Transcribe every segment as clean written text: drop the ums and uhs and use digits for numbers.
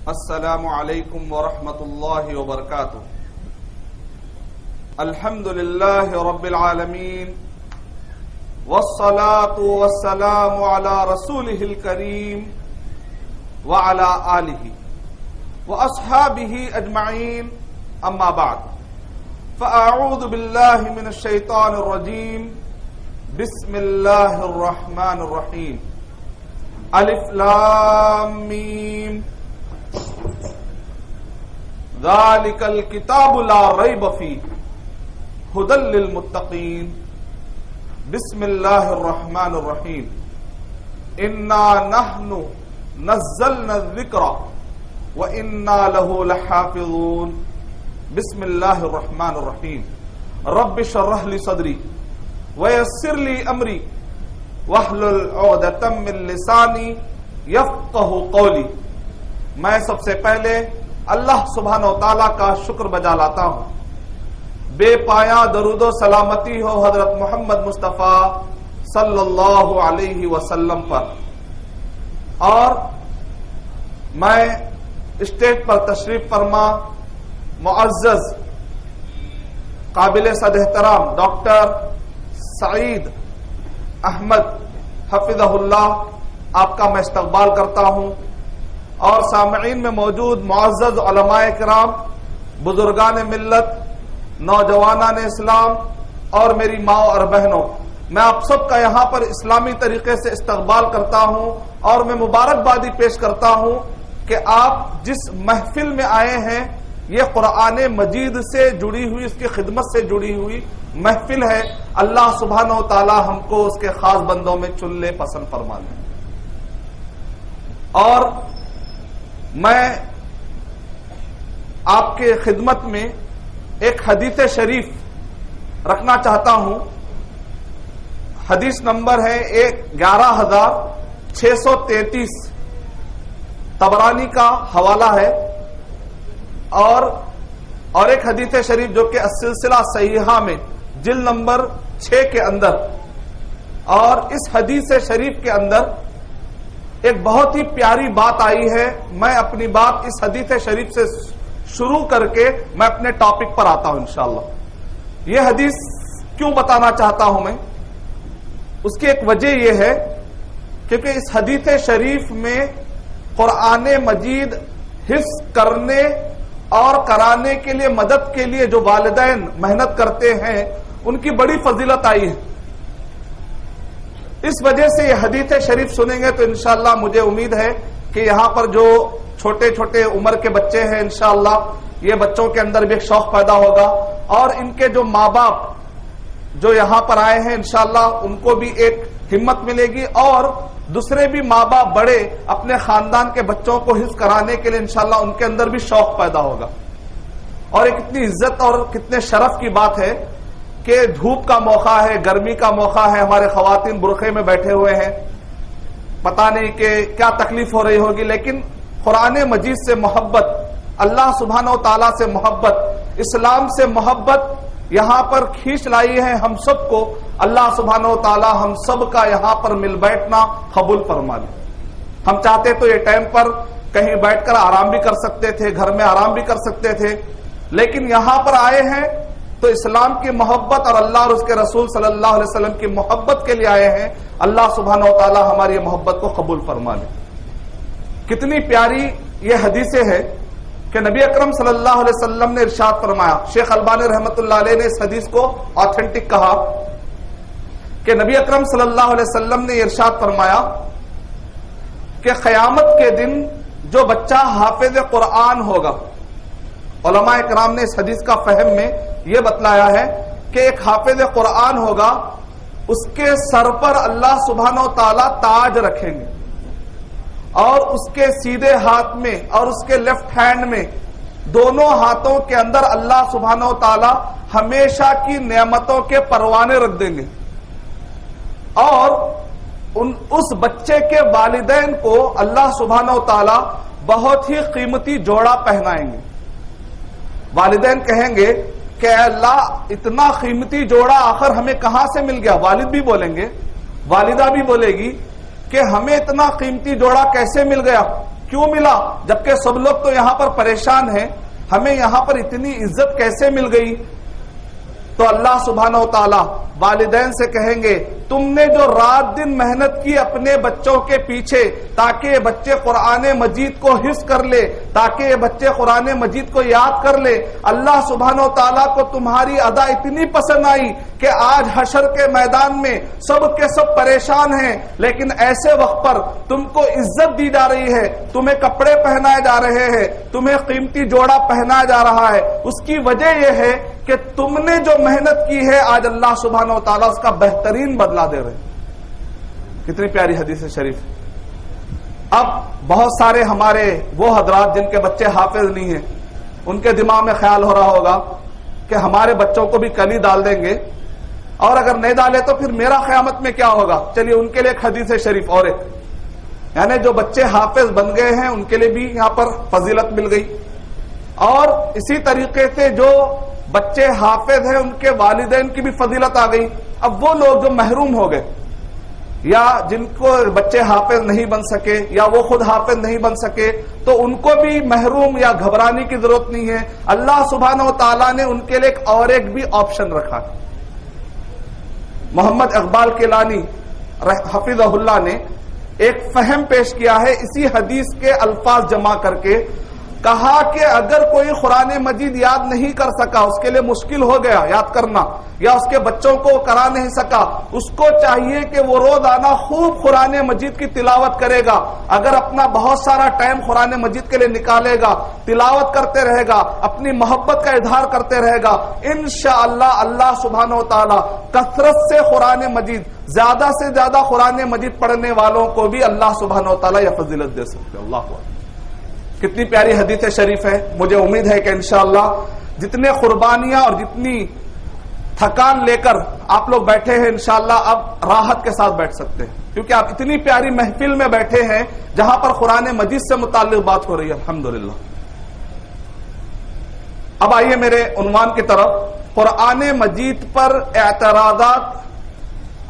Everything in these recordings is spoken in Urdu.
السلام علیکم ورحمۃ اللہ وبرکاتہ۔ الحمد للہ رب العالمین والصلاة والسلام علی رسولہ الکریم وعلی آلہ واصحابہ اجمعین، اما بعد فاعوذ باللہ من الشیطان الرجیم، بسم اللہ الرحمن الرحیم۔ الف لام میم، ذالک الکتاب لا ریب فیہ ھدی للمتقین۔ بسم اللہ الرحمن الرحیم۔ انا نحن نزلنا الذکر وانا لہ لحافظون۔ بسم اللہ الرحمن الرحیم۔ رب اشرح لی صدری ویسر لی امری واحلل عقدۃ من لسانی یفقہوا قولی۔ میں سب سے پہلے اللہ سبحانہ و تعالیٰ کا شکر بجا لاتا ہوں، بے پایا درود و سلامتی ہو حضرت محمد مصطفیٰ صلی اللہ علیہ وسلم پر۔ اور میں اسٹیج پر تشریف فرما معزز قابل صد احترام ڈاکٹر سعید احمد حفظہ اللہ، آپ کا میں استقبال کرتا ہوں، اور سامعین میں موجود معزز علماء کرام، بزرگان ملت، نوجوانان اسلام اور میری ماں اور بہنوں، میں آپ سب کا یہاں پر اسلامی طریقے سے استقبال کرتا ہوں اور میں مبارکبادی پیش کرتا ہوں کہ آپ جس محفل میں آئے ہیں یہ قرآن مجید سے جڑی ہوئی، اس کی خدمت سے جڑی ہوئی محفل ہے۔ اللہ سبحانہ و تعالی ہم کو اس کے خاص بندوں میں چن لے، پسند فرما لے۔ اور میں آپ کے خدمت میں ایک حدیث شریف رکھنا چاہتا ہوں۔ حدیث نمبر ہے 11633، طبرانی کا حوالہ ہے، اور ایک حدیث شریف جو کہ السلسلہ صحیحہ میں جلد نمبر 6 کے اندر، اور اس حدیث شریف کے اندر ایک بہت ہی پیاری بات آئی ہے۔ میں اپنی بات اس حدیث شریف سے شروع کر کے میں اپنے ٹاپک پر آتا ہوں انشاءاللہ۔ یہ حدیث کیوں بتانا چاہتا ہوں میں، اس کی ایک وجہ یہ ہے کیونکہ اس حدیث شریف میں قرآن مجید حفظ کرنے اور کرانے کے لیے، مدد کے لیے جو والدین محنت کرتے ہیں ان کی بڑی فضیلت آئی ہے۔ اس وجہ سے یہ حدیث شریف سنیں گے تو انشاءاللہ مجھے امید ہے کہ یہاں پر جو چھوٹے چھوٹے عمر کے بچے ہیں انشاءاللہ یہ بچوں کے اندر بھی ایک شوق پیدا ہوگا، اور ان کے جو ماں باپ جو یہاں پر آئے ہیں انشاءاللہ ان کو بھی ایک ہمت ملے گی، اور دوسرے بھی ماں باپ بڑے اپنے خاندان کے بچوں کو حفظ کرانے کے لیے انشاءاللہ ان کے اندر بھی شوق پیدا ہوگا۔ اور ایک کتنی عزت اور کتنے شرف کی بات ہے کہ دھوپ کا موقع ہے، گرمی کا موقع ہے، ہمارے خواتین برقعے میں بیٹھے ہوئے ہیں، پتہ نہیں کہ کیا تکلیف ہو رہی ہوگی، لیکن قرآن مجید سے محبت، اللہ سبحانہ و تعالیٰ سے محبت، اسلام سے محبت یہاں پر کھینچ لائی ہے ہم سب کو۔ اللہ سبحانہ و تعالیٰ ہم سب کا یہاں پر مل بیٹھنا قبول فرما لے۔ ہم چاہتے تو یہ ٹائم پر کہیں بیٹھ کر آرام بھی کر سکتے تھے، گھر میں آرام بھی کر سکتے تھے، لیکن یہاں پر آئے ہیں تو اسلام کی محبت اور اللہ اور اس کے رسول صلی اللہ علیہ وسلم کی محبت کے لیے آئے ہیں۔ اللہ سبحانہ و تعالیٰ ہماری محبت کو قبول فرما لے۔ کتنی پیاری یہ حدیثیں ہے کہ نبی اکرم صلی اللہ علیہ وسلم نے ارشاد فرمایا، شیخ البانی رحمۃ اللہ علیہ نے اس حدیث کو آتھینٹک کہا کہ نبی اکرم صلی اللہ علیہ وسلم نے ارشاد فرمایا کہ قیامت کے دن جو بچہ حافظ قرآن ہوگا، علماء کرام نے اس حدیث کا فہم میں یہ بتلایا ہے کہ ایک حافظ قرآن ہوگا، اس کے سر پر اللہ سبحانہ و تعالیٰ تاج رکھیں گے، اور اس کے سیدھے ہاتھ میں اور اس کے لیفٹ ہینڈ میں، دونوں ہاتھوں کے اندر اللہ سبحانہ و تعالیٰ ہمیشہ کی نعمتوں کے پروانے رکھ دیں گے، اور اس بچے کے والدین کو اللہ سبحانہ و تعالیٰ بہت ہی قیمتی جوڑا پہنائیں گے۔ والدین کہیں گے کہ اے اللہ اتنا قیمتی جوڑا آخر ہمیں کہاں سے مل گیا؟ والد بھی بولیں گے، والدہ بھی بولے گی کہ ہمیں اتنا قیمتی جوڑا کیسے مل گیا؟ کیوں ملا جبکہ سب لوگ تو یہاں پر پریشان ہیں، ہمیں یہاں پر اتنی عزت کیسے مل گئی؟ تو اللہ سبحانہ و تعالی والدین سے کہیں گے تم نے جو رات دن محنت کی اپنے بچوں کے پیچھے تاکہ یہ بچے قرآن مجید کو حفظ کر لے، تاکہ یہ بچے قرآن مجید کو یاد کر لے، اللہ سبحانہ و تعالیٰ کو تمہاری ادا اتنی پسند آئی کہ آج حشر کے میدان میں سب کے سب پریشان ہیں، لیکن ایسے وقت پر تم کو عزت دی جا رہی ہے، تمہیں کپڑے پہنائے جا رہے ہیں، تمہیں قیمتی جوڑا پہنایا جا رہا ہے۔ اس کی وجہ یہ ہے کہ تم نے جو محنت کی ہے آج اللہ سبحانہ و تعالیٰ اس کا بہترین بدلہ دے رہے ہیں۔ کتنی پیاری حدیث شریف۔ اب بہت سارے ہمارے وہ حضرات جن کے بچے حافظ نہیں ہیں، ان کے دماغ میں خیال ہو رہا ہوگا کہ ہمارے بچوں کو بھی کلی ڈال دیں گے، اور اگر نہیں ڈالے تو پھر میرا قیامت میں کیا ہوگا؟ چلیے ان کے لیے ایک حدیث شریف اور ایک، یعنی جو بچے حافظ بن گئے ہیں ان کے لیے بھی یہاں پر فضیلت مل گئی، اور اسی طریقے سے جو بچے حافظ ہیں ان کے والدین کی بھی فضیلت آ گئی۔ اب وہ لوگ جو محروم ہو گئے یا جن کو بچے حافظ نہیں بن سکے یا وہ خود حافظ نہیں بن سکے، تو ان کو بھی محروم یا گھبرانے کی ضرورت نہیں ہے۔ اللہ سبحانہ و تعالیٰ نے ان کے لیے ایک بھی آپشن رکھا۔ محمد اقبال کیلانی حفظہ اللہ نے ایک فہم پیش کیا ہے اسی حدیث کے الفاظ جمع کر کے، کہا کہ اگر کوئی قرآن مجید یاد نہیں کر سکا، اس کے لیے مشکل ہو گیا یاد کرنا، یا اس کے بچوں کو کرا نہیں سکا، اس کو چاہیے کہ وہ روزانہ خوب قرآن مجید کی تلاوت کرے گا۔ اگر اپنا بہت سارا ٹائم قرآن مجید کے لیے نکالے گا، تلاوت کرتے رہے گا، اپنی محبت کا اظہار کرتے رہے گا، انشاءاللہ اللہ سبحانہ و تعالی کثرت سے قرآن مجید، زیادہ سے زیادہ قرآن مجید پڑھنے والوں کو بھی اللہ سبحانہ و تعالی یہ فضیلت دے سکتے۔ اللہ اکبر۔ کتنی پیاری حدیث شریف ہے۔ مجھے امید ہے کہ انشاءاللہ جتنے قربانیاں اور جتنی تھکان لے کر آپ لوگ بیٹھے ہیں، انشاءاللہ اب راحت کے ساتھ بیٹھ سکتے ہیں، کیونکہ آپ اتنی پیاری محفل میں بیٹھے ہیں جہاں پر قرآن مجید سے متعلق بات ہو رہی ہے، الحمدللہ۔ اب آئیے میرے عنوان کی طرف، قرآن مجید پر اعتراضات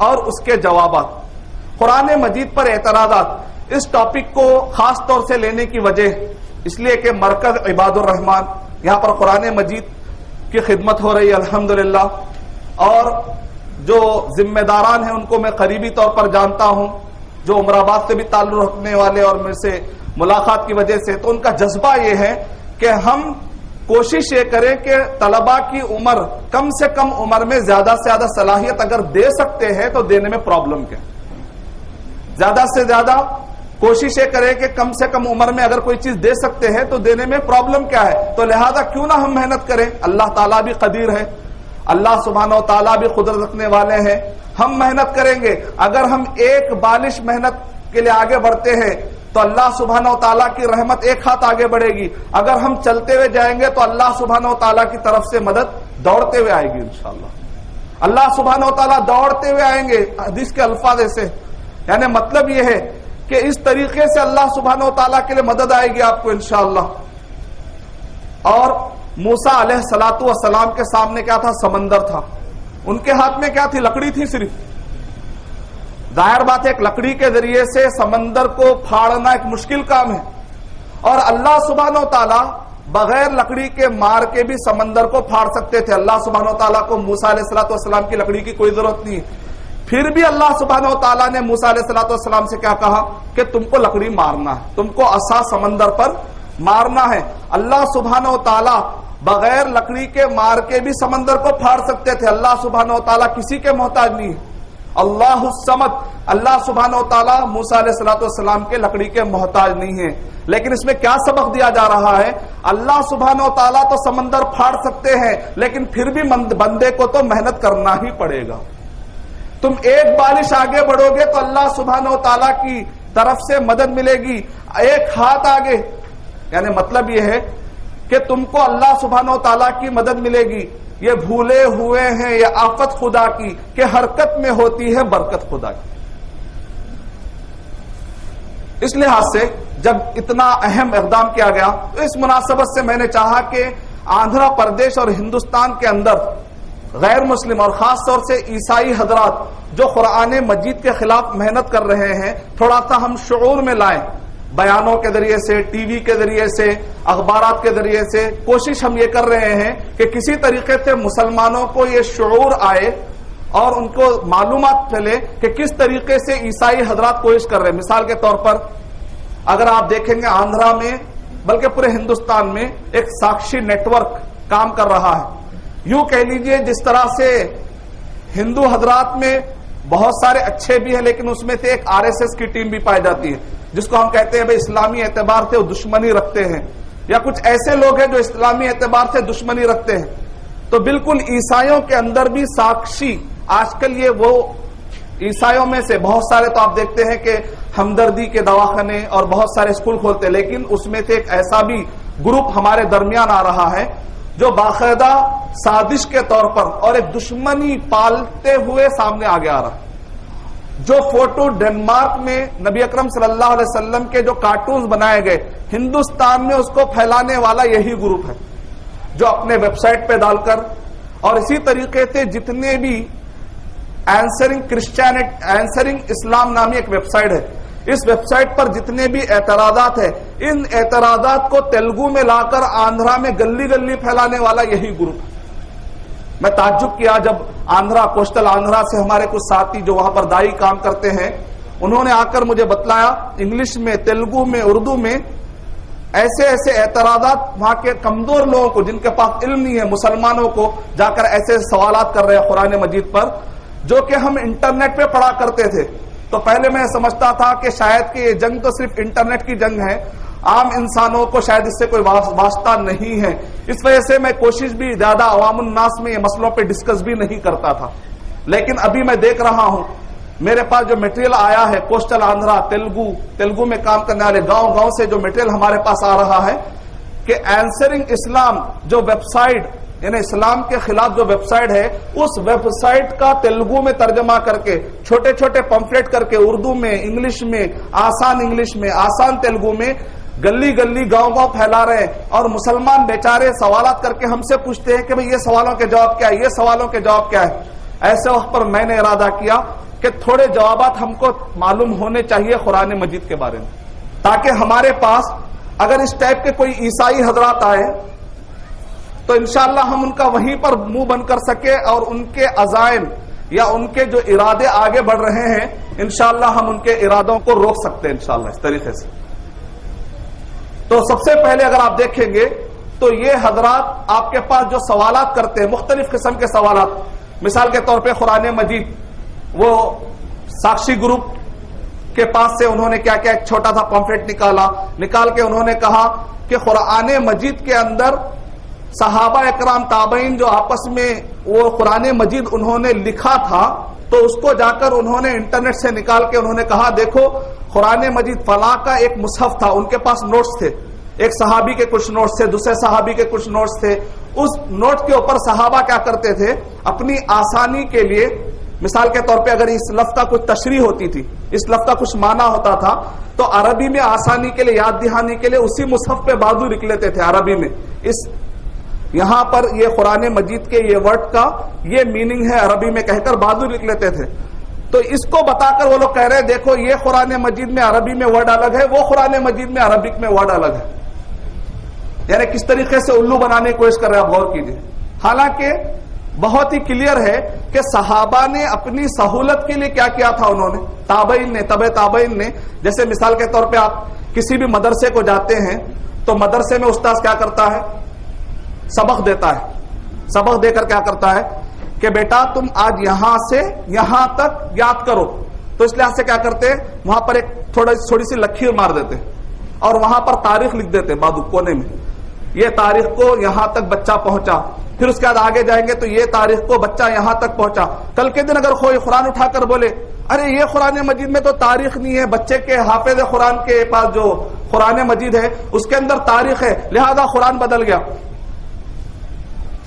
اور اس کے جوابات۔ قرآن مجید پر اعتراضات، اس ٹاپک کو خاص طور سے لینے کی وجہ اس لیے کہ مرکز عباد الرحمان یہاں پر قرآن مجید کی خدمت ہو رہی ہے الحمدللہ، اور جو ذمہ داران ہیں ان کو میں قریبی طور پر جانتا ہوں، جو عمر آباد سے بھی تعلق رکھنے والے اور میرے سے ملاقات کی وجہ سے، تو ان کا جذبہ یہ ہے کہ ہم کوشش یہ کریں کہ طلباء کی عمر کم سے کم عمر میں زیادہ سے زیادہ صلاحیت اگر دے سکتے ہیں تو دینے میں پرابلم کیا، زیادہ سے زیادہ کوشش یہ کرے کہ کم سے کم عمر میں اگر کوئی چیز دے سکتے ہیں تو دینے میں پرابلم کیا ہے؟ تو لہذا کیوں نہ ہم محنت کریں، اللہ تعالیٰ بھی قدیر ہے، اللہ سبحانہ و تعالیٰ بھی قدرت رکھنے والے ہیں، ہم محنت کریں گے۔ اگر ہم ایک بالش محنت کے لیے آگے بڑھتے ہیں تو اللہ سبحانہ و تعالیٰ کی رحمت ایک ہاتھ آگے بڑھے گی، اگر ہم چلتے ہوئے جائیں گے تو اللہ سبحانہ و تعالیٰ کی طرف سے مدد دوڑتے ہوئے آئے گی انشاءاللہ۔ اللہ سبحانہ و تعالیٰ دوڑتے ہوئے آئیں گے، حدیث کے الفاظ ایسے، یعنی مطلب یہ ہے کہ اس طریقے سے اللہ سبحانہ و تعالیٰ کے لیے مدد آئے گی آپ کو انشاءاللہ۔ اور موسیٰ علیہ الصلوۃ والسلام کے سامنے کیا تھا؟ سمندر تھا، ان کے ہاتھ میں کیا تھی؟ لکڑی تھی صرف۔ ظاہر بات ہے ایک لکڑی کے ذریعے سے سمندر کو پھاڑنا ایک مشکل کام ہے، اور اللہ سبحانہ و تعالیٰ بغیر لکڑی کے مار کے بھی سمندر کو پھاڑ سکتے تھے۔ اللہ سبحانہ و تعالیٰ کو موسیٰ علیہ الصلوۃ والسلام کی لکڑی کی کوئی ضرورت نہیں ہے، پھر بھی اللہ سبحانہ و تعالیٰ نے موسیٰ علیہ الصلوۃ والسلام سے کیا کہا کہ تم کو لکڑی مارنا ہے، تم کو عصا سمندر پر مارنا ہے۔ اللہ سبحانہ و تعالیٰ بغیر لکڑی کے مار کے بھی سمندر کو پھاڑ سکتے تھے۔ اللہ سبحانہ و تعالیٰ کسی کے محتاج نہیں ہے، اللہ الصمد۔ اللہ سبحانہ و تعالیٰ موسیٰ علیہ الصلوۃ والسلام کے لکڑی کے محتاج نہیں ہے۔ لیکن اس میں کیا سبق دیا جا رہا ہے؟ اللہ سبحانہ و تعالیٰ تو سمندر پھاڑ سکتے ہیں، لیکن پھر بھی بندے کو تو محنت کرنا ہی پڑے گا۔ تم ایک بالش آگے بڑھو گے تو اللہ سبحانہ و تعالیٰ کی طرف سے مدد ملے گی، ایک ہاتھ آگے، یعنی مطلب یہ ہے کہ تم کو اللہ سبحانہ و تعالیٰ کی مدد ملے گی۔ یہ بھولے ہوئے ہیں یہ آفت خدا کی کہ حرکت میں ہوتی ہے برکت خدا کی۔ اس لحاظ سے جب اتنا اہم اقدام کیا گیا تو اس مناسبت سے میں نے چاہا کہ آندھرا پردیش اور ہندوستان کے اندر غیر مسلم اور خاص طور سے عیسائی حضرات جو قرآن مجید کے خلاف محنت کر رہے ہیں، تھوڑا سا ہم شعور میں لائیں۔ بیانوں کے ذریعے سے، ٹی وی کے ذریعے سے، اخبارات کے ذریعے سے کوشش ہم یہ کر رہے ہیں کہ کسی طریقے سے مسلمانوں کو یہ شعور آئے اور ان کو معلومات پھیلے کہ کس طریقے سے عیسائی حضرات کوشش کر رہے ہیں. مثال کے طور پر اگر آپ دیکھیں گے آندھرا میں بلکہ پورے ہندوستان میں ایک ساکشی نیٹ ورک کام کر رہا ہے. یوں کہہ لیجئے جس طرح سے ہندو حضرات میں بہت سارے اچھے بھی ہیں لیکن اس میں سے ایک RSS کی ٹیم بھی پائی جاتی ہے جس کو ہم کہتے ہیں بھائی اسلامی اعتبار سے وہ دشمنی رکھتے ہیں، یا کچھ ایسے لوگ ہیں جو اسلامی اعتبار سے دشمنی رکھتے ہیں. تو بالکل عیسائیوں کے اندر بھی ساکشی آج کل یہ وہ عیسائیوں میں سے بہت سارے تو آپ دیکھتے ہیں کہ ہمدردی کے دواخانے اور بہت سارے اسکول کھولتے ہیں، لیکن اس میں سے ایک ایسا بھی گروپ ہمارے درمیان آ رہا ہے جو باقاعدہ سازش کے طور پر اور ایک دشمنی پالتے ہوئے سامنے آگے آ رہا ہے. جو فوٹو ڈنمارک میں نبی اکرم صلی اللہ علیہ وسلم کے جو کارٹونز بنائے گئے ہندوستان میں اس کو پھیلانے والا یہی گروپ ہے جو اپنے ویب سائٹ پہ ڈال کر، اور اسی طریقے سے جتنے بھی آنسرنگ اسلام نامی ایک ویب سائٹ ہے، اس ویب سائٹ پر جتنے بھی اعتراضات ہیں ان اعتراضات کو تیلگو میں لا کر آندھرا میں گلی گلی پھیلانے والا یہی گروپ ہے. میں تعجب کیا جب آندھرا، کوسٹل آندھرا سے ہمارے کچھ ساتھی جو وہاں پر دائی کام کرتے ہیں انہوں نے آ کر مجھے بتلایا انگلش میں، تیلگو میں، اردو میں ایسے اعتراضات وہاں کے کمزور لوگوں کو جن کے پاس علم نہیں ہے مسلمانوں کو جا کر ایسے سوالات کر رہے ہیں قرآن مجید پر جو کہ ہم انٹرنیٹ پہ پڑھا کرتے تھے. تو پہلے میں سمجھتا تھا کہ شاید کہ یہ جنگ تو صرف انٹرنیٹ کی جنگ ہے، عام انسانوں کو شاید اس سے کوئی واسطہ نہیں ہے. اس وجہ سے میں کوشش بھی زیادہ عوام الناس میں یہ مسئلوں پہ ڈسکس بھی نہیں کرتا تھا. لیکن ابھی میں دیکھ رہا ہوں میرے پاس جو میٹیریل آیا ہے کوسٹل آندھرا، تیلگو میں کام کرنے والے گاؤں سے جو میٹیریل ہمارے پاس آ رہا ہے کہ آنسرنگ اسلام جو ویب سائٹ یعنی اسلام کے خلاف جو ویب سائٹ ہے اس ویب سائٹ کا تیلگو میں ترجمہ کر کے چھوٹے چھوٹے پمفلیٹ کر کے اردو میں، انگلش میں، آسان انگلش میں، آسان تیلگو میں گلی گلی گاؤں پھیلا رہے ہیں. اور مسلمان بیچارے سوالات کر کے ہم سے پوچھتے ہیں کہ بھئی یہ سوالوں کے جواب کیا ہے، یہ سوالوں کے جواب کیا ہے. ایسے وقت پر میں نے ارادہ کیا کہ تھوڑے جوابات ہم کو معلوم ہونے چاہیے قرآن مجید کے بارے میں، تاکہ ہمارے پاس اگر اس ٹائپ کے کوئی عیسائی حضرات آئے تو انشاءاللہ ہم ان کا وہیں پر منہ بند کر سکے اور ان کے عزائم یا ان کے جو ارادے آگے بڑھ رہے ہیں انشاءاللہ ہم ان کے ارادوں کو روک سکتے ہیں انشاءاللہ اس طریقے سے. تو سب سے پہلے اگر آپ دیکھیں گے تو یہ حضرات آپ کے پاس جو سوالات کرتے ہیں مختلف قسم کے سوالات، مثال کے طور پہ قرآن مجید وہ ساکشی گروپ کے پاس سے انہوں نے کیا ایک چھوٹا سا پمفلیٹ نکال کے انہوں نے کہا کہ قرآن مجید کے اندر صحابہ اکرام تابعین جو آپس میں وہ قرآن مجید انہوں نے لکھا تھا تو اس کو جا کر انہوں نے انٹرنیٹ سے نکال کے انہوں نے کہا دیکھو قرآن مجید فلاں کا ایک مصحف تھا، ان کے پاس نوٹس تھے، ایک صحابی کے کچھ نوٹس تھے، دوسرے صحابی کے کچھ نوٹس تھے. اس نوٹ کے اوپر صحابہ کیا کرتے تھے اپنی آسانی کے لیے، مثال کے طور پہ اگر اس لفظ کا کچھ تشریح ہوتی تھی، اس لفظ کا کچھ معنی ہوتا تھا تو عربی میں آسانی کے لیے، یاد دہانی کے لیے اسی مصحف پہ بازو لکھ لیتے تھے عربی میں. یہاں پر یہ قرآن مجید کے یہ ورڈ کا یہ میننگ ہے عربی میں کہہ کر بازو لکھ لیتے تھے. تو اس کو بتا کر وہ لوگ کہہ رہے ہیں دیکھو یہ قرآن مجید میں عربی میں ورڈ الگ ہے، وہ قرآن مجید میں عربک میں ورڈ الگ ہے. یعنی کس طریقے سے الو بنانے کی کوشش کر رہے ہیں، آپ غور کیجیے. حالانکہ بہت ہی کلیئر ہے کہ صحابہ نے اپنی سہولت کے لیے کیا کیا تھا، انہوں نے تابعین نے، تابعین نے، جیسے مثال کے طور پہ آپ کسی بھی مدرسے کو جاتے ہیں تو مدرسے میں استاذ کیا کرتا ہے، سبق دیتا ہے. سبق دے کر کیا کرتا ہے کہ بیٹا تم آج یہاں سے یہاں تک یاد کرو. تو اس لحاظ سے کیا کرتے ہیں وہاں پر ایک تھوڑی سی لکیر مار دیتے اور وہاں پر تاریخ لکھ دیتے بادو کونے میں، یہ تاریخ کو یہاں تک بچہ پہنچا. پھر اس کے بعد آگے جائیں گے تو یہ تاریخ کو بچہ یہاں تک پہنچا. کل کے دن اگر کوئی قرآن اٹھا کر بولے ارے یہ قرآن مجید میں تو تاریخ نہیں ہے، بچے کے حافظ قرآن کے پاس جو قرآن مجید ہے اس کے اندر تاریخ ہے لہذا قرآن بدل گیا،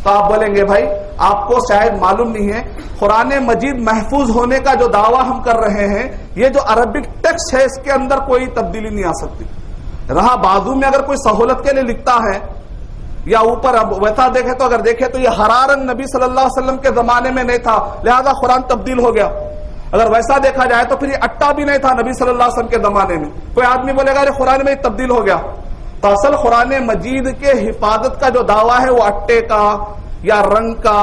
تو آپ بولیں گے بھائی آپ کو شاید معلوم نہیں ہے قرآن مجید محفوظ ہونے کا جو دعویٰ ہم کر رہے ہیں یہ جو عربک ٹیکسٹ ہے اس کے اندر کوئی تبدیلی نہیں آ سکتی. رہا بازو میں اگر کوئی سہولت کے لیے لکھتا ہے یا اوپر اب ویسا دیکھے تو اگر دیکھے تو یہ حرارن نبی صلی اللہ علیہ وسلم کے زمانے میں نہیں تھا لہذا قرآن تبدیل ہو گیا. اگر ویسا دیکھا جائے تو پھر یہ اٹا بھی نہیں تھا نبی صلی اللہ علیہ وسلم کے زمانے میں. کوئی آدمی بولے گا ارے قرآن میں تبدیل ہو گیا، تو اصل قرآن مجید کے حفاظت کا جو دعویٰ ہے وہ اٹے کا یا رنگ کا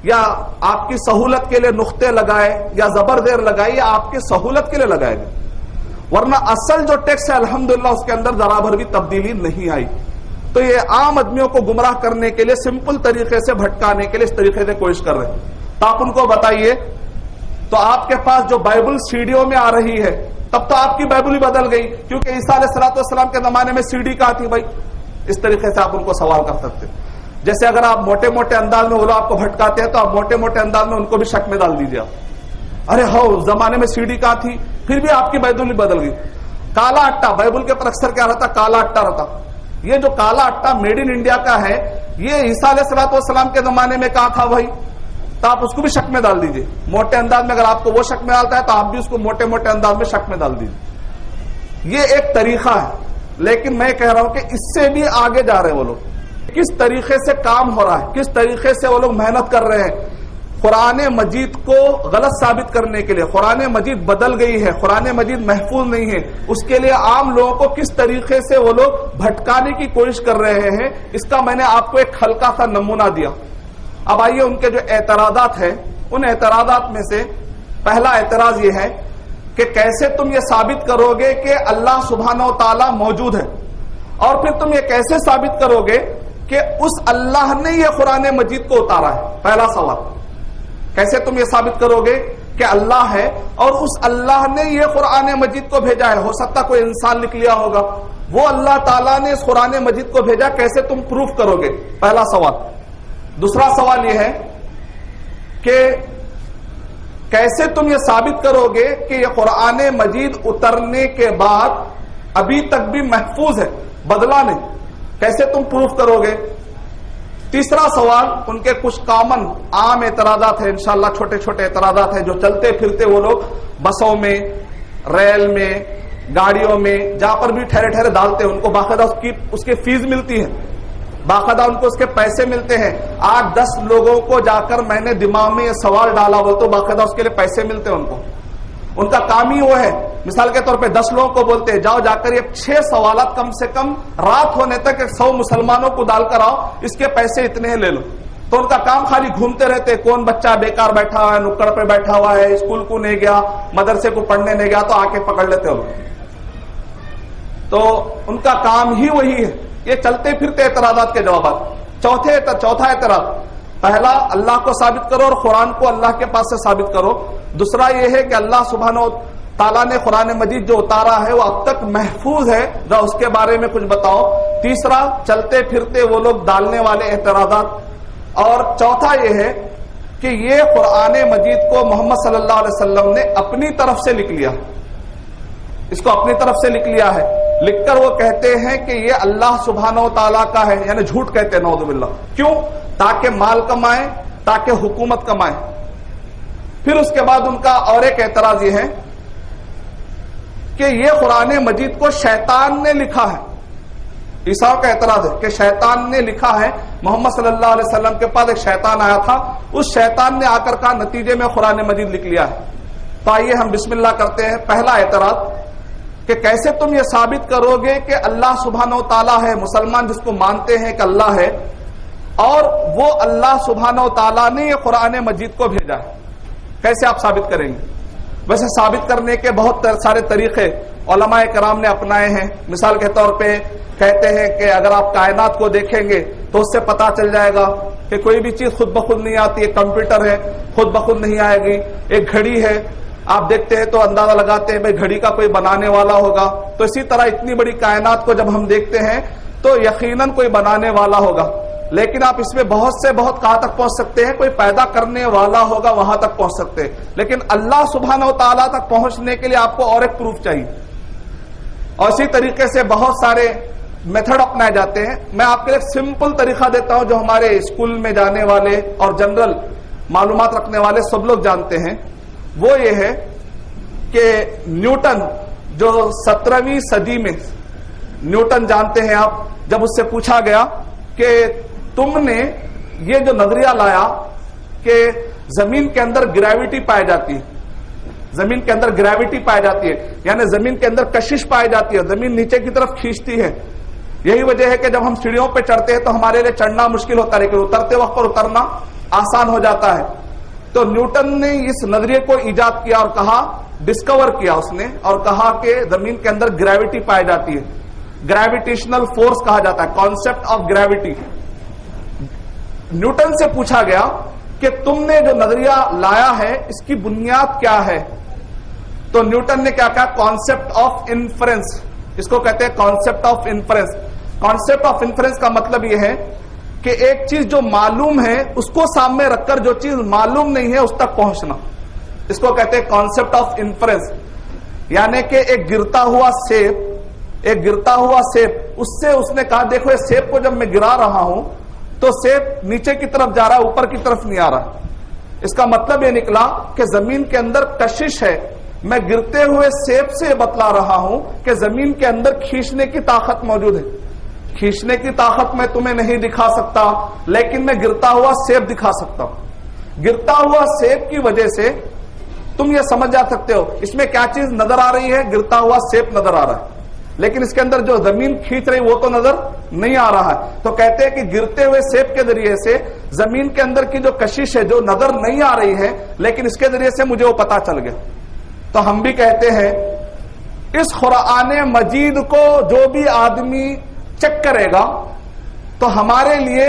یا آپ کی سہولت کے لیے نقطے لگائے یا زبر زیر لگائے یا آپ کی سہولت کے لیے لگائے گئے، ورنہ اصل جو ٹیکسٹ ہے الحمدللہ اس کے اندر ذرا بھر بھی تبدیلی نہیں آئی. تو یہ عام آدمیوں کو گمراہ کرنے کے لیے سمپل طریقے سے بھٹکانے کے لیے اس طریقے سے کوشش کر رہے ہیں. تو آپ ان کو بتائیے، تو آپ کے پاس جو بائبل سیڈیوں میں آ رہی ہے تب تو آپ کی بائبل ہی بدل گئی، کیونکہ عیسیٰ علیہ السلام کے زمانے میں سی ڈی کہاں تھی بھائی. اس طریقے سے آپ ان کو سوال کر سکتے ہیں. جیسے اگر آپ موٹے موٹے انداز میں وہ لوگ آپ کو بھٹکاتے ہیں تو آپ موٹے موٹے انداز میں ان کو بھی شک میں ڈال دیجیے. ارے ہو زمانے میں سی ڈی کہاں تھی، پھر بھی آپ کی بائبل ہی بدل گئی. کالا اٹا بائبل کے پر اکثر کیا رہتا، کالا اٹا رہتا. یہ جو کالا اٹا میڈ ان انڈیا کا ہے یہ عیسیٰ علیہ السلام کے زمانے میں کہاں تھا بھائی، تو آپ اس کو بھی شک میں ڈال دیجیے. موٹے انداز میں اگر آپ کو وہ شک میں ڈالتا ہے تو آپ بھی اس کو موٹے موٹے انداز میں شک میں ڈال دیجیے. یہ ایک طریقہ ہے، لیکن میں کہہ رہا ہوں کہ اس سے بھی آگے جا رہے ہیں وہ لوگ. کس طریقے سے کام ہو رہا ہے، کس طریقے سے وہ لوگ محنت کر رہے ہیں قرآن مجید کو غلط ثابت کرنے کے لیے. قرآن مجید بدل گئی ہے، قرآن مجید محفوظ نہیں ہے، اس کے لیے عام لوگوں کو کس طریقے سے وہ لوگ بھٹکانے کی کوشش کر رہے ہیں، اس کا میں نے آپ کو ایک ہلکا سا نمونہ دیا. اب آئیے ان کے جو اعتراضات ہیں، ان اعتراضات میں سے پہلا اعتراض یہ ہے کہ کیسے تم یہ ثابت کرو گے کہ اللہ سبحانہ و تعالی موجود ہے، اور پھر تم یہ کیسے ثابت کرو گے کہ اس اللہ نے یہ قرآن مجید کو اتارا ہے. پہلا سوال، کیسے تم یہ ثابت کرو گے کہ اللہ ہے اور اس اللہ نے یہ قرآن مجید کو بھیجا ہے. ہو سکتا کوئی انسان لکھ لیا ہوگا، وہ اللہ تعالیٰ نے اس قرآن مجید کو بھیجا، کیسے تم پروف کرو گے؟ پہلا سوال. دوسرا سوال یہ ہے کہ کیسے تم یہ ثابت کرو گے کہ یہ قرآن مجید اترنے کے بعد ابھی تک بھی محفوظ ہے، بدلا نہیں، کیسے تم پروف کرو گے؟ تیسرا سوال، ان کے کچھ کامن عام اعتراضات ہیں، انشاءاللہ چھوٹے چھوٹے اعتراضات ہیں جو چلتے پھرتے وہ لوگ بسوں میں، ریل میں، گاڑیوں میں، جہاں پر بھی ٹھہرے ٹھہرے ڈالتے ہیں، ان کو باقاعدہ اس کی فیس ملتی ہے، باقاعدہ ان کو اس کے پیسے ملتے ہیں. 8-10 لوگوں کو جا کر میں نے دماغ میں یہ سوال ڈالا بولتے تو باقاعدہ اس کے لیے پیسے ملتے ہیں ان کو. ان کا کام ہی وہ ہے، مثال کے طور پہ 10 لوگوں کو بولتے ہیں جاؤ جا کر یہ 6 سوالات کم سے کم رات ہونے تک 100 مسلمانوں کو ڈال کر آؤ، اس کے پیسے اتنے لے لو. تو ان کا کام خالی گھومتے رہتے، کون بچہ بیکار بیٹھا ہوا ہے، نکڑ پہ بیٹھا ہوا ہے، اسکول کو نہیں گیا، مدرسے کو پڑھنے نہیں گیا، تو آ کے پکڑ لیتے ہو. تو ان کا کام ہی وہی ہے. یہ چلتے پھرتے اعتراضات کے جوابات. چوتھا اعتراض، پہلا اللہ کو ثابت کرو اور قرآن کو اللہ کے پاس سے ثابت کرو. دوسرا یہ ہے کہ اللہ سبحانہ و تعالیٰ نے قرآن مجید جو اتارا ہے وہ اب تک محفوظ ہے، جو اس کے بارے میں کچھ بتاؤ. تیسرا، چلتے پھرتے وہ لوگ ڈالنے والے اعتراضات. اور چوتھا یہ ہے کہ یہ قرآن مجید کو محمد صلی اللہ علیہ وسلم نے اپنی طرف سے لکھ لیا، اس کو اپنی طرف سے لکھ لیا ہے. لکھ کر وہ کہتے ہیں کہ یہ اللہ سبحانہ و تعالیٰ کا ہے، یعنی جھوٹ کہتے ہیں نعوذ باللہ. کیوں؟ تاکہ مال کمائیں، تاکہ حکومت کمائیں. پھر اس کے بعد ان کا اور ایک اعتراض یہ ہے کہ یہ قرآن مجید کو شیطان نے لکھا ہے. عیسیٰ کا اعتراض ہے کہ شیطان نے لکھا ہے. محمد صلی اللہ علیہ وسلم کے پاس ایک شیطان آیا تھا، اس شیطان نے آ کر کہا نتیجے میں قرآن مجید لکھ لیا ہے. تو آئیے ہم بسم اللہ کرتے ہیں. پہلا اعتراض کہ کیسے تم یہ ثابت کرو گے کہ اللہ سبحانہ و تعالیٰ ہے، مسلمان جس کو مانتے ہیں کہ اللہ ہے، اور وہ اللہ سبحانہ و تعالیٰ نے یہ قرآن مجید کو بھیجا ہے، کیسے آپ ثابت کریں گے؟ ویسے ثابت کرنے کے بہت سارے طریقے علماء کرام نے اپنائے ہیں. مثال کے طور پہ کہتے ہیں کہ اگر آپ کائنات کو دیکھیں گے تو اس سے پتا چل جائے گا کہ کوئی بھی چیز خود بخود نہیں آتی. ایک کمپیوٹر ہے خود بخود نہیں آئے گی، ایک گھڑی ہے آپ دیکھتے ہیں تو اندازہ لگاتے ہیں بھائی گھڑی کا کوئی بنانے والا ہوگا. تو اسی طرح اتنی بڑی کائنات کو جب ہم دیکھتے ہیں تو یقیناً کوئی بنانے والا ہوگا. لیکن آپ اس میں بہت سے بہت کہاں تک پہنچ سکتے ہیں، کوئی پیدا کرنے والا ہوگا وہاں تک پہنچ سکتے ہیں. لیکن اللہ سبحانہ و تعالیٰ تک پہنچنے کے لیے آپ کو اور ایک پروف چاہیے. اور اسی طریقے سے بہت سارے میتھڈ اپنائے جاتے ہیں. میں آپ کے لیے ایک سمپل طریقہ دیتا ہوں جو ہمارے اسکول میں جانے والے اور جنرل معلومات رکھنے والے سب لوگ جانتے ہیں. وہ یہ ہے کہ نیوٹن جو 17ویں صدی میں، نیوٹن جانتے ہیں آپ، جب اس سے پوچھا گیا کہ تم نے یہ جو نظریہ لایا کہ زمین کے اندر گریوٹی پائی جاتی ہے، زمین کے اندر گریوٹی پائی جاتی ہے، یعنی زمین کے اندر کشش پائی جاتی ہے، زمین نیچے کی طرف کھینچتی ہے. یہی وجہ ہے کہ جب ہم سیڑھیوں پہ چڑھتے ہیں تو ہمارے لیے چڑھنا مشکل ہوتا ہے، لیکن اترتے وقت پر اترنا آسان ہو جاتا ہے. تو نیوٹن نے اس نظریے کو ایجاد کیا اور کہا، ڈسکور کیا اس نے، اور کہا کہ زمین کے اندر گریوٹی پائی جاتی ہے، گریویٹیشنل فورس کہا جاتا ہے، کانسیپٹ آف گریوٹی. نیوٹن سے پوچھا گیا کہ تم نے جو نظریہ لایا ہے اس کی بنیاد کیا ہے؟ تو نیوٹن نے کیا کہا؟ Concept of inference. اس کو کہتے ہیں concept of inference. Concept of inference کا مطلب یہ ہے کہ ایک چیز جو معلوم ہے اس کو سامنے رکھ کر جو چیز معلوم نہیں ہے اس تک پہنچنا، اس کو کہتے ہیں کانسیپٹ آف انفرنس. یعنی کہ ایک گرتا ہوا سیب، اس سے اس نے کہا دیکھو یہ سیب کو جب میں گرا رہا ہوں تو سیب نیچے کی طرف جا رہا ہے، اوپر کی طرف نہیں آ رہا. اس کا مطلب یہ نکلا کہ زمین کے اندر کشش ہے. میں گرتے ہوئے سیب سے بتلا رہا ہوں کہ زمین کے اندر کھینچنے کی طاقت موجود ہے. کھینچنے کی طاقت میں تمہیں نہیں دکھا سکتا، لیکن میں گرتا ہوا سیب دکھا سکتا ہوں. گرتا ہوا سیب کی وجہ سے تم یہ سمجھ جا سکتے ہو اس میں کیا چیز نظر آ رہی ہے. گرتا ہوا سیب نظر آ رہا ہے، لیکن اس کے اندر جو زمین کھینچ رہی وہ تو نظر نہیں آ رہا ہے. تو کہتے ہیں کہ گرتے ہوئے سیب کے ذریعے سے زمین کے اندر کی جو کشش ہے جو نظر نہیں آ رہی ہے، لیکن اس کے ذریعے سے مجھے وہ پتا چل گیا. تو ہم بھی کہتے ہیں اس قرآن مجید کو جو بھی آدمی چیک کرے گا تو ہمارے لیے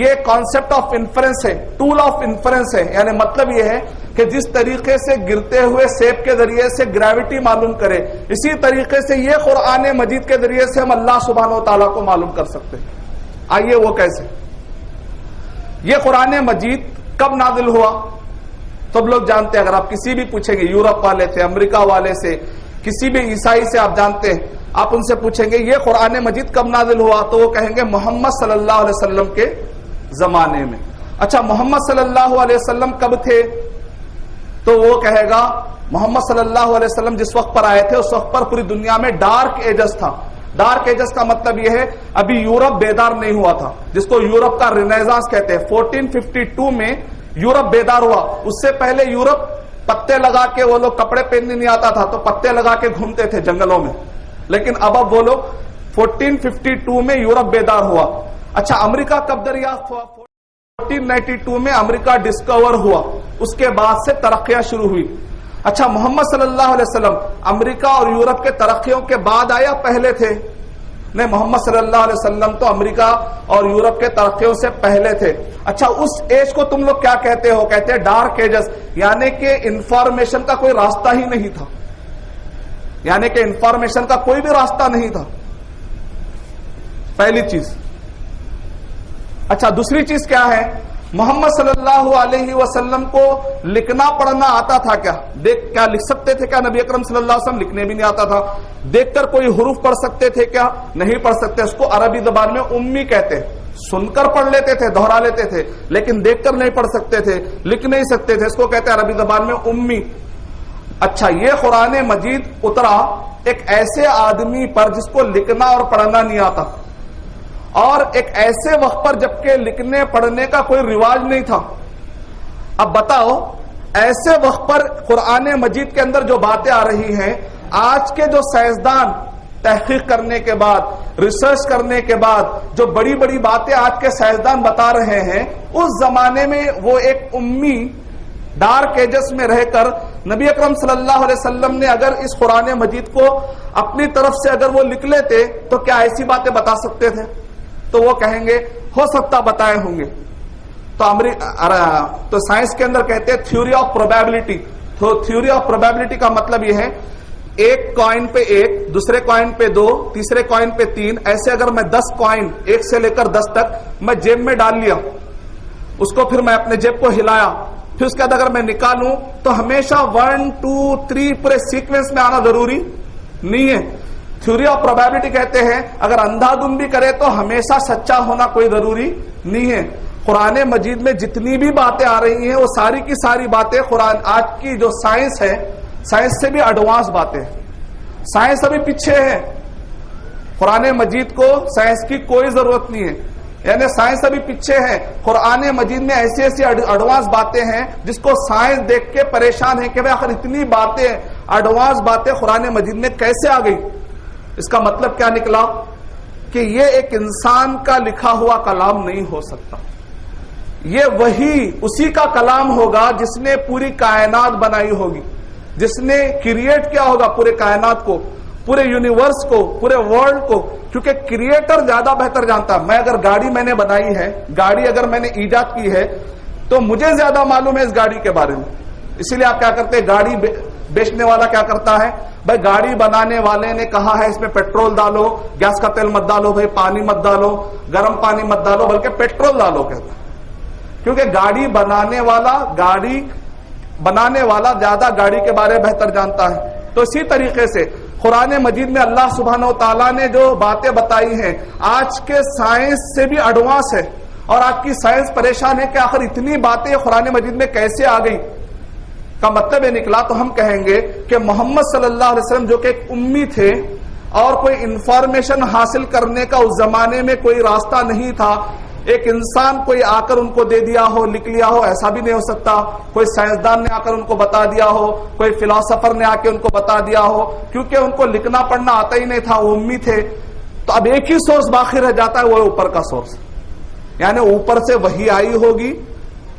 یہ کانسیپٹ آف انفرنس ہے، ٹول آف انفرنس ہے. یعنی مطلب یہ ہے کہ جس طریقے سے گرتے ہوئے سیب کے ذریعے سے گریوٹی معلوم کرے، اسی طریقے سے یہ قرآن مجید کے ذریعے سے ہم اللہ سبحانہ و تعالیٰ کو معلوم کر سکتے ہیں. آئیے وہ کیسے؟ یہ قرآن مجید کب نازل ہوا؟ سب لوگ جانتے ہیں. اگر آپ کسی بھی پوچھیں گے، یورپ والے سے، امریکہ والے سے، کسی بھی عیسائی سے آپ جانتے ہیں، آپ ان سے پوچھیں گے یہ قرآن مجید کب نازل ہوا تو وہ کہیں گے محمد صلی اللہ علیہ وسلم کے زمانے میں. اچھا محمد صلی اللہ علیہ وسلم کب تھے؟ تو وہ کہے گا محمد صلی اللہ علیہ وسلم جس وقت پر آئے تھے اس وقت پر پوری دنیا میں ڈارک ایجز تھا. ڈارک ایجز کا مطلب یہ ہے ابھی یورپ بیدار نہیں ہوا تھا، جس کو یورپ کا رینیسانس کہتے ہیں. 1452 میں یورپ بیدار ہوا. اس سے پہلے یورپ پتے لگا کے، وہ لوگ کپڑے پہننے نہیں آتا تھا تو پتے لگا کے گھومتے تھے جنگلوں میں، لیکن اب وہ لوگ 1452 میں یورپ بیدار ہوا. اچھا امریکہ کب دریافت ہوا؟ 1492 میں امریکہ ڈسکور ہوا. اس کے بعد سے ترقیاں شروع ہوئی. اچھا محمد صلی اللہ علیہ وسلم امریکہ اور یورپ کے ترقیوں کے بعد آیا پہلے تھے؟ نہیں، محمد صلی اللہ علیہ وسلم تو امریکہ اور یورپ کے ترقیوں سے پہلے تھے. اچھا اس ایج کو تم لوگ کیا کہتے ہو؟ کہتے ہیں ڈارک ایجز. یعنی کہ انفارمیشن کا کوئی راستہ ہی نہیں تھا، یعنی کہ انفارمیشن کا کوئی بھی راستہ نہیں تھا، پہلی چیز. اچھا دوسری چیز کیا ہے؟ محمد صلی اللہ علیہ وسلم کو لکھنا پڑھنا آتا تھا کیا؟ کیا لکھ سکتے تھے کیا نبی اکرم صلی اللہ علیہ وسلم؟ لکھنے بھی نہیں آتا تھا. دیکھ کر کوئی حروف پڑھ سکتے تھے کیا؟ نہیں پڑھ سکتے. اس کو عربی زبان میں امی کہتے ہیں. سن کر پڑھ لیتے تھے، دوہرا لیتے تھے، لیکن دیکھ کر نہیں پڑھ سکتے تھے، لکھ نہیں سکتے تھے. اس کو کہتے ہیں عربی زبان میں امی. اچھا یہ قرآن مجید اترا ایک ایسے آدمی پر جس کو لکھنا اور پڑھنا نہیں آتا، اور ایک ایسے وقت پر جبکہ لکھنے پڑھنے کا کوئی رواج نہیں تھا. اب بتاؤ ایسے وقت پر قرآن مجید کے اندر جو باتیں آ رہی ہیں، آج کے جو سائنسدان تحقیق کرنے کے بعد، ریسرچ کرنے کے بعد جو بڑی بڑی باتیں آج کے سائنسدان بتا رہے ہیں، اس زمانے میں وہ ایک امی ڈارک ایجز میں رہ کر نبی اکرم صلی اللہ علیہ وسلم نے اگر اس قرآن مجید کو اپنی طرف سے اگر وہ لکھ لیتے تو کیا ایسی باتیں بتا سکتے تھے؟ تو وہ کہیں گے ہو سکتا بتائے ہوں گے. تو سائنس کے اندر کہتے ہیں تھیوری آف پروبیبلٹی. تو تھیوری آف پروبیبلٹی کا مطلب یہ ہے ایک کوائن پہ ایک، دوسرے کوائن پہ دو، تیسرے کوائن پہ تین، ایسے اگر میں 10 کوائن 1 سے لے کر 10 تک میں جیب میں ڈال لیا، اس کو پھر میں اپنے جیب کو ہلایا، پھر اس کے بعد اگر میں نکالوں تو ہمیشہ 1 2 3 پورے سیکوینس میں آنا ضروری نہیں ہے. تھیوری آف پروبیبلٹی کہتے ہیں اگر اندھا دھند بھی کرے تو ہمیشہ سچا ہونا کوئی ضروری نہیں ہے. قرآن مجید میں جتنی بھی باتیں آ رہی ہیں وہ ساری کی ساری باتیں قرآن، آج کی جو سائنس ہے، سائنس سے بھی ایڈوانس باتیں. سائنس ابھی پیچھے ہے، قرآن مجید کو سائنس کی کوئی ضرورت نہیں ہے. یعنی سائنس ابھی پیچھے ہے. قرآن مجید میں ایسی ایسی ایڈوانس باتیں ہیں جس کو سائنس دیکھ کے پریشان ہے کہ بھئی آخر اتنی باتیں ایڈوانس باتیں قرآن مجید میں کیسے آ گئی. اس کا مطلب کیا نکلا کہ یہ ایک انسان کا لکھا ہوا کلام نہیں ہو سکتا. یہ وہی اسی کا کلام ہوگا جس نے پوری کائنات بنائی ہوگی, جس نے کریٹ کیا ہوگا پورے کائنات کو, پورے یونیورس کو, پورے ورلڈ کو. کیونکہ کریٹر زیادہ بہتر جانتا ہے. میں اگر گاڑی میں نے بنائی ہے, گاڑی اگر میں نے ایجاد کی ہے, تو مجھے زیادہ معلوم ہے اس گاڑی کے بارے میں. اسی لیے آپ کیا کرتے ہیں, گاڑی بیچنے والا کیا کرتا ہے, بھائی گاڑی بنانے والے نے کہا ہے اس میں پیٹرول ڈالو, گیس کا تیل مت ڈالو, بھائی پانی مت ڈالو, گرم پانی مت ڈالو, بلکہ پیٹرول ڈالو کہتا ہے. کیونکہ گاڑی بنانے والا زیادہ گاڑی کے بارے میں بہتر جانتا ہے. تو اسی طریقے سے قرآن مجید میں اللہ سبحانہ و تعالیٰ نے جو باتیں بتائی ہیں آج کے سائنس سے بھی ایڈوانس ہے, اور آج کی سائنس پریشان ہے کہ آخر اتنی باتیں قرآن مجید میں کیسے آ گئی. کا مطلب یہ نکلا تو ہم کہیں گے کہ محمد صلی اللہ علیہ وسلم جو کہ ایک امی تھے اور کوئی انفارمیشن حاصل کرنے کا اس زمانے میں کوئی راستہ نہیں تھا. ایک انسان کوئی آ کر ان کو دے دیا ہو, لکھ لیا ہو, ایسا بھی نہیں ہو سکتا. کوئی سائنسدان نے آ کر ان کو بتا دیا ہو, کوئی فلاسفر نے آ کے ان کو بتا دیا ہو, کیونکہ ان کو لکھنا پڑھنا آتا ہی نہیں تھا, وہ امی تھے. تو اب ایک ہی سورس باقی رہ جاتا ہے, وہ اوپر کا سورس, یعنی اوپر سے وحی آئی ہوگی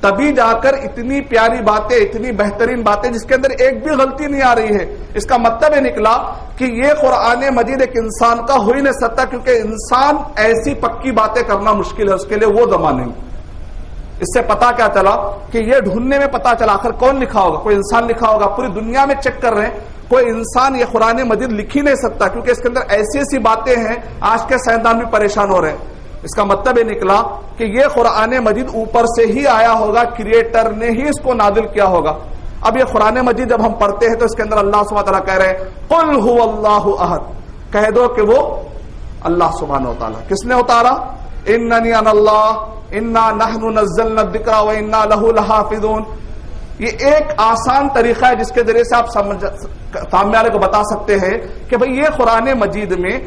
تبھی جا کر اتنی پیاری باتیں, اتنی بہترین باتیں جس کے اندر ایک بھی غلطی نہیں آ رہی ہے. اس کا مطلب یہ نکلا کہ یہ قرآن مجید ایک انسان کا ہو ہی نہیں سکتا, کیونکہ انسان ایسی پکی باتیں کرنا مشکل ہے, اس کے لیے وہ زمانے میں. اس سے پتا کیا چلا کہ یہ ڈھونڈنے میں پتا چلا آخر کون لکھا ہوگا, کوئی انسان لکھا ہوگا. پوری دنیا میں چیک کر رہے ہیں, کوئی انسان یہ قرآن مجید لکھ ہی نہیں سکتا, کیونکہ اس کے اندر ایسی ایسی باتیں ہیں آج کے سائنسدان بھی پریشان ہو رہے ہیں. اس کا مطلب یہ نکلا کہ یہ قرآن مجید اوپر سے ہی آیا ہوگا, کریٹر نے ہی اس کو نازل کیا ہوگا. اب یہ قرآن مجید جب ہم پڑھتے ہیں تو اس کے اندر اللہ سبحانہ وتعالیٰ کہہ رہے ہیں قل هو اللہ احد, کہہ دو کہ وہ اللہ سبحانہ وتعالیٰ. کس نے اتارا, اننی انا اللہ انا نحن نزلنا الذکر وانا لہ لحافظون. یہ ایک آسان طریقہ ہے جس کے ذریعے سے آپ سامنے والے کو بتا سکتے ہیں کہ بھئی یہ قرآن مجید میں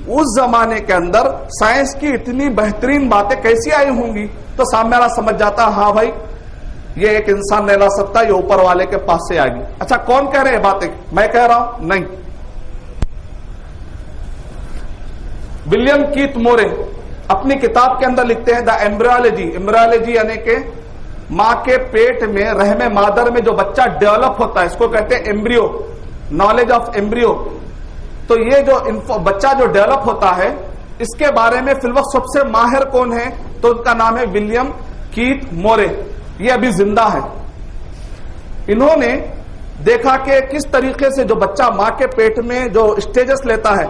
اس زمانے کے اندر سائنس کی اتنی بہترین باتیں کیسی آئی ہوں گی. تو سامنے والا سمجھ جاتا ہاں بھائی یہ ایک انسان نہیں لا سکتا, یہ اوپر والے کے پاس سے آئے گی. اچھا کون کہہ رہے ہیں باتیں, میں کہہ رہا ہوں نہیں. ولیم کیت مورے اپنی کتاب کے اندر لکھتے ہیں دا ایمبریولوجی, ایمبریولوجی یعنی کہ ماں کے پیٹ میں رحم مادر میں جو بچہ ڈیولپ ہوتا ہے اس کو کہتے ہیں ایمبریو, نالج آف ایمبریو. تو یہ جو بچہ جو ڈیولپ ہوتا ہے اس کے بارے میں فی الوقت سب سے ماہر کون ہے, تو ان کا نام ہے ولیم کیت مورے. یہ ابھی زندہ ہے. انہوں نے دیکھا کہ کس طریقے سے جو بچہ ماں کے پیٹ میں جو اسٹیجز لیتا ہے,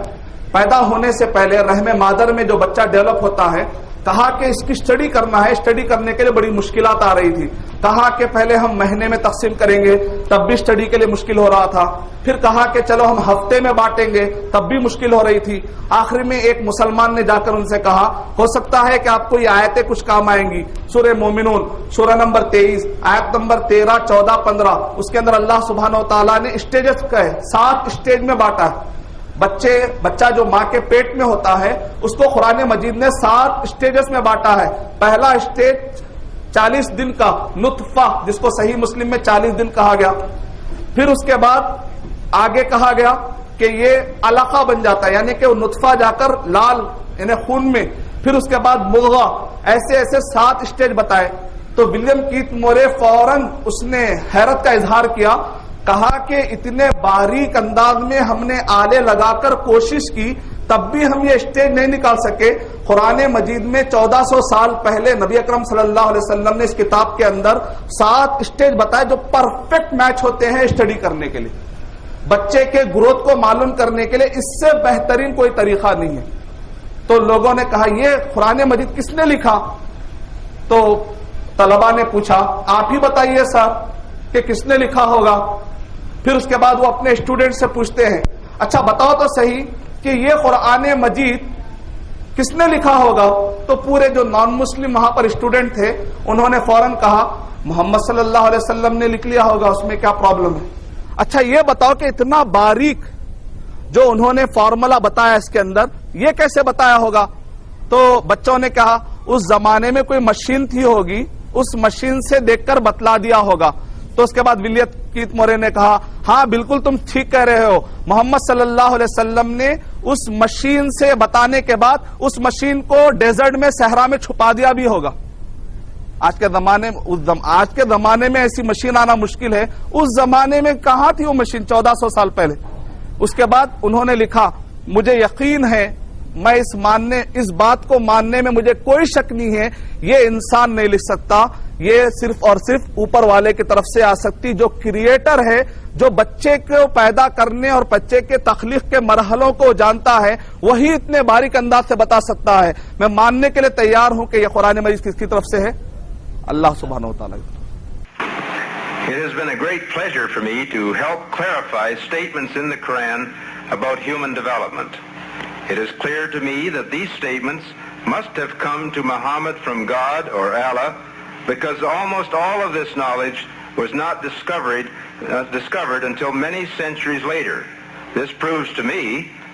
پیدا ہونے سے پہلے رحم مادر میں جو بچہ ڈیولپ ہوتا ہے, کہا کہ اس کی اسٹڈی کرنا ہے. اسٹڈی کرنے کے لیے بڑی مشکلات آ رہی تھی. کہا کہ پہلے ہم مہینے میں تقسیم کریں گے, تب بھی اسٹڈی کے لیے مشکل ہو رہا تھا. پھر کہا کہ چلو ہم ہفتے میں بانٹیں گے, تب بھی مشکل ہو رہی تھی. آخر میں ایک مسلمان نے جا کر ان سے کہا ہو سکتا ہے کہ آپ کو یہ آیتیں کچھ کام آئیں گی. سورہ مومنون سورہ نمبر 23 آیت نمبر 13, 14, 15, اس کے اندر اللہ سبحانہ و تعالیٰ نے اسٹیجز کا 7 اسٹیج میں بانٹا ہے. بچہ جو ماں کے پیٹ میں ہوتا ہے اس کو قرآن مجید نے 7 اسٹیجز میں بانٹا ہے. پہلا اسٹیج 40 دن کا نطفہ, جس کو صحیح مسلم میں 40 دن کہا گیا. پھر اس کے بعد آگے کہا گیا کہ یہ علقہ بن جاتا ہے, یعنی کہ وہ نطفہ جا کر لال یعنی خون میں. پھر اس کے بعد مضغہ. ایسے 7 اسٹیج بتائے. تو ولیم کیت مورے فوراً اس نے حیرت کا اظہار کیا, کہا کہ اتنے باریک انداز میں ہم نے آلے لگا کر کوشش کی, تب بھی ہم یہ اسٹیج نہیں نکال سکے. قرآن مجید میں 1400 سال پہلے نبی اکرم صلی اللہ علیہ وسلم نے اس کتاب کے اندر 7 اسٹیج بتائے جو پرفیکٹ میچ ہوتے ہیں اسٹڈی کرنے کے لیے, بچے کے گروتھ کو معلوم کرنے کے لیے. اس سے بہترین کوئی طریقہ نہیں ہے. تو لوگوں نے کہا یہ قرآن مجید کس نے لکھا؟ تو طلبہ نے پوچھا آپ ہی بتائیے سر کہ کس نے لکھا ہوگا. پھر اس کے بعد وہ اپنے اسٹوڈنٹ سے پوچھتے ہیں اچھا بتاؤ تو صحیح کہ یہ قرآن مجید کس نے لکھا ہوگا. تو پورے جو نان مسلم وہاں پر اسٹوڈنٹ تھے انہوں نے فوراً کہا محمد صلی اللہ علیہ وسلم نے لکھ لیا ہوگا, اس میں کیا پرابلم ہے. اچھا یہ بتاؤ کہ اتنا باریک جو انہوں نے فارمولا بتایا اس کے اندر, یہ کیسے بتایا ہوگا. تو بچوں نے کہا اس زمانے میں کوئی مشین تھی ہوگی, اس مشین سے دیکھ کر بتلا دیا ہوگا. تو اس کے بعد ولیت کیت مورے نے کہا ہاں بالکل تم ٹھیک کہہ رہے ہو, محمد صلی اللہ علیہ وسلم نے اس مشین سے بتانے کے بعد اس مشین کو ڈیزرٹ میں صحرا میں چھپا دیا بھی ہوگا. آج کے زمانے میں ایسی مشین آنا مشکل ہے, اس زمانے میں کہاں تھی وہ مشین 1400 سال پہلے. اس کے بعد انہوں نے لکھا مجھے یقین ہے, میں اس بات کو ماننے میں مجھے کوئی شک نہیں ہے, یہ انسان نہیں لکھ سکتا, یہ صرف اور صرف اوپر والے کی طرف سے آ سکتی, جو کریٹر ہے, جو بچے کو پیدا کرنے اور بچے کے تخلیق کے مرحلوں کو جانتا ہے, وہی اتنے باریک انداز سے بتا سکتا ہے. میں ماننے کے لیے تیار ہوں کہ یہ قرآن مجید کس کی طرف سے ہے, اللہ سبحانہ و تعالی. It has been a great pleasure for me to help clarify statements in the Quran about human development. It is clear to me that these statements must have come to Muhammad from God or Allah, because almost all of this knowledge was not discovered until many centuries later. This proves to me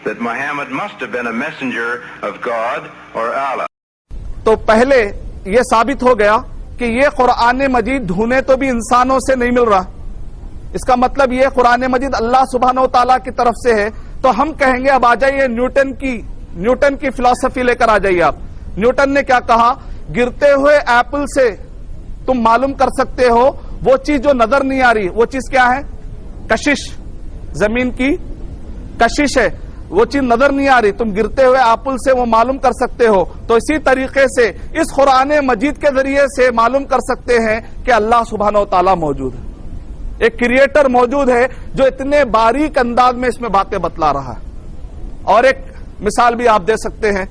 that Muhammad must have been a messenger of God or Allah. تو پہلے یہ ثابت ہو گیا کہ یہ قرآن مجید ڈھونڈے تو بھی انسانوں سے نہیں مل رہا. اس کا مطلب یہ قرآن مجید اللہ سبحانہ و تعالیٰ کی طرف سے ہے. تو ہم کہیں گے اب آ جائیے نیوٹن کی فلسفی لے کر آ جائیے آپ. نیوٹن نے کیا کہا, گرتے ہوئے ایپل سے تم معلوم کر سکتے ہو وہ چیز جو نظر نہیں آ رہی, وہ چیز کیا ہے, کشش, زمین کی کشش ہے, وہ چیز نظر نہیں آ رہی, تم گرتے ہوئے ایپل سے وہ معلوم کر سکتے ہو. تو اسی طریقے سے اس قرآن مجید کے ذریعے سے معلوم کر سکتے ہیں کہ اللہ سبحانہ و تعالیٰ موجود ہے, ایک کریٹر موجود ہے جو اتنے باریک انداز میں اس میں باتیں بتلا رہا ہے. اور ایک مثال بھی آپ دے سکتے ہیں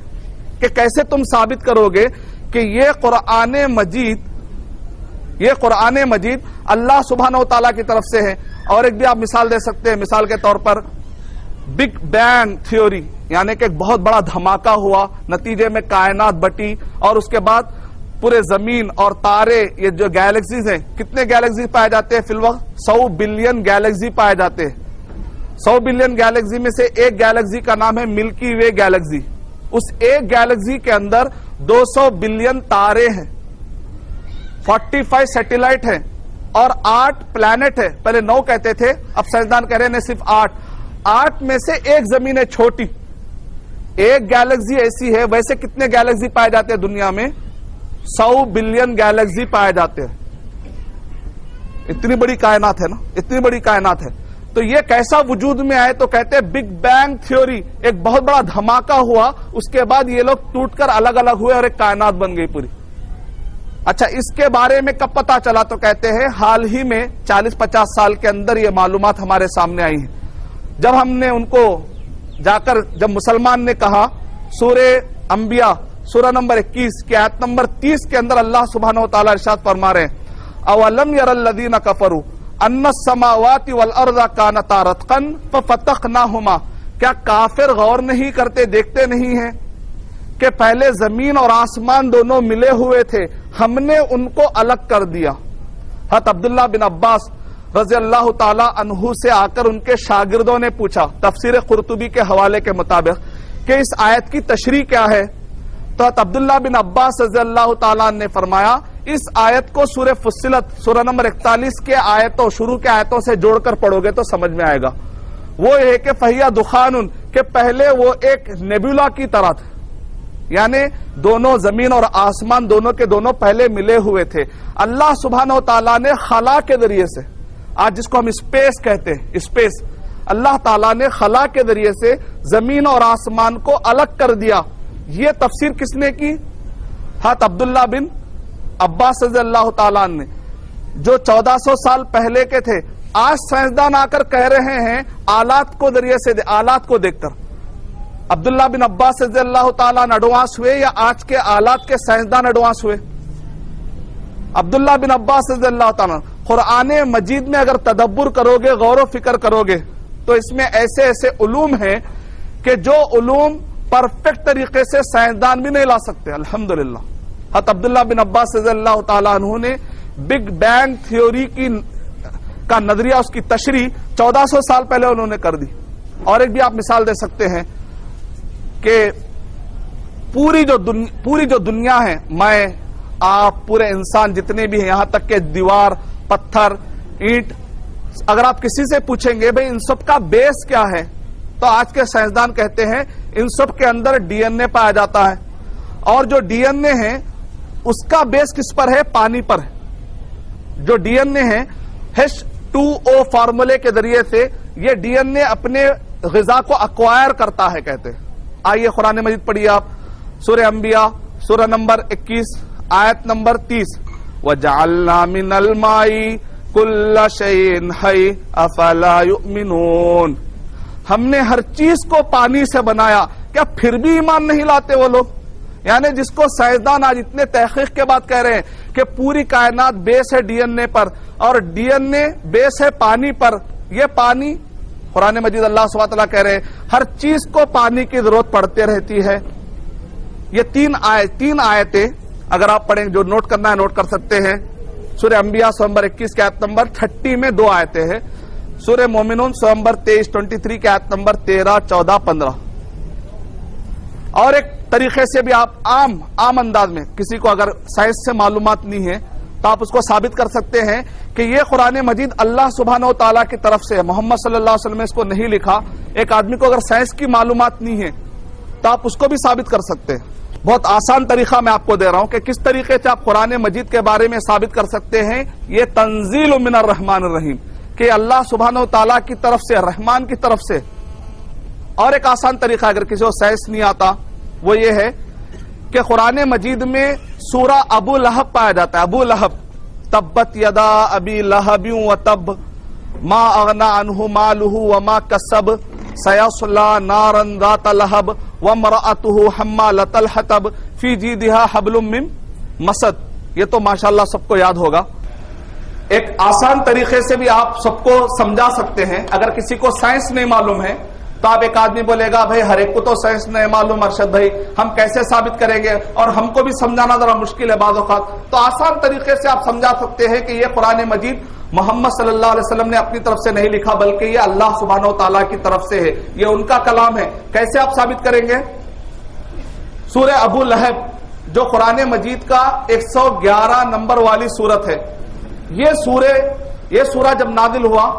کہ کیسے تم ثابت کرو گے کہ یہ قرآن مجید اللہ سبحانہ و تعالیٰ کی طرف سے ہے. اور ایک بھی آپ مثال دے سکتے ہیں, مثال کے طور پر بگ بینگ تھیوری, یعنی کہ ایک بہت بڑا دھماکہ ہوا, نتیجے میں کائنات بٹی, اور اس کے بعد پورے زمین اور تارے, یہ جو گیلیکسیز ہیں, کتنے گیلیکسی پائے جاتے ہیں فی الوقت, 100 بلین گیلیکسی پائے جاتے ہیں. 100 بلین گیلیکسی میں سے ایک گیلیکسی کا نام ہے ملکی وے گیلیکسی. اس ایک گیلیکسی کے اندر 200 بلین تارے ہیں, 45 سیٹلائٹ ہیں, اور 8 پلانٹ ہے. پہلے 9 کہتے تھے, اب سائنسدان کہہ رہے ہیں صرف 8 میں سے ایک زمین ہے چھوٹی. ایک گیلیکسی ایسی ہے. ویسے کتنے گیلیکسی پائے جاتے ہیں دنیا میں, 100 بلین گیلیکسی پائے جاتے ہیں. اتنی بڑی کائنات ہے نا, اتنی بڑی کائنات ہے. تو یہ کیسا وجود میں آئے, تو کہتے ہیں بگ بینگ تھیوری, ایک بہت بڑا دھماکہ ہوا, اس کے بعد یہ لوگ ٹوٹ کر الگ الگ ہوئے اور ایک کائنات بن گئی پوری. اچھا, اس کے بارے میں کب پتا چلا, تو کہتے ہیں حال ہی میں 40-50 سال کے اندر یہ معلومات ہمارے سامنے آئی ہیں. جب ہم نے ان کو جا کر, جب مسلمان نے کہا, سورہ انبیاء سورہ نمبر 21 کی آیت نمبر 30 کے اندر اللہ سبحانہ و تعالیٰ ارشاد فرما رہے ہیں, اولم یر الذین کفروا ان السماوات والارض کانتا رتقا ففتقناہما, کیا کافر غور نہیں کرتے, دیکھتے نہیں ہیں کہ پہلے زمین اور آسمان دونوں ملے ہوئے تھے, ہم نے ان کو الگ کر دیا. حضرت عبداللہ بن عباس رضی اللہ تعالی عنہ سے آ کر ان کے شاگردوں نے پوچھا, تفسیر قرطبی کے حوالے کے مطابق, کہ اس آیت کی تشریح کیا ہے. تو حضرت عبداللہ بن عباس رضی اللہ تعالیٰ نے فرمایا, اس آیت کو سورہ فصلت سورہ نمبر 41 کے آیتوں, شروع کے آیتوں سے جوڑ کر پڑھو گے تو سمجھ میں آئے گا. وہ ہے کہ فہیا دخان, کہ پہلے وہ ایک نیبولا کی طرح تھے, یعنی دونوں زمین اور آسمان دونوں کے دونوں پہلے ملے ہوئے تھے. اللہ سبحانہ و تعالیٰ نے خلا کے ذریعے سے, آج جس کو ہم اسپیس کہتے ہیں, اسپیس, اللہ تعالیٰ نے خلا کے ذریعے سے زمین اور آسمان کو الگ کر دیا. یہ تفسیر کس نے کی, حضرت عبداللہ بن عباس رضی اللہ تعالیٰ نے, جو 1400 سال پہلے کے تھے. آج سائنسدان آ کر کہہ رہے ہیں آلات کو ذریعے سے, آلات کو دیکھ کر, عبداللہ بن عباس رضی اللہ تعالیٰ ایڈوانس ہوئے یا آج کے آلات کے سائنسدان ایڈوانس ہوئے؟ عبداللہ بن عباس رضی اللہ تعالیٰ. قرآن مجید میں اگر تدبر کرو گے, غور و فکر کرو گے, تو اس میں ایسے ایسے علوم ہیں کہ جو علوم پرفیکٹ طریقے سے سائنسدان بھی نہیں لا سکتے. الحمدللہ حضرت عبداللہ بن عباس رضی اللہ تعالیٰ عنہ نے بگ بینگ تھیوری کا نظریہ, اس کی تشریح 1400 سال پہلے انہوں نے کر دی. اور ایک بھی آپ مثال دے سکتے ہیں کہ پوری جو دنیا ہے، میں آپ پورے انسان جتنے بھی ہیں، یہاں تک کہ دیوار، پتھر، اینٹ، اگر آپ کسی سے پوچھیں گے بھئی ان سب کا بیس کیا ہے، تو آج کے سائنسدان کہتے ہیں ان سب کے اندر ڈی این اے پایا جاتا ہے، اور جو ڈی این اے ہے اس کا بیس کس پر ہے؟ پانی پر ہے۔ جو ڈی این اے ہے H2O فارمولے کے ذریعے سے یہ ڈی این اے اپنے غذا کو ایکوائر کرتا ہے کہتے ہیں۔ آئیے قرآن مجید پڑھیے آپ، سورہ انبیاء سورہ نمبر 21 آیت نمبر 30، وَجَعَلْنَا مِنَ الْمَاءِ كُلَّ شَيْءٍ حَيٍّ أَفَلَا يُؤْمِنُونَ، ہم نے ہر چیز کو پانی سے بنایا، کیا پھر بھی ایمان نہیں لاتے وہ لوگ؟ یعنی جس کو سائنسدان آج اتنے تحقیق کے بعد کہہ رہے ہیں کہ پوری کائنات بیس ہے ڈی این اے پر، اور ڈی این اے بیس ہے پانی پر، یہ پانی قرآن مجید اللہ سبحانہ وتعالیٰ کہہ رہے ہیں ہر چیز کو پانی کی ضرورت پڑتے رہتی ہے۔ یہ تین آیتیں اگر آپ پڑھیں، جو نوٹ کرنا ہے نوٹ کر سکتے ہیں۔ سورہ انبیاء سورہ نمبر 21 کے آیت نمبر 30 میں 2 آیتیں ہیں، سورہ مومنون سورہ نمبر 23 کے آیت نمبر 13، 14، 15۔ اور ایک طریقے سے بھی آپ عام انداز میں، کسی کو اگر سائنس سے معلومات نہیں ہے تو آپ اس کو ثابت کر سکتے ہیں کہ یہ قرآن مجید اللہ سبحانہ و تعالیٰ کی طرف سے ہے، محمد صلی اللہ علیہ وسلم نے اس کو نہیں لکھا۔ ایک آدمی کو اگر سائنس کی معلومات نہیں ہے تو آپ اس کو بھی ثابت کر سکتے ہیں۔ بہت آسان طریقہ میں آپ کو دے رہا ہوں کہ کس طریقے سے آپ قرآن مجید کے بارے میں ثابت کر سکتے ہیں یہ تنزیل من الرحمن الرحیم، کہ اللہ سبحانہ و تعالیٰ کی طرف سے، رحمان کی طرف سے۔ اور ایک آسان طریقہ اگر کسی کو سائنس نہیں آتا وہ یہ ہے کہ قرآن مجید میں سورہ ابو لہب پایا جاتا ہے۔ ابو لہب، تبت یدا ابی لہب وتب ما اغنی عنہ مالہ وما کسب سیصلی نارا ذات لہب وامرأتہ حمالۃ الحطب فی جیدہا حبل من مسد۔ یہ تو ماشاءاللہ سب کو یاد ہوگا۔ ایک آسان طریقے سے بھی آپ سب کو سمجھا سکتے ہیں۔ اگر کسی کو سائنس نہیں معلوم ہے تو آپ ایک آدمی بولے گا بھائی ہر ایک کو تو سائنس نہیں معلوم ارشد بھائی، ہم کیسے ثابت کریں گے، اور ہم کو بھی سمجھانا ذرا مشکل ہے بعض اوقات۔ تو آسان طریقے سے آپ سمجھا سکتے ہیں کہ یہ قرآن مجید محمد صلی اللہ علیہ وسلم نے اپنی طرف سے نہیں لکھا، بلکہ یہ اللہ سبحانہ و تعالیٰ کی طرف سے ہے، یہ ان کا کلام ہے۔ کیسے آپ ثابت کریں گے؟ سورہ ابو لہب جو قرآن مجید کا 111 نمبر والی سورت ہے، یہ سورہ جب نازل ہوا،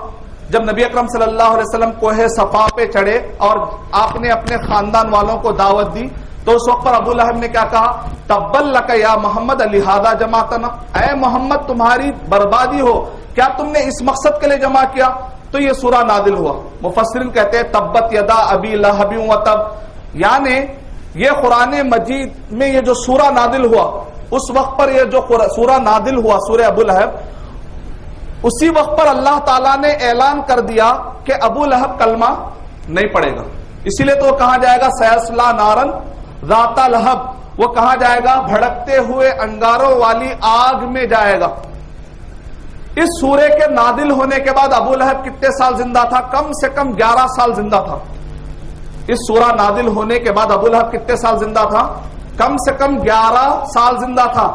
جب نبی اکرم صلی اللہ علیہ وسلم کوہ صفا پہ چڑھے اور آپ نے اپنے خاندان والوں کو دعوت دی، تو اس وقت پر ابو لہب نے کیا کہا؟ تبا لک یا محمد لہذا جمعتنا، اے محمد تمہاری بربادی ہو، کیا تم نے اس مقصد کے لیے جمع کیا؟ تو یہ سورہ نازل ہوا۔ مفسرین کہتے ہیں تبت یدا ابی لہب وتب، یعنی یہ قرآن مجید میں یہ جو سورہ نازل ہوا، اس وقت پر یہ جو سورہ نازل ہوا سورہ ابو لہب، اسی وقت پر اللہ تعالیٰ نے اعلان کر دیا کہ ابو لہب کلمہ نہیں پڑے گا، اسی لیے تو وہ کہا جائے گا سیصلی نارا ذات لہب، وہ کہا جائے گا بھڑکتے ہوئے انگاروں والی آگ میں جائے گا۔ اس سورے کے نازل ہونے کے بعد ابو لہب کتنے سال زندہ تھا؟ کم سے کم 11 سال زندہ تھا۔ اس سورہ نازل ہونے کے بعد ابو لہب کتنے سال زندہ تھا؟ کم سے کم 11 سال زندہ تھا۔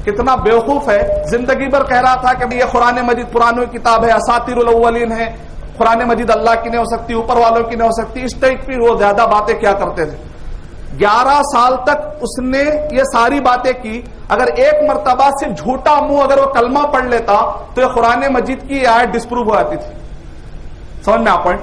کتنا بیوقوف ہے، زندگی بھر کہہ رہا تھا کہ یہ قرآن مجید پرانی کتاب ہے، اساطیر الاولین ہے، قرآن مجید اللہ کی نہیں ہو سکتی، اوپر والوں کی نہیں ہو سکتی، اس ٹائپ کی وہ زیادہ باتیں کیا کرتے تھے۔ 11 سال تک اس نے یہ ساری باتیں کی۔ اگر ایک مرتبہ سے جھوٹا منہ اگر وہ کلمہ پڑھ لیتا تو یہ قرآن مجید کی آیت ڈسپروو ہو جاتی تھی۔ سمجھ میں آپ پوائنٹ؟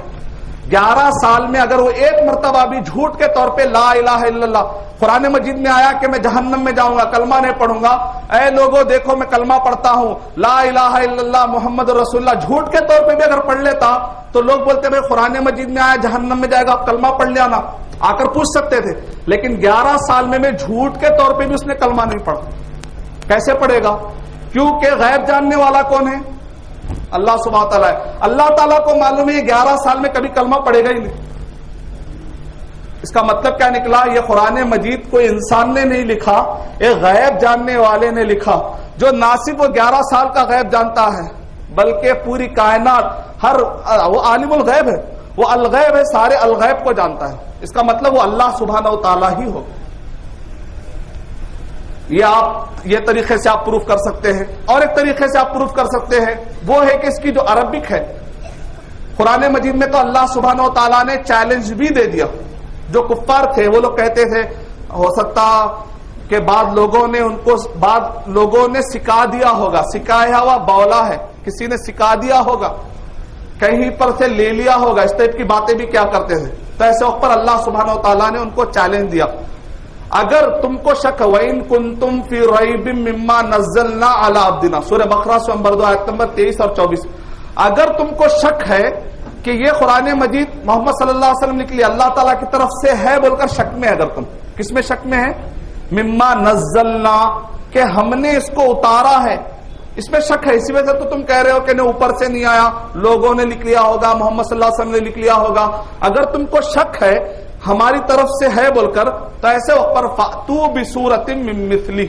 11 سال میں اگر وہ ایک مرتبہ بھی جھوٹ کے طور پہ لا الہ الا اللہ، قرآن مجید میں آیا کہ میں جہنم میں جاؤں گا، کلمہ نہیں پڑھوں گا، اے لوگوں دیکھو میں کلمہ پڑھتا ہوں، لا الہ الا اللہ محمد رسول اللہ، جھوٹ کے طور پہ بھی اگر پڑھ لیتا تو لوگ بولتے بھائی قرآن مجید میں آیا جہنم میں جائے گا، آپ کلمہ پڑھ لیا نا، آ کر پوچھ سکتے تھے۔ لیکن 11 سال میں جھوٹ کے طور پہ بھی اس نے کلمہ نہیں پڑھا۔ کیسے پڑھے گا؟ کیونکہ غیب جاننے والا کون ہے؟ اللہ سبحانہ تعالیٰ ہے۔ اللہ تعالیٰ کو معلوم ہے 11 سال میں کبھی کلمہ پڑھے گا ہی نہیں۔ اس کا مطلب کیا نکلا؟ یہ قرآن مجید کوئی انسان نے نہیں لکھا، ایک غیب جاننے والے نے لکھا، جو نہ صرف وہ 11 سال کا غیب جانتا ہے بلکہ پوری کائنات، وہ عالم الغیب ہے، وہ الغیب ہے، سارے الغیب کو جانتا ہے۔ اس کا مطلب وہ اللہ سبحانہ و تعالیٰ ہی ہو۔ یہ طریقے سے آپ پروف کر سکتے ہیں۔ اور ایک طریقے سے آپ پروف کر سکتے ہیں وہ ہے کہ اس کی جو عربک ہے، قرآن مجید میں تو اللہ سبحانہ و تعالیٰ نے چیلنج بھی دے دیا۔ جو کفار تھے وہ لوگ کہتے تھے ہو سکتا کہ بعض لوگوں نے سکھا دیا ہوگا، سکھایا ہوا بولا ہے، کسی نے سکھا دیا ہوگا، کہیں پر سے لے لیا ہوگا، اس ٹائپ کی باتیں بھی کیا کرتے تھے. تو ایسے وقت پر اللہ سبحانہ و تعالیٰ نے ان کو چیلنج دیا، اگر تم کو شک وَإِن كُنتُمْ فِي رَيْبٍ مِّمَّا نَزَّلْنَا عَلَىٰ عَبْدِنَا، سورہ بقرہ سورہ نمبر 2 آیت نمبر 23 اور 24، اگر تم کو شک ہے کہ یہ قرآن مجید محمد صلی اللہ علیہ وسلم نکلی اللہ تعالیٰ کی طرف سے ہے بول کر شک میں، اگر تم کس میں شک میں ہے؟ مما نزلنا، کہ ہم نے اس کو اتارا ہے، اس میں شک ہے. اسی وجہ سے تو تم کہہ رہے ہو کہ نہیں اوپر سے نہیں آیا، لوگوں نے لکھ لیا ہوگا، محمد صلی اللہ علیہ وسلم نے لکھ لیا ہوگا. اگر تم کو شک ہے ہماری طرف سے ہے بول کر، تو ایسے وقت پر فَأْتُوا بِسُورَةٍ مِّن مِّثْلِهِ،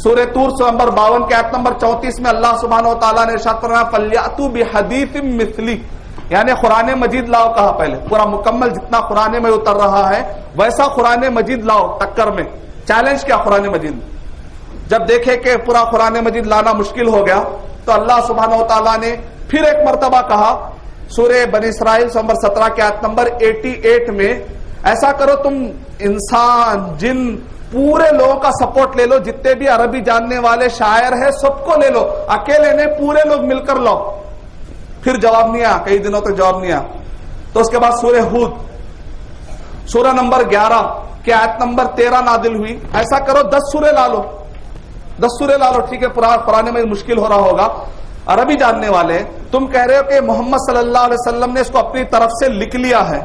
سورہ طور سورہ نمبر 52 کے آیت نمبر 34 میں اللہ سبحانہ و تعالیٰ نے ارشاد فرمایا فَلْيَأْتُوا بِحَدِيثٍ مِّثْلِهِ، یعنی قرآن مجید لاؤ کہا، پہلے پورا مکمل جتنا قرآن میں اتر رہا ہے ویسا قرآن مجید لاؤ. ٹکر میں چیلنج کیا قرآن مجید میں. جب دیکھے کہ پورا قرآن مجید لانا مشکل ہو گیا تو اللہ سبحانہ و تعالیٰ نے پھر ایک مرتبہ کہا سورہ بنی اسرائیل نمبر 17 کے آیت نمبر 88 میں، ایسا کرو تم انسان جن پورے لوگوں کا سپورٹ لے لو، جتنے بھی عربی جاننے والے شاعر ہیں سب کو لے لو، اکیلے نہیں پورے لوگ مل کر لاؤ. پھر جواب نہیں آیا، کئی دنوں تک جواب نہیں آیا. تو اس کے بعد سورہ ہود سورہ نمبر 11 کے آیت نمبر 13 نازل ہوئی، ایسا کرو 10 سورے لا لو، 10 سورے لا لو. ٹھیک ہے پورا قرآن میں مشکل ہو رہا ہوگا، عربی جاننے والے تم کہہ رہے ہو کہ محمد صلی اللہ علیہ وسلم نے اس کو اپنی طرف سے لکھ لیا ہے،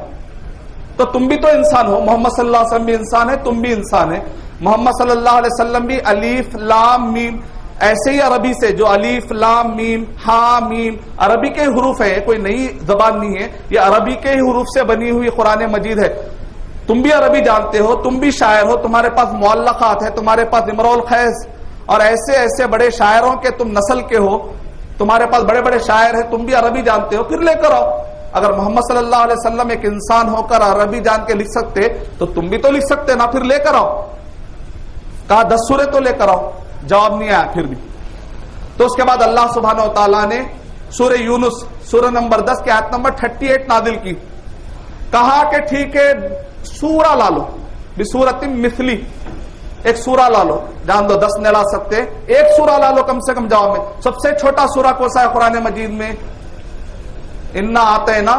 تو تم بھی تو انسان ہو، محمد صلی اللہ علیہ وسلم بھی انسان ہے، تم بھی انسان ہے. محمد صلی اللہ علیہ وسلم بھی الف لام میم، ایسے ہی عربی سے جو الف لام میم ہا میم عربی کے حروف ہے، کوئی نئی زبان نہیں ہے، یہ عربی کے ہی حروف سے بنی ہوئی قرآن مجید ہے. تم بھی عربی جانتے ہو، تم بھی شاعر ہو، تمہارے پاس معلقات ہے، تمہارے پاس امرؤ القیس اور ایسے ایسے بڑے شاعروں کے تم نسل کے ہو، تمہارے پاس بڑے بڑے شاعر ہیں، تم بھی عربی جانتے ہو، پھر لے کر آؤ. اگر محمد صلی اللہ علیہ وسلم ایک انسان ہو کر عربی جان کے لکھ سکتے تو تم بھی تو لکھ سکتے نا، پھر لے کر آؤ. کہا 10 سورے تو لے کر آؤ، جواب نہیں آیا پھر بھی. تو اس کے بعد اللہ سبحانہ و تعالیٰ نے سورہ یونس سورہ نمبر 10 کے آیت نمبر 38 نازل کی. کہا کہ ٹھیک ہے سورہ لا لو، بسورۃ مثلی، ایک سورہ لا لو. جان دو 10 نہیں لا سکتے، ایک سورہ لا لو کم سے کم جواب میں. سب سے چھوٹا سورہ کون سا ہے قرآن مجید میں؟ انا آتینا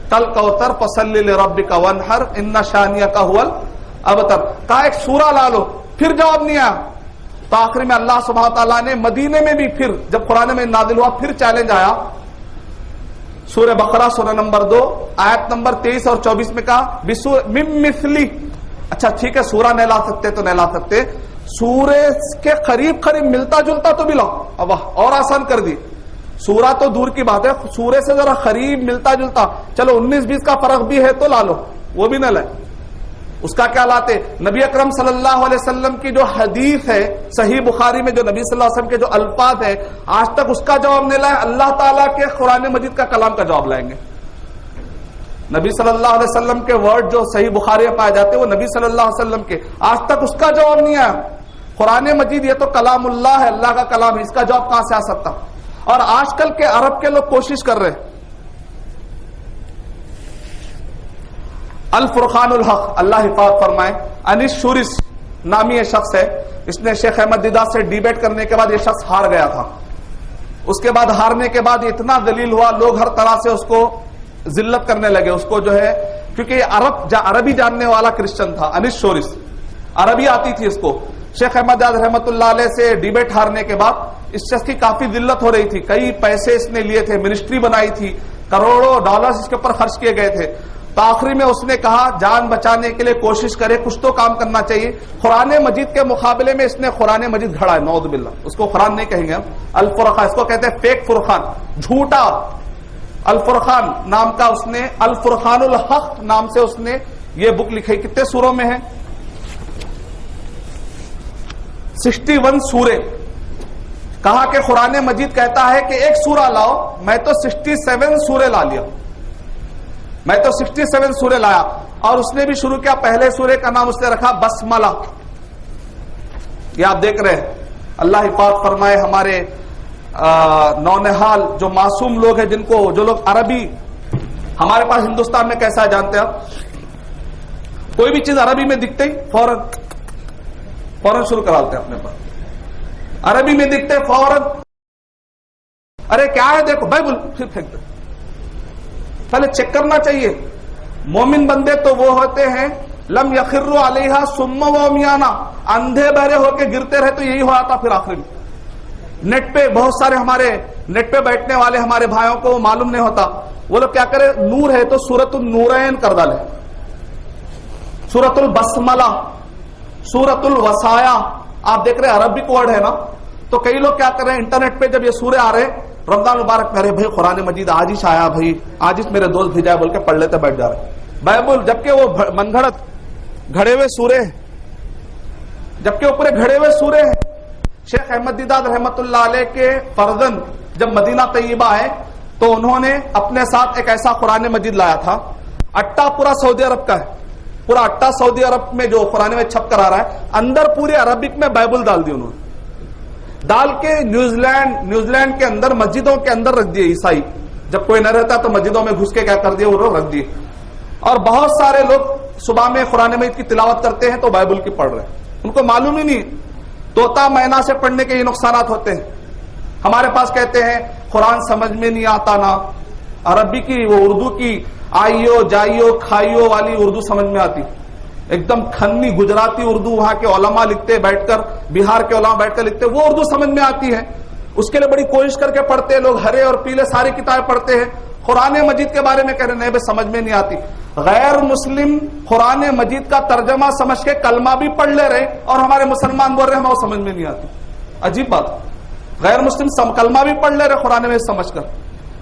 کل کوثر فصلی لربک وانحر ان شانیک هو الابتر. کہا ایک سورہ لا لو، پھر جواب نہیں آیا. تو آخری میں اللہ سبحانہ تعالیٰ نے مدینے میں بھی پھر جب قرآن میں نازل ہوا پھر چیلنج آیا. سورہ بقرہ سورہ نمبر 2 آیت نمبر 23 اور 24 میں کہا مِن مثلی. اچھا ٹھیک ہے سورہ نہیں لا سکتے تو نہیں لا سکتے، سورہ کے قریب ملتا جلتا تو بھی لاؤ. اب اور آسان کر دی، سورہ تو دور کی بات ہے، سورہ سے ذرا قریب ملتا جلتا، چلو 19-20 کا فرق بھی ہے تو لا لو، وہ بھی نہ لائے. اس کا کیا لاتے؟ نبی اکرم صلی اللہ علیہ وسلم کی جو حدیث ہے صحیح بخاری میں، جو نبی صلی اللہ علیہ وسلم کے جو الفاظ ہے آج تک اس کا جواب نہیں لائے. اللہ تعالیٰ کے قرآن مجید کا کلام کا جواب لائیں گے. نبی صلی اللہ علیہ وسلم کے ورڈ جو صحیح بخاری میں پائے جاتے ہیں وہ نبی صلی اللہ علیہ وسلم کے، آج تک اس کا جواب نہیں آیا. قرآن مجید یہ تو کلام اللہ ہے، اللہ کا کلام ہے، اس کا جواب کہاں سے آ سکتا؟ اور آج کل کے عرب کے لوگ کوشش کر رہے. الفرقان الحق، اللہ حفاظت فرمائے، انیس شورس نامی یہ شخص ہے، اس نے شیخ احمد دیدات سے ڈیبیٹ کرنے کے بعد یہ شخص ہار گیا تھا. اس کے بعد ہارنے کے بعد اتنا ذلیل ہوا، لوگ ہر طرح سے اس کو ذلت کرنے لگے، اس کو جو ہے، کیونکہ عربی جاننے والا کرسچن تھا. انیس شورس عربی آتی تھی اس کو. شیخ احمد دیدات رحمۃ اللہ علیہ سے ڈیبیٹ ہارنے کے بعد اس شخص کی کافی ذلت ہو رہی تھی. کئی پیسے اس نے لیے تھے، منسٹری بنائی تھی، کروڑوں ڈالرز اس کے اوپر خرچ کیے گئے تھے. تو آخری میں اس نے کہا جان بچانے کے لیے کوشش کرے، کچھ تو کام کرنا چاہیے. قرآن مجید کے مقابلے میں اس نے قرآن مجید گھڑا ہے، نعوذ باللہ. اس کو قرآن نہیں کہیں گے ہم، الفرقان، اس کو کہتے ہیں فیک فرقان، جھوٹا. الفرقان نام کا اس نے، الفرقان الحق نام سے اس نے یہ بک لکھی. کتنے سوروں میں ہے؟ 61 سورے. کہا کہ قرآن مجید کہتا ہے کہ ایک سورہ لاؤ، میں تو 67 سورے لا لیا، میں تو 67 سورے لایا. اور اس نے بھی شروع کیا، پہلے سورے کا نام اس نے رکھا بسملہ. یہ آپ دیکھ رہے ہیں، اللہ حفاظت فرمائے ہمارے نونہال جو معصوم لوگ ہیں، جن کو جو لوگ عربی ہمارے پاس ہندوستان میں کیسا ہے جانتے ہیں آپ؟ کوئی بھی چیز عربی میں دکھتے ہی فوراً شروع کرا لیتے ہیں اپنے پاس. عربی میں دکھتے فوراً ارے کیا ہے دیکھو بائبل, پھر پھینک دے. پہلے چیک کرنا چاہیے. مومن بندے تو وہ ہوتے ہیں لم یخروا علیہا ثم وعمیانا, اندھے بہرے ہو کے گرتے رہے. تو یہی ہوا تھا پھر آخر میں. نیٹ پہ بہت سارے ہمارے نیٹ پہ بیٹھنے والے ہمارے بھائیوں کو معلوم نہیں ہوتا, وہ لوگ کیا کرے, نور ہے تو سورۃ النورین کر ڈالے, سورۃ البسملہ, سورۃ الوصایا. آپ دیکھ رہے عربک ورڈ ہے نا, تو کئی لوگ کیا کر رہے ہیں انٹرنیٹ پہ جب یہ سورے آ رہے رمضان مبارک میں, بھائی قرآن مجید آج ہی آیا, بھائی آج ہی میرے دوست بھیجا ہے بول کے پڑھ لیتے بیٹھ جا رہے بائبل, جبکہ وہ من گھڑت گھڑے ہوئے سورے ہیں, جبکہ اوپر گھڑے ہوئے سورے ہیں. شیخ احمد دیداد رحمت اللہ علیہ کے فرزند جب مدینہ طیبہ آئے تو انہوں نے اپنے ساتھ ایک ایسا قرآن مجید لایا تھا, اٹا پورا سعودی عرب کا ہے, پورا اٹا سعودی عرب میں جو قرآن میں چھپ کر آ رہا ہے, اندر پورے عربک میں بائبل ڈال دی انہوں نے, ڈال کے نیوزی لینڈ کے اندر مسجدوں کے اندر رکھ دیے. عیسائی جب کوئی نہ رہتا تو مسجدوں میں گھس کے کیا کر دیے, وہ لوگ رکھ دیے. اور بہت سارے لوگ صبح میں قرآن مجید کی تلاوت کرتے ہیں تو بائبل کی پڑھ رہے ہیں, ان کو معلوم ہی نہیں طوطا مینا سے پڑھنے کے یہ نقصانات ہوتے ہیں. ہمارے پاس کہتے ہیں قرآن سمجھ میں نہیں آتا نا, عربی کی وہ اردو کی آئیو جائیو کھائیو والی اردو سمجھ میں آتی, ایک دم کھنی گجراتی اردو وہاں کے علماء لکھتے بیٹھ کر, بہار کے علماء بیٹھ کر لکھتے, وہ اردو سمجھ میں آتی ہے. اس کے لیے بڑی کوشش کر کے پڑھتے ہیں لوگ, ہرے اور پیلے ساری کتابیں پڑھتے ہیں. قرآن مجید کے بارے میں کہہ رہے نہیں بھائی سمجھ میں نہیں آتی. غیر مسلم قرآن مجید کا ترجمہ سمجھ کے کلمہ بھی پڑھ لے رہے, اور ہمارے مسلمان بول رہے ہیں ہمیں وہ سمجھ میں نہیں آتی. عجیب بات, غیر مسلم کلمہ بھی پڑھ لے رہے قرآن میں سمجھ کر.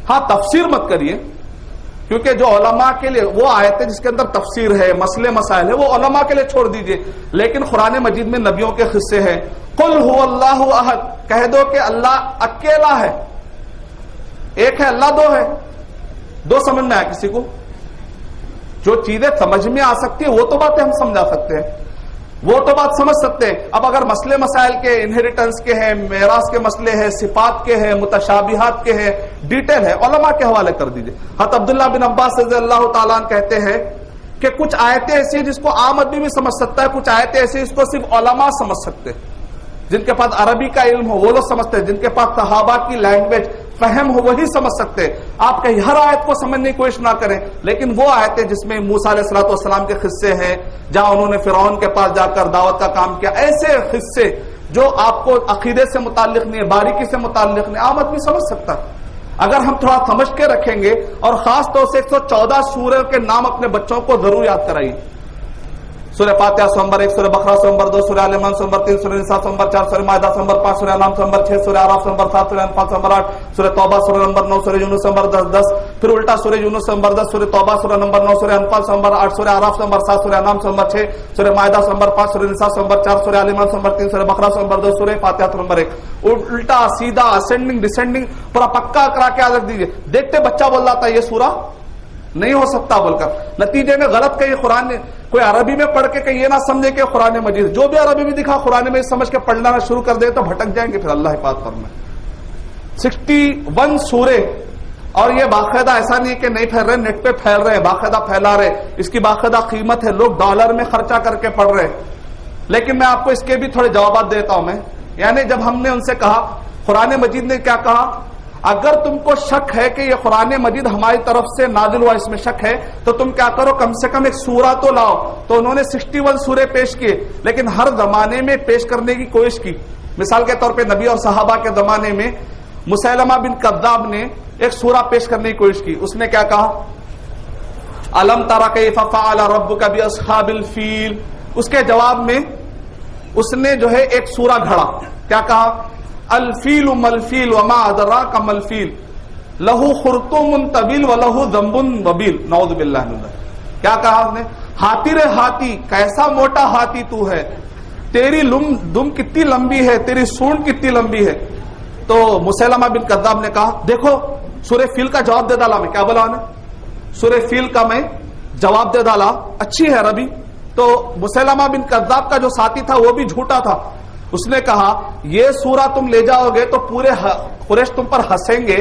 ہاں تفسیر مت کریے, کیونکہ جو علماء کے لیے وہ آیتیں جس کے اندر تفسیر ہے, مسئلے مسائل ہے, وہ علماء کے لیے چھوڑ دیجئے. لیکن قرآن مجید میں نبیوں کے قصے ہیں. قل هو اللہ احد, کہہ دو کہ اللہ اکیلا ہے, ایک ہے اللہ, دو ہے. دو سمجھ میں آیا کسی کو؟ جو چیزیں سمجھ میں آ سکتی ہے وہ تو باتیں ہم سمجھا سکتے ہیں, وہ تو بات سمجھ سکتے ہیں. اب اگر مسئلے مسائل کے, انہیریٹنس کے ہیں, میراث کے مسئلے ہیں, صفات کے ہیں, متشابہات کے ہیں, ڈیٹیل ہے, علماء کے حوالے کر دیجئے. حضرت عبداللہ بن عباس رضی اللہ تعالیٰ عنہ کہتے ہیں کہ کچھ آیتیں ایسی ہیں جس کو عام آدمی بھی سمجھ سکتا ہے, کچھ آیتیں ایسی جس کو صرف علماء سمجھ سکتے ہیں. جن کے پاس عربی کا علم ہو وہ لوگ سمجھتے ہیں, جن کے پاس صحابہ کی لینگویج فہم ہو وہی سمجھ سکتے ہیں. آپ کہیں ہر آیت کو سمجھنے کی کوشش نہ کریں, لیکن وہ آیتیں جس میں موسیٰ علیہ الصلوۃ والسلام کے قصے ہیں, جہاں انہوں نے فرعون کے پاس جا کر دعوت کا کام کیا, ایسے قصے جو آپ کو عقیدے سے متعلق نہیں ہے, باریکی سے متعلق نہیں, عام آدمی سمجھ سکتا ہے. اگر ہم تھوڑا سمجھ کے رکھیں گے, اور خاص طور سے 114 سورہ کے نام اپنے بچوں کو ضرور یاد کرائیے. سورہ فاتحہ سورہ نمبر 1, سورہ بقرہ سورہ نمبر 2, سورہ آل عمران سورہ نمبر 3, سورہ نساء سورہ نمبر 4, سورہ مائدہ سورہ نمبر 5, سورہ انعام سورہ نمبر 6, سورہ اعراف سورہ نمبر 7, سورہ انفال سورہ نمبر 8, سورہ توبہ سورہ نمبر 9, سورہ یونس نمبر 10, پھر الٹا سورہ یونس نمبر 10, سورہ توبہ سورہ نمبر 9, سورہ انفال سورہ نمبر 8, سورہ اعراف نمبر 7, سورہ انعام سورہ نمبر 6, سورہ مائدہ سورہ نمبر 5, سورہ نساء سورہ نمبر 4, سورہ آل عمران سورہ نمبر 3, سورہ بقرہ سورہ نمبر 2, سورہ فاتحہ سورہ نمبر 1. الٹا سیدھا اسینڈنگ ڈسینڈنگ پورا پکا کرا کے رکھ دیجیے. دیکھتے بچہ بول رہا تھا یہ سورہ نہیں ہو سکتا بول کر, نتیجے میں غلط کہیں قرآن نے, کوئی عربی میں پڑھ کے کہیں یہ نہ سمجھے کہ قرآن مجید, جو بھی عربی میں دکھا قرآن میں سمجھ کے پڑھنا شروع کر دے تو بھٹک جائیں گے. پھر اللہ حفاظت فرمائے. 61 سورے, اور یہ باقاعدہ ایسا نہیں ہے کہ نہیں پھیل رہے, نیٹ پہ پھیل رہے ہیں, باقاعدہ پھیلا رہے, اس کی باقاعدہ قیمت ہے, لوگ ڈالر میں خرچہ کر کے پڑھ رہے. لیکن میں آپ کو اس کے بھی تھوڑے جوابات دیتا ہوں. میں یعنی جب ہم نے ان سے کہا, قرآن مجید نے کیا کہا, اگر تم کو شک ہے کہ یہ قرآن مجید ہماری طرف سے نازل ہوا, اس میں شک ہے, تو تم کیا کرو, کم سے کم ایک سورہ تو لاؤ. تو انہوں نے 61 سورے پیش کیے, لیکن ہر زمانے میں پیش کرنے کی کوشش کی. مثال کے طور پہ نبی اور صحابہ کے زمانے میں مسیلمہ بن کذاب نے ایک سورہ پیش کرنے کی کوشش کی. اس نے کیا کہا, الم تر کیف فعل ربک باصحاب الفیل. اس کے جواب میں اس نے جو ہے ایک سورہ گھڑا. کیا کہا, الفیل ملفیل وما ادراک ملفیل لہو خرطوم طویل ولہو ذنب وبیل. نعوذ باللہ من ذلک. کیا کہا اس نے, ہاتھی رے ہاتھی, کیسا موٹا ہاتھی تو ہے, تیری دم کتنی لمبی ہے, تیری سونڈ کتنی لمبی ہے. تو مسیلمہ بن کذاب نے کہا, دیکھو سورہ فیل کا جواب دے ڈالا. میں کیا بولا نے, سورہ فیل کا میں جواب دے ڈالا, اچھی ہے عربی. تو مسیلمہ بن کذاب کا جو ساتھی تھا وہ بھی جھوٹا تھا. اس نے کہا یہ سورہ تم لے جاؤ گے تو پورے قریش تم پر ہنسیں گے.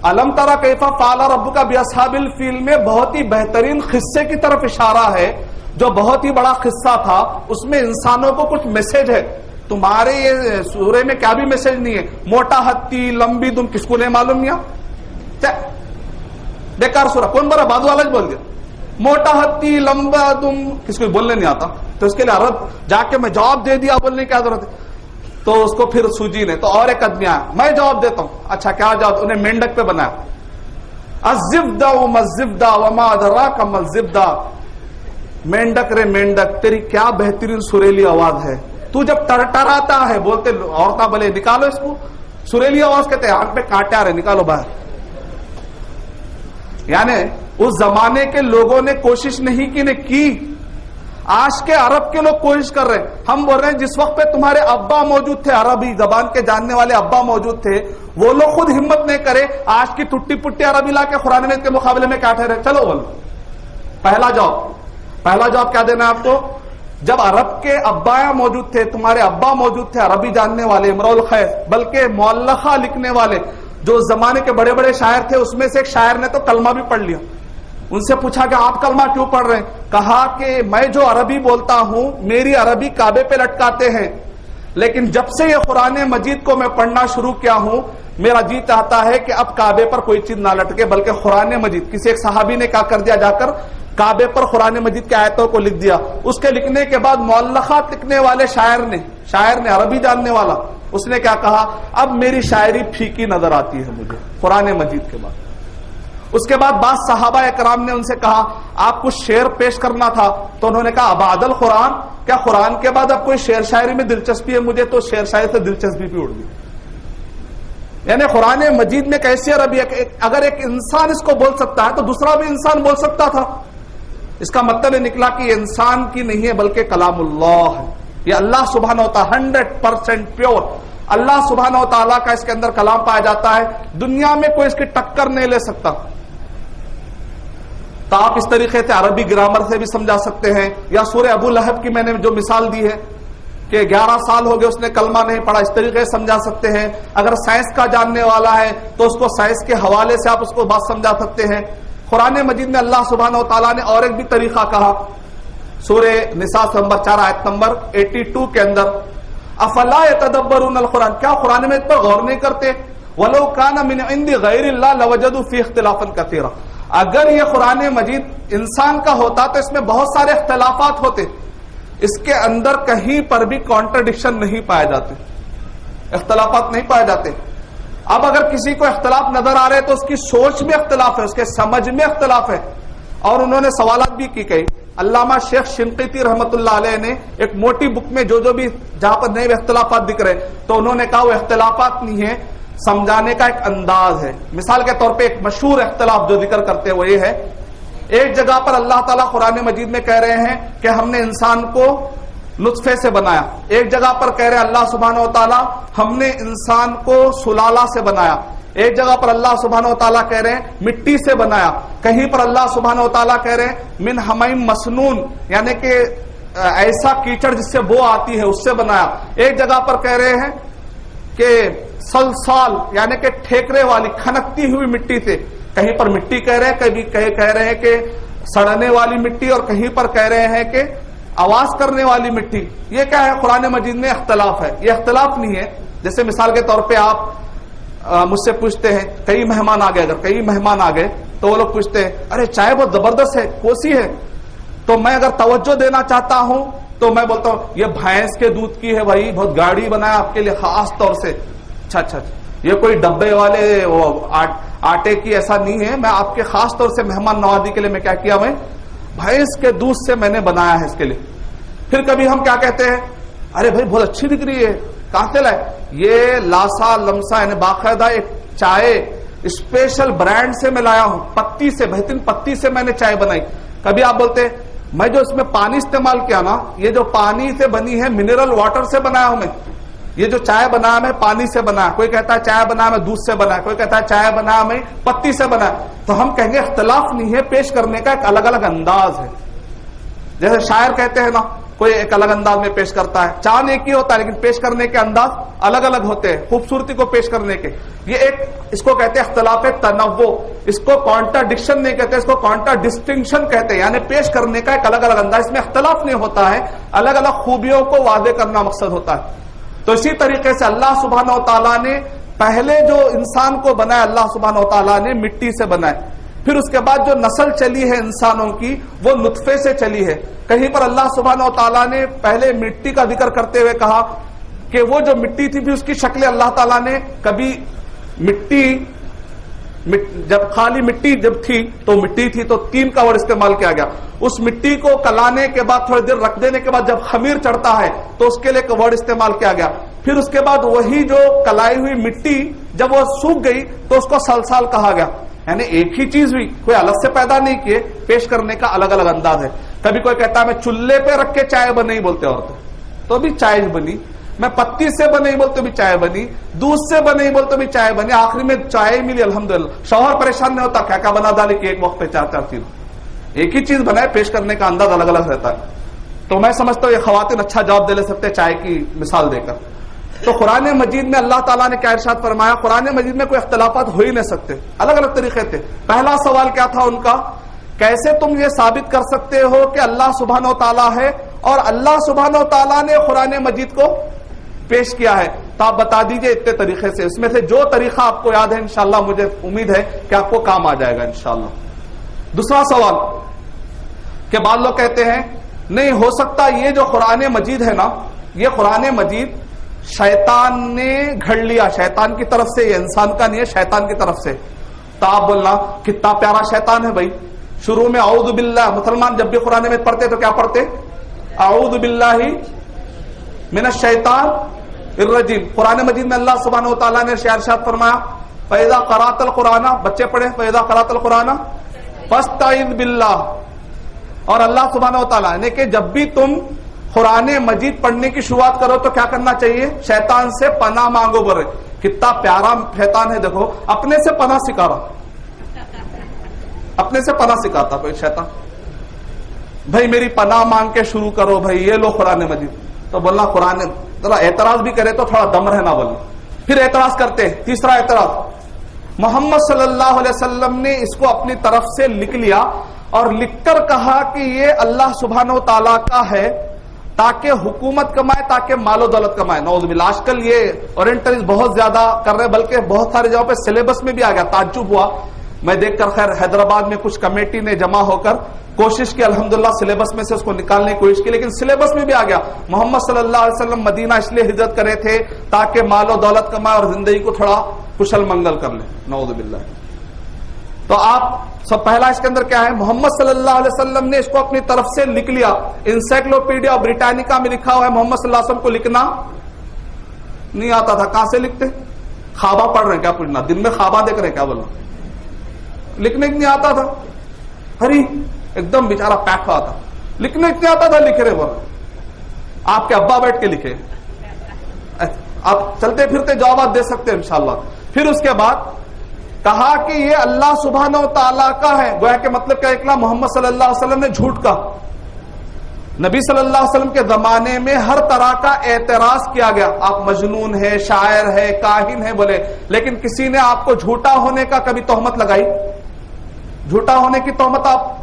الم ترى کیف فعل ربک باصحاب الفیل میں بہت ہی بہترین قصے کی طرف اشارہ ہے. جو بہت ہی بڑا قصہ تھا، اس میں انسانوں کو کچھ میسج ہے. تمہارے یہ سورے میں کیا بھی میسج نہیں ہے. موٹا ہتی لمبی دم کس کو نہیں معلوم یا بیکار سورہ. کون بڑا بازو والا بول گیا موٹا ہتی لمبا دم کس کو بولنے نہیں آتا، تو اس کے لیے عرب جا کے میں جواب دے دیا بولنے کی کیا ضرورت ہے. تو اس کو پھر سوجی نے تو اور ایک آدمی آیا، میں جواب دیتا ہوں. اچھا کیا جواب؟ انہیں مینڈک پہ بنایا. الزبدہ وما الزبدہ وما ادراک ما الزبدہ. مینڈک رے مینڈک، تیری کیا بہترین سریلی آواز ہے. تو جب ٹرٹراتا ہے، بولتے عورتیں بولے نکالو اس کو، سریلی آواز کہتے ہیں آنکھ پہ کانٹے آ رہے نکالو باہر. یعنی اس زمانے کے لوگوں نے کوشش نہیں کی، نے کی. آج کے عرب کے لوگ کوشش کر رہے ہیں. ہم بول رہے ہیں جس وقت پہ تمہارے ابا موجود تھے، عربی زبان کے جاننے والے ابا موجود تھے، وہ لوگ خود ہمت نہیں کرے آج کی ٹوٹی پٹی عربی لا کے قرآن مجید کے مقابلے میں کیا ٹھہرے. چلو بولو پہلا جواب کیا دینا ہے آپ کو. جب عرب کے ابا موجود تھے، تمہارے ابا موجود تھے عربی جاننے والے، امرؤ القیس، بلکہ مؤلخہ لکھنے والے جو زمانے کے بڑے بڑے شاعر تھے، اس میں سے ایک شاعر نے تو کلمہ بھی پڑھ لیا. ان سے پوچھا کہ آپ کلمہ کیوں پڑھ رہے ہیں؟ کہا کہ میں جو عربی بولتا ہوں میری عربی کعبے پہ لٹکاتے ہیں، لیکن جب سے یہ قرآن مجید کو میں پڑھنا شروع کیا ہوں میرا جی چاہتا ہے کہ اب کعبے پر کوئی چیز نہ لٹکے بلکہ قرآن مجید. کسی ایک صحابی نے کیا کر دیا، جا کر کعبے پر قرآن مجید کی آیتوں کو لکھ دیا. اس کے لکھنے کے بعد مؤلخات لکھنے والے شاعر نے عربی جاننے والا، اس نے کیا کہا، اب میری شاعری پھیکی نظر آتی ہے مجھے قرآن مجید کے بعد. اس کے بعد بعض صحابہ اکرام نے ان سے کہا آپ کچھ شعر پیش کرنا تھا، تو انہوں نے کہا ابعد القرآن، کیا قرآن کے بعد اب کوئی شعر شاعری میں دلچسپی ہے مجھے؟ تو شعر شاعری سے دلچسپی بھی اڑ گئی. یعنی قرآن مجید میں کیسی عربی ہے، اگر ایک انسان اس کو بول سکتا ہے تو دوسرا بھی انسان بول سکتا تھا. اس کا مطلب یہ نکلا کہ یہ انسان کی نہیں ہے بلکہ کلام اللہ ہے. یہ اللہ سبحانہ و تعالی 100% پیور اللہ سبحانہ و تعالیٰ کا اس کے اندر کلام پایا جاتا ہے. دنیا میں کوئی اس کی ٹکر نہیں لے سکتا. تو آپ اس طریقے سے عربی گرامر سے بھی سمجھا سکتے ہیں. یا سورہ ابو لہب کی میں نے جو مثال دی ہے کہ 11 سال ہو گئے اس نے کلمہ نہیں پڑھا، اس طریقے سے سمجھا سکتے ہیں. اگر سائنس کا جاننے والا ہے تو اس کو سائنس کے حوالے سے آپ اس کو بات سمجھا سکتے ہیں. قرآن مجید میں اللہ سبحانہ و تعالیٰ نے اور ایک بھی طریقہ کہا. سورہ نساء نمبر 4 آیت نمبر 82 کے اندر افلا یتدبرون القرآن، کیا قرآن میں اس پر غور نہیں کرتے؟ ولو کان من عند غیر اللہ لوجدوا فی اختلافا کثیرا. اگر یہ قرآن مجید انسان کا ہوتا تو اس میں بہت سارے اختلافات ہوتے. اس کے اندر کہیں پر بھی کانٹرڈکشن نہیں پائے جاتے، اختلافات نہیں پائے جاتے. اب اگر کسی کو اختلاف نظر آ رہے تو اس کی سوچ میں اختلاف ہے، اس کے سمجھ میں اختلاف ہے. اور انہوں نے سوالات بھی کی کئی. علامہ شیخ شنقیطی رحمت اللہ علیہ نے ایک موٹی بک میں جو بھی جہاں پر نئے اختلافات دکھ رہے تو انہوں نے کہا وہ اختلافات نہیں ہے، سمجھانے کا ایک انداز ہے. مثال کے طور پہ ایک مشہور اختلاف جو ذکر کرتے ہیں وہ یہ ہے، ایک جگہ پر اللہ تعالیٰ قرآن مجید میں کہہ رہے ہیں کہ ہم نے انسان کو نطفے سے بنایا. ایک جگہ پر کہہ رہے ہیں اللہ سبحانہ و تعالیٰ ہم نے انسان کو سلالہ سے بنایا. ایک جگہ پر اللہ سبحانہ و تعالیٰ کہہ رہے ہیں مٹی سے بنایا. کہیں پر اللہ سبحانہ و تعالیٰ کہہ رہے ہیں من حمیم مسنون، یعنی کہ ایسا کیچڑ جس سے بو آتی ہے اس سے بنایا. ایک جگہ پر کہہ رہے ہیں کہ سلسال، یعنی کہ ٹھیکرے والی کھنکتی ہوئی مٹی سے. کہیں پر مٹی کہہ رہے ہیں، کبھی کہہ رہے ہیں کہ سڑنے والی مٹی، اور کہیں پر کہہ رہے ہیں کہ آواز کرنے والی مٹی. یہ کیا ہے؟ قرآن مجید میں اختلاف ہے. یہ اختلاف نہیں ہے. جیسے مثال کے طور پہ آپ مجھ سے پوچھتے ہیں کئی مہمان آ گئے، اگر کئی مہمان آ گئے تو وہ لوگ پوچھتے ہیں ارے چائے بہت زبردست ہے، کوسی ہے. تو میں اگر توجہ دینا چاہتا ہوں تو میں بولتا ہوں یہ بھینس کے دودھ کی ہے بھائی، بہت گاڑی بنایا آپ کے لیے خاص طور سے. اچھا یہ کوئی ڈبے والے وہ آٹے کی ایسا نہیں ہے، میں آپ کے خاص طور سے مہمان نوازی کے لیے میں کیا کیا، میں بھینس کے دودھ سے میں نے بنایا ہے اس کے لیے. پھر کبھی ہم کیا کہتے ہیں، ارے بھائی بہت اچھی دکھ رہی ہے، کہاں سے لائے؟ یہ لاسا لمسا یعنی باقاعدہ ایک چائے اسپیشل برانڈ سے میں لایا ہوں، پتی سے، بہترین پتی سے میں نے چائے بنائی. کبھی آپ بولتے ہیں میں جو اس میں پانی استعمال کیا نا، یہ جو پانی سے بنی ہے منرل واٹر سے بنایا ہوں میں. یہ جو چائے بنایا میں پانی سے بنایا. کوئی کہتا ہے چائے بنایا میں دودھ سے بنایا، کوئی کہتا ہے چائے بنایا میں پتی سے بنایا. تو ہم کہیں گے اختلاف نہیں ہے، پیش کرنے کا ایک الگ الگ انداز ہے. جیسے شاعر کہتے ہیں نا کوئی ایک الگ انداز میں پیش کرتا ہے. چاند ایک ہی ہوتا ہے لیکن پیش کرنے کے انداز الگ الگ ہوتے ہیں, خوبصورتی کو پیش کرنے کے. یہ ایک اس کو کہتے ہیں اختلاف تنوع, اس کو کانٹراڈکشن نہیں کہتے, اس کو کانٹراڈسٹنکشن کہتے ہیں, یعنی پیش کرنے کا ایک الگ الگ انداز. اس میں اختلاف نہیں ہوتا ہے, الگ الگ خوبیوں کو واضح کرنا مقصد ہوتا ہے. تو اسی طریقے سے اللہ سبحانہ و تعالیٰ نے پہلے جو انسان کو بنایا, اللہ سبحانہ و تعالیٰ نے مٹی سے بنائے, پھر اس کے بعد جو نسل چلی ہے انسانوں کی وہ نطفے سے چلی ہے. کہیں پر اللہ سبحانہ و تعالیٰ نے پہلے مٹی کا ذکر کرتے ہوئے کہا کہ وہ جو مٹی تھی, بھی اس کی شکل اللہ تعالیٰ نے کبھی جب خالی مٹی جب تھی تو مٹی تھی, تو 3 کا ورڈ استعمال کیا گیا. اس مٹی کو کلانے کے بعد تھوڑی دیر رکھ دینے کے بعد جب خمیر چڑھتا ہے تو اس کے لیے ایک ورڈ استعمال کیا گیا. پھر اس کے بعد وہی جو کلائی ہوئی مٹی جب وہ سوکھ گئی تو اس کو سلسال کہا گیا. یعنی ایک ہی چیز ہوئی, کوئی الگ سے پیدا نہیں کیے, پیش کرنے کا الگ الگ انداز ہے. کبھی کوئی کہتا ہے میں چولہے پہ رکھ کے چائے بنائی بولتے عورتیں, تو بھی چائے بنی. میں پتی سے بنائی بولتے بھی چائے بنی, دودھ سے بنائی بولتے بھی چائے بنی, آخری میں چائے ملی الحمدللہ. شوہر پریشان نہیں ہوتا کیا کیا بنا ڈالی کہ ایک وقت پہ 4 چیز, ایک ہی چیز بنائے, پیش کرنے کا انداز الگ الگ رہتا ہے. تو میں سمجھتا ہوں یہ خواتین اچھا جواب دے لے سکتے چائے کی مثال دے کر. تو قرآن مجید میں اللہ تعالیٰ نے کیا ارشاد فرمایا, قرآن مجید میں کوئی اختلافات ہو ہی نہیں سکتے, الگ الگ طریقے تھے. پہلا سوال کیا تھا ان کا, کیسے تم یہ ثابت کر سکتے ہو کہ اللہ سبحانہ و تعالیٰ ہے اور اللہ سبحانہ و تعالیٰ نے قرآن مجید کو پیش کیا ہے. تو آپ بتا دیجئے اتنے طریقے سے, اس میں سے جو طریقہ آپ کو یاد ہے انشاءاللہ مجھے امید ہے کہ آپ کو کام آ جائے گا انشاءاللہ. دوسرا سوال کہ بعض لوگ کہتے ہیں نہیں ہو سکتا یہ جو قرآن مجید ہے نا, یہ قرآن مجید شیطان نے گھڑ لیا, شیطان کی طرف سے, یہ انسان کا نہیں ہے, شیطان کی طرف سے. تو آپ بولنا کتنا پیارا شیطان ہے بھائی. شروع میں اعوذ باللہ, مسلمان جب بھی قرآن میں پڑھتے تو کیا پڑھتے, اعوذ باللہ من الشیطان الرجیم. قرآن مجید میں اللہ سبحانہ و تعالیٰ نے ارشاد فرمایا فَإِذَا قَرَأْتَ الْقُرْآنَ, بچے پڑھے فَإِذَا قَرَأْتَ الْقُرْآنَ فَاسْتَعِذْ بِاللَّهِ. اور اللہ سبحانہ و تعالیٰ نے کہ جب بھی تم قرآن مجید پڑھنے کی شروعات کرو تو کیا کرنا چاہیے, شیطان سے پناہ مانگو. برے کتنا پیارا شیطان ہے, دیکھو اپنے سے پناہ سکھا رہا, اپنے سے پناہ سکھاتا کوئی شیطان. بھائی میری پناہ مانگ کے شروع کرو بھائی, یہ لو قرآن مجید. تو بولنا قرآن, ذرا اعتراض بھی کرے تو تھوڑا دم رہنا بولنا. پھر اعتراض کرتے, تیسرا اعتراض, محمد صلی اللہ علیہ وسلم نے اس کو اپنی طرف سے لکھ لیا اور لکھ کر کہا کہ یہ اللہ سبحانہ و تعالیٰ کا ہے تاکہ حکومت کمائے, تاکہ مال و دولت کمائے. نعوذ باللہ, آج کل یہ اورینٹلز بہت زیادہ کر رہے ہیں, بلکہ بہت سارے جگہوں پہ سلیبس میں بھی آ گیا. تعجب ہوا میں دیکھ کر. خیر حیدرآباد میں کچھ کمیٹی نے جمع ہو کر کوشش کی, الحمدللہ سلیبس میں سے اس کو نکالنے کی کوشش کی, لیکن سلیبس میں بھی آ گیا محمد صلی اللہ علیہ وسلم مدینہ اس لیے ہجرت کرے تھے تاکہ مال و دولت کمائے اور زندگی کو تھوڑا کشل منگل کر لیں. نعوذ باللہ. تو آپ سب پہلا اس کے اندر کیا ہے, محمد صلی اللہ علیہ وسلم نے اس کو اپنی طرف سے لکھ لیا. انسائکلوپیڈیا بریٹانیکا میں لکھا ہوا ہے محمد صلی اللہ علیہ وسلم کو لکھنا نہیں آتا تھا. کہاں سے لکھتے, خوابہ پڑھ رہے ہیں کیا, پوچھنا دن میں خوابہ دیکھ رہے ہیں کیا, بولنا لکھنے نہیں آتا تھا. ہری ایک دم بیچارہ پیک ہوا تھا, لکھنے نہیں آتا تھا, لکھ رہے وہ آپ کے ابا بیٹھ کے لکھے. آپ چلتے پھرتے جوابات دے سکتے ہیں انشاءاللہ. پھر اس کے بعد کہا کہ یہ اللہ سبحانہ و تعالیٰ کا ہے. گویا کہ مطلب کیا نکلا, محمد صلی اللہ علیہ وسلم نے جھوٹ کہا. نبی صلی اللہ علیہ وسلم کے زمانے میں ہر طرح کا اعتراض کیا گیا, آپ مجنون ہے, شاعر ہے, کاہن ہے بولے, لیکن کسی نے آپ کو جھوٹا ہونے کا کبھی تہمت لگائی, جھوٹا ہونے کی تہمت. آپ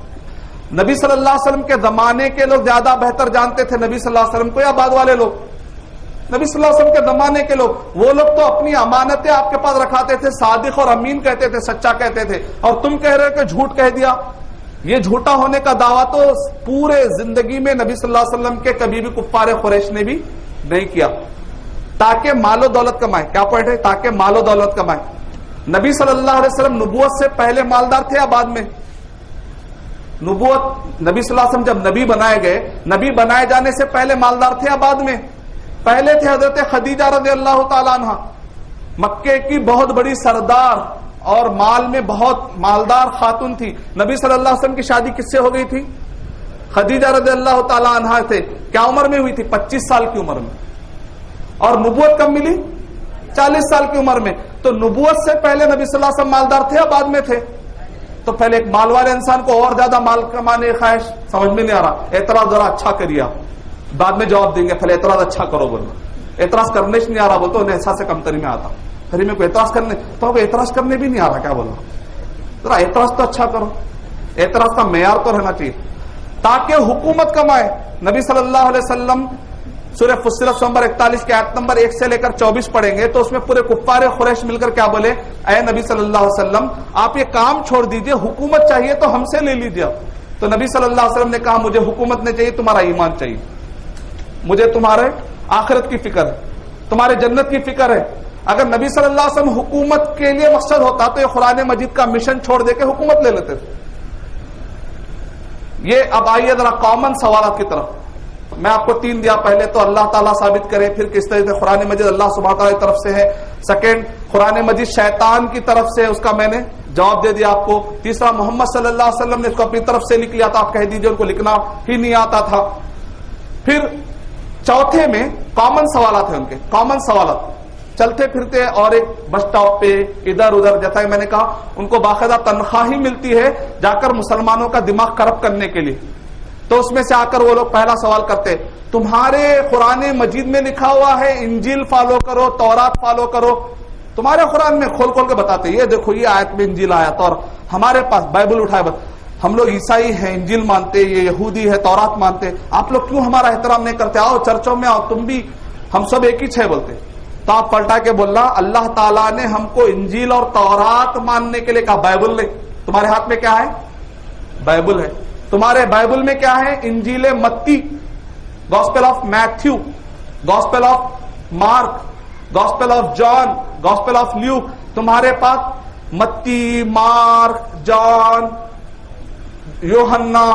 نبی صلی اللہ علیہ وسلم کے زمانے کے لوگ زیادہ بہتر جانتے تھے نبی صلی اللہ علیہ وسلم کو, یا بعد والے لوگ؟ نبی صلی اللہ علیہ وسلم کے زمانے کے لوگ, وہ لوگ تو اپنی امانتیں آپ کے پاس رکھاتے تھے, صادق اور امین کہتے تھے, سچا کہتے تھے, اور تم کہہ رہے کہ جھوٹ کہہ دیا. یہ جھوٹا ہونے کا دعویٰ تو پورے زندگی میں نبی صلی اللہ علیہ وسلم کے کبھی بھی کفار قریش نے بھی نہیں کیا, تاکہ مال و دولت کمائے. کیا پوائنٹ ہے, تاکہ مال و دولت کمائے. نبی صلی اللہ علیہ وسلم نبوت سے پہلے مالدار تھے یا بعد میں؟ نبوت نبی صلی اللہ علیہ وسلم جب نبی بنائے گئے, نبی بنائے جانے سے پہلے مالدار تھے یا بعد میں؟ پہلے تھے. حضرت خدیجہ رضی اللہ تعالیٰ عنہ مکے کی بہت بڑی سردار اور مال میں بہت مالدار خاتون تھی. نبی صلی اللہ علیہ وسلم کی شادی کس سے ہو گئی تھی؟ خدیجہ رضی اللہ تعالیٰ عنہ سے. کیا عمر میں ہوئی تھی؟ 25 سال کی عمر میں. اور نبوت کب ملی؟ 40 سال کی عمر میں. تو نبوت سے پہلے نبی صلی اللہ علیہ وسلم مالدار تھے یا بعد میں تھے؟ تو پہلے ایک مال والے انسان کو اور زیادہ مال کمانے کی خواہش, سمجھ میں نہیں آ رہا, اعتراض ذرا اچھا کریے آپ. بعد میں جواب دیں گے پہلے اعتراض اچھا کرو بولنا. اعتراض کرنے سے نہیں آ رہا بولتے انہیں احساس کمتری میں آتا. پھر میں کو اعتراض کرنے تو اعتراض کرنے بھی نہیں آ رہا کیا بولنا. ذرا اعتراض تو اچھا کرو. اعتراض کا معیار تو رہنا چاہیے تاکہ حکومت کمائے. نبی صلی اللہ علیہ وسلم سورہ فصلت نمبر 41 کے آیت نمبر 1 سے لے کر 24 پڑھیں گے تو اس میں پورے کفار قریش مل کر کیا بولے, اے نبی صلی اللہ علیہ وسلم آپ یہ کام چھوڑ دیجئے, حکومت چاہیے تو ہم سے لے لیجئے. تو نبی صلی اللہ علیہ وسلم نے کہا مجھے حکومت نہیں چاہیے, تمہارا ایمان چاہیے, مجھے تمہارے آخرت کی فکر ہے, تمہارے جنت کی فکر ہے. اگر نبی صلی اللہ علیہ وسلم حکومت کے لیے مقصد ہوتا تو یہ قرآن مجید کا مشن چھوڑ دے کے حکومت لے لیتے تھے. یہ اب آئیے ذرا کامن سوالات کی طرف. میں آپ کو 3 دیا, پہلے تو اللہ تعالیٰ ثابت کرے, پھر کس طرح سے قرآن مجید اللہ سبحانہ تعالیٰ کی طرف سے ہے. سیکنڈ, قرآن مجید شیطان کی طرف سے, اس کا میں نے جواب دے دیا آپ کو. تیسرا, محمد صلی اللہ علیہ وسلم نے اس کو اپنی طرف سے لکھ لیا تھا, آپ کہہ دیجئے ان کو لکھنا ہی نہیں آتا تھا. پھر چوتھے میں کامن سوالات ہیں, ان کے کامن سوالات چلتے پھرتے اور ایک بس اسٹاپ پہ ادھر ادھر, جیسا کہ میں نے کہا ان کو باقاعدہ تنخواہ ہی ملتی ہے جا کر مسلمانوں کا دماغ کرپٹ کرنے کے لیے. تو اس میں سے آ کر وہ لوگ پہلا سوال کرتے, تمہارے قرآن مجید میں لکھا ہوا ہے انجیل فالو کرو, تورات فالو کرو. تمہارے قرآن میں کھول کھول کے بتاتے یہ دیکھو یہ آیت میں انجیل آیا تھا, اور ہمارے پاس بائبل اٹھائے, ہم لوگ عیسائی ہیں انجیل مانتے, یہ یہودی ہے تورات مانتے, آپ لوگ کیوں ہمارا احترام نہیں کرتے, آؤ چرچوں میں آؤ, تم بھی ہم سب ایک ہی چھ بولتے. تو آپ پلٹا کے بولنا اللہ تعالیٰ نے ہم کو انجیل اور تورات ماننے کے لیے کہا, بائبل نہیں. تمہارے ہاتھ میں کیا ہے, بائبل ہے. تمہارے بائبل میں کیا ہے, انجیل متی, gospel of Matthew, gospel of Mark, gospel of John, gospel of Luke. تمہارے پاس متی, مارک, جان, یوحنا,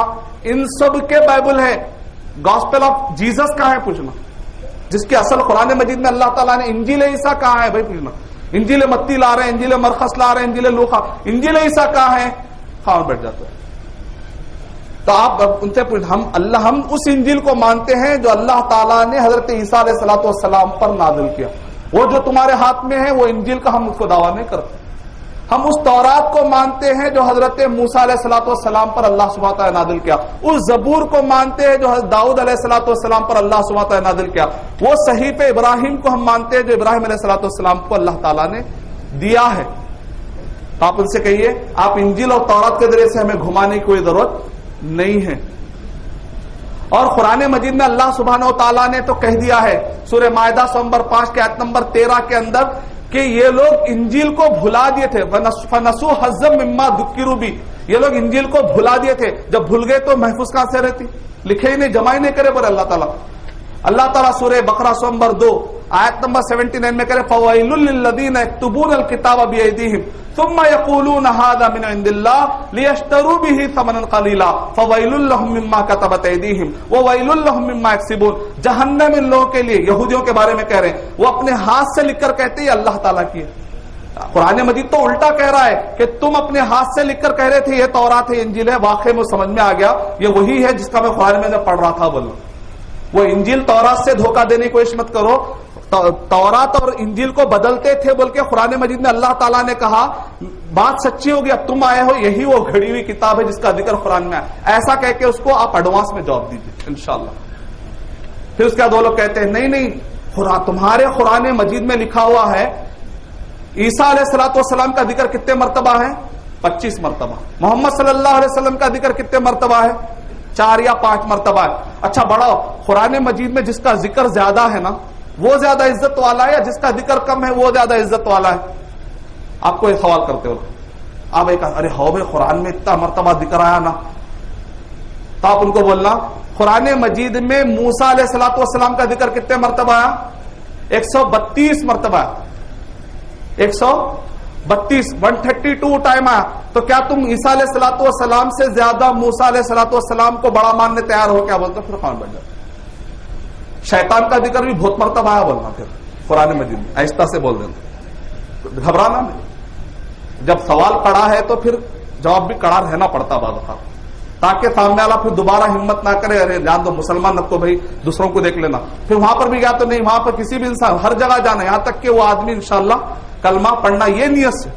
ان سب کے بائبل ہے. گاسپل آف جیسس کہاں ہے پوچھنا, جس کے اصل قرآن مجید میں اللہ تعالیٰ نے انجیل عیسیٰ کہاں ہے بھائی پوچھنا. انجیل متی لا رہے ہیں, انجیل مرقس لا رہے ہیں, انجیل لوقا, انجیل عیسیٰ کہاں ہے, خواہ بیٹھ جاتا ہے. تو آپ ان سے ہم اس انجیل کو مانتے ہیں جو اللہ تعالیٰ نے حضرت عیسیٰ علیہ الصلوۃ والسلام پر نازل کیا. وہ جو تمہارے ہاتھ میں ہے وہ انجیل کا ہم اس کو دعویٰ نہیں کرتے. ہم اس تورات کو مانتے ہیں جو حضرت موسیٰ علیہ الصلوۃ والسلام پر اللہ سبحانہ تعالیٰ نے نازل کیا. اس زبور کو مانتے ہیں جو حضرت داؤد علیہ الصلوۃ والسلام پر اللہ سبحانہ تعالیٰ نے نازل کیا. وہ صحیفہ ابراہیم کو ہم مانتے ہیں جو ابراہیم علیہ الصلوۃ والسلام کو اللہ تعالیٰ نے دیا ہے. تو آپ ان سے کہیے آپ انجیل اور تورات کے ذریعے سے ہمیں گھمانے کی کوئی ضرورت نہیں ہے. اور قرآن مجید میں اللہ سبحانہ و تعالیٰ نے تو کہہ دیا ہے سورہ مائدہ نمبر 5 کے آیت نمبر 13 کے اندر کہ یہ لوگ انجیل کو بھلا دیے تھے. فَنَسُوا حَظًّا مِّمَّا ذُكِّرُوا بِهِ, یہ لوگ انجیل کو بھلا دیے تھے. جب بھول گئے تو محفوظ کہاں سے رہتی, لکھے ہی نہیں, جمع ہی نہیں کرے بولے اللہ تعالیٰ. اللہ تعالیٰ سورہ بقرہ نمبر 2 آیت نمبر 79 میں کرے فَوَيْلٌ لِّلَّذِينَ يَكْتُبُونَ الْكِتَابَ بِأَيْدِيهِمْ ثُمَّ يَقُولُونَ هَذَا مِنْ عِندِ اللَّهِ لِيَشْتَرُوا بِهِ ثَمَنًا قَلِيلًا فَوَيْلٌ لَّهُم مِّمَّا كَتَبَتْ أَيْدِيهِمْ وَوَيْلٌ لَّهُم مِّمَّا يَكْسِبُونَ. جہنم ان لوگوں کے لیے, یہودیوں کے بارے میں کہہ رہے ہیں, وہ اپنے ہاتھ سے لکھ کر کہتے ہیں یہ اللہ تعالیٰ کی ہے. قرآن مجید تو الٹا کہہ رہا ہے کہ تم اپنے ہاتھ سے لکھ کر کہہ رہے تھے یہ تورات ہے انجیل ہے. واقعی میں سمجھ میں آ گیا یہ وہی ہے جس کا میں قرآن میں پڑھ رہا تھا. بولو وہ انجیل تورات سے دھوکہ دینے کی کوشش مت کرو. تورات اور انجیل کو بدلتے تھے بول کے قرآن مجید میں اللہ تعالیٰ نے کہا بات سچی ہوگی, اب تم آئے ہو یہی وہ گھڑی ہوئی کتاب ہے جس کا ذکر قرآن میں ہے. ایسا کہہ کے اس کو آپ ایڈوانس میں جواب دیجیے انشاءاللہ. پھر اس کے بعد وہ لوگ کہتے ہیں نہیں تمہارے قرآن مجید میں لکھا ہوا ہے عیسیٰ علیہ الصلوۃ والسلام کا ذکر کتنے مرتبہ ہے, 25 مرتبہ. محمد صلی اللہ علیہ وسلم کا ذکر کتنے مرتبہ ہے, 4 یا 5 مرتبہ ہے. اچھا بڑا قرآن مجید میں جس کا ذکر زیادہ ہے نا وہ زیادہ عزت والا ہے, یا جس کا ذکر کم ہے وہ زیادہ عزت والا ہے. آپ کو یہ سوال کرتے ہو آپ ایک ارے ہو بھائی قرآن میں اتنا مرتبہ ذکر آیا نا, تو آپ ان کو بولنا قرآن مجید میں موسیٰ علیہ الصلوۃ والسلام کا ذکر کتنے مرتبہ آیا, 132 مرتبہ, 132 132 ٹائم آیا. تو کیا تم عیسیٰ علیہ الصلوۃ والسلام سے زیادہ موسیٰ علیہ الصلوۃ والسلام کو بڑا ماننے تیار ہو, کیا بولتے پھر قرآن بن جاتا. شیطان کا ذکر بھی بہت مرتبہ آیا بولنا پھر قرآن مجید میں, آہستہ سے بول دینا, گھبرانا نہیں. جب سوال کڑا ہے تو پھر جواب بھی کڑا رہنا پڑتا بعض اوقات, تاکہ سامنے والا پھر دوبارہ ہمت نہ کرے ارے جان دو مسلمان نہ تو بھائی دوسروں کو دیکھ لینا. پھر وہاں پر بھی گیا تو نہیں, وہاں پر کسی بھی انسان ہر جگہ جانا, یہاں تک کہ وہ آدمی انشاءاللہ کلمہ پڑھنا یہ نیت سے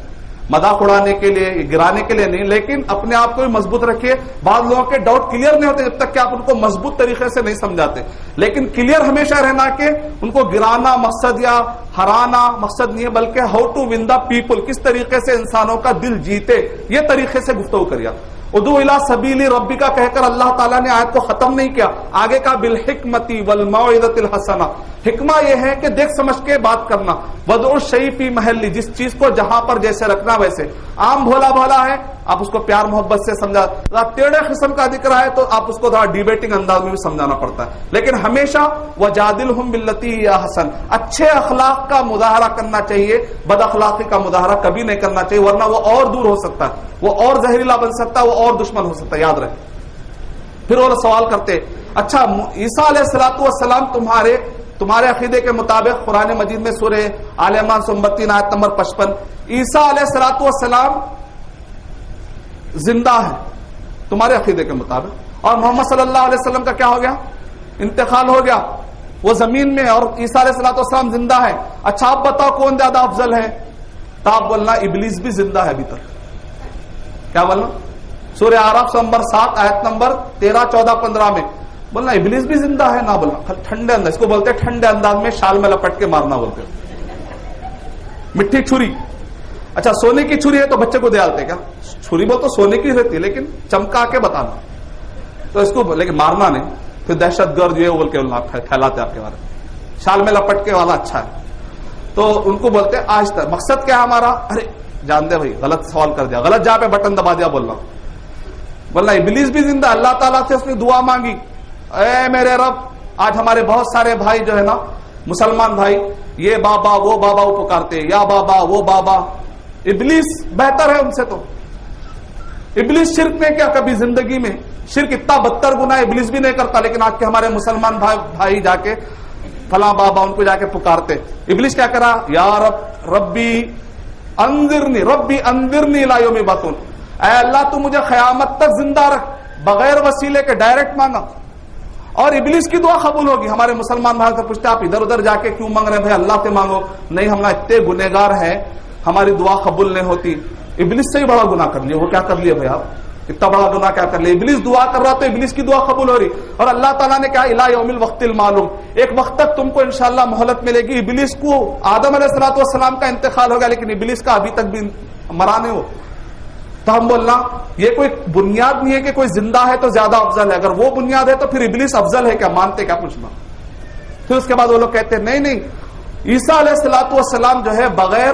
مذاق اڑانے کے لیے، گرانے کے لیے نہیں، لیکن اپنے آپ کو بھی مضبوط رکھیے. بعض لوگوں کے ڈاؤٹ کلیئر نہیں ہوتے جب تک کہ آپ ان کو مضبوط طریقے سے نہیں سمجھاتے، لیکن کلیئر ہمیشہ رہنا کہ ان کو گرانا مقصد یا ہرانا مقصد نہیں ہے، بلکہ how to win the people, کس طریقے سے انسانوں کا دل جیتے، یہ طریقے سے گفتگو کریے. ادعو الی سبیل ربک کہہ کر اللہ تعالیٰ نے آیت کو ختم نہیں کیا، آگے کا بالحکمت والموعظۃ الحسنہ. حکمہ یہ ہے کہ دیکھ سمجھ کے بات کرنا. وضع الشیء فی محلی، جس چیز کو جہاں پر جیسے رکھنا ویسے. عام بھولا بھولا ہے آپ اس کو پیار محبت سے سمجھا، ٹیڑے قسم کا ذکر ہے تو آپ اس کو تھوڑا ڈیبیٹنگ انداز میں بھی سمجھانا پڑتا ہے، لیکن ہمیشہ وجادلہم باللتی ہی احسن، اچھے اخلاق کا مظاہرہ کرنا چاہیے، بد اخلاقی کا مظاہرہ کبھی نہیں کرنا چاہیے، ورنہ وہ اور دور ہو سکتا ہے، وہ اور زہریلا بن سکتا ہے، وہ اور دشمن ہو سکتا ہے، یاد رہے. پھر وہ سوال کرتے اچھا عیسیٰ علیہ السلام تمہارے عقیدے کے مطابق قرآن مجید میں سورہ آل عمران 32 آیت نمبر 55 عیسیٰ علیہ السلام زندہ ہے تمہارے عقیدے کے مطابق، اور محمد صلی اللہ علیہ وسلم کا کیا ہو گیا؟ انتقال ہو گیا، وہ زمین میں، اور عیسیٰ علیہ السلام زندہ ہے. اچھا آپ بتاؤ کون زیادہ افضل ہے؟ تو آپ بولنا ابلیس بھی زندہ ہے ابھی تک. کیا بولنا؟ سورہ اعراف نمبر 7 آیت نمبر 13 14 15 میں بولنا ابلیس بھی زندہ ہے، نہ بولنا ٹھنڈے انداز، اس کو بولتے ہیں ٹھنڈے انداز میں شال میں لپٹ کے مارنا بولتے ہیں. مٹھی چھری، اچھا سونے کی چھری ہے تو بچے کو دے ڈالتے کیا؟ چھری بول تو سونے کی رہتی ہے لیکن چمکا کے بتانا، تو اس کو لیکن مارنا نہیں. پھر دہشت گرد یہ بول کے پھیلاتے آپ کے بارے میں، شال میں لپٹ کے والا اچھا ہے، تو ان کو بولتے ہیں آہستہ. مقصد کیا ہے ہمارا؟ ارے جان دے بھائی غلط سوال کر دیا، غلط جہاں پہ بٹن دبا دیا، بولنا ابلیس بھی زندہ. اللہ تعالیٰ سے اس نے دعا مانگی، اے میرے رب. آج ہمارے بہت سارے بھائی جو ہے نا مسلمان بھائی، یہ بابا وہ بابا وہ پکارتے، یا بابا وہ بابا. ابلیس بہتر ہے ان سے. تو ابلیس شرک نے کیا کبھی زندگی میں؟ شرک اتنا بدتر گناہ ابلیس بھی نہیں کرتا، لیکن آج کے ہمارے مسلمان بھائی جا کے فلاں بابا ان کو جا کے پکارتے. ابلیس کیا کرا؟ یا ربی انذرنی الی یوم یبعثون، اے اللہ تو مجھے قیامت تک زندہ رکھ، بغیر وسیلے کے ڈائریکٹ مانگا. اور ابلیس کی دعا قبول ہوگی. ہمارے مسلمان بھائی سے پوچھتے آپ ادھر ادھر جا کے کیوں مانگ رہے ہیں؟ بھائی اللہ سے مانگو. نہیں، ہم اتنے گنہگار ہیں، ہماری دعا قبول نہیں ہوتی. ابلیس سے ہی بڑا گناہ کر لیا. وہ کیا کر لیا بھائی آپ؟ اتنا بڑا گناہ کیا کر لیا؟ ابلیس دعا کر رہا تو ابلیس کی دعا قبول ہو رہی. اور اللہ تعالیٰ نے کہا الی یوم الوقت المعلوم، ایک وقت تک تم کو انشاءاللہ مہلت ملے گی. ابلیس کو آدم علیہ السلام کا انتقال ہو گیا، لیکن ابلیس کا ابھی تک بھی مرا نہیں ہو. تو ہم بولنا یہ کوئی بنیاد نہیں ہے کہ کوئی زندہ ہے تو زیادہ افضل ہے. اگر وہ بنیاد ہے تو پھر ابلیس افضل ہے کیا؟ مانتے کیا؟ پوچھنا. پھر اس کے بعد وہ لوگ کہتے ہیں نہیں عیسیٰ علیہ السلام جو ہے بغیر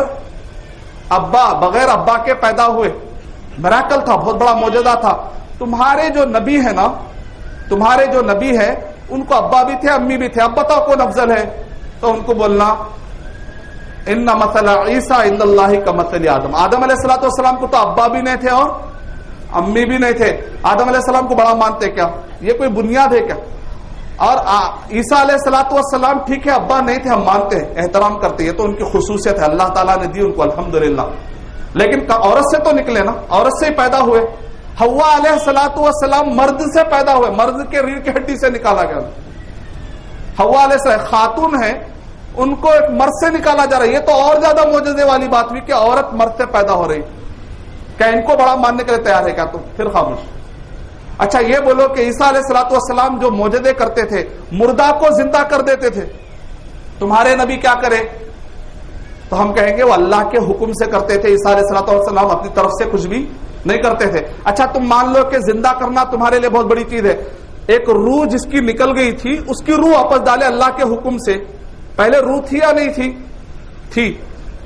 ابا کے پیدا ہوئے، میراکل تھا، بہت بڑا معجزہ تھا. تمہارے جو نبی ہے نا، تمہارے جو نبی ہے ان کو ابا بھی تھے امی بھی تھے، اب بتاؤ کون افضل ہے؟ تو ان کو بولنا ان مثل عیسیٰ عند اللہ کمثل آدم. آدم علیہ السلام کو تو ابا بھی نہیں تھے اور امی بھی نہیں تھے، آدم علیہ السلام کو بڑا مانتے کیا؟ یہ کوئی بنیاد ہے کیا؟ اور عیسیٰ علیہ السلام ٹھیک ہے ابا نہیں تھے، ہم مانتے ہیں، احترام کرتے ہیں، یہ تو ان کی خصوصیت ہے، اللہ تعالیٰ نے دی ان کو الحمدللہ. لیکن عورت سے تو نکلے نا، عورت سے ہی پیدا ہوئے. حوا علیہ السلام مرد سے پیدا ہوئے، مرد کے ریڑھ کی ہڈی سے نکالا گیا. حوا علیہ السلام خاتون ہے، ان کو ایک مرد سے نکالا جا رہا ہے. یہ تو اور زیادہ معجزے والی بات ہوئی کہ عورت مرد سے پیدا ہو رہی. کیا ان کو بڑا ماننے کے لیے تیار ہے کیا؟ تو پھر خاموش. اچھا یہ بولو کہ عیسیٰ علیہ السلام جو معجزے کرتے تھے، مردہ کو زندہ کر دیتے تھے، تمہارے نبی کیا کرے؟ تو ہم کہیں گے وہ اللہ کے حکم سے کرتے تھے. عیسیٰ علیہ السلام اپنی طرف سے کچھ بھی نہیں کرتے تھے. اچھا تم مان لو کہ زندہ کرنا تمہارے لیے بہت بڑی چیز ہے. ایک روح جس کی نکل گئی تھی، اس کی روح واپس ڈالے اللہ کے حکم سے. پہلے روح تھی یا نہیں تھی؟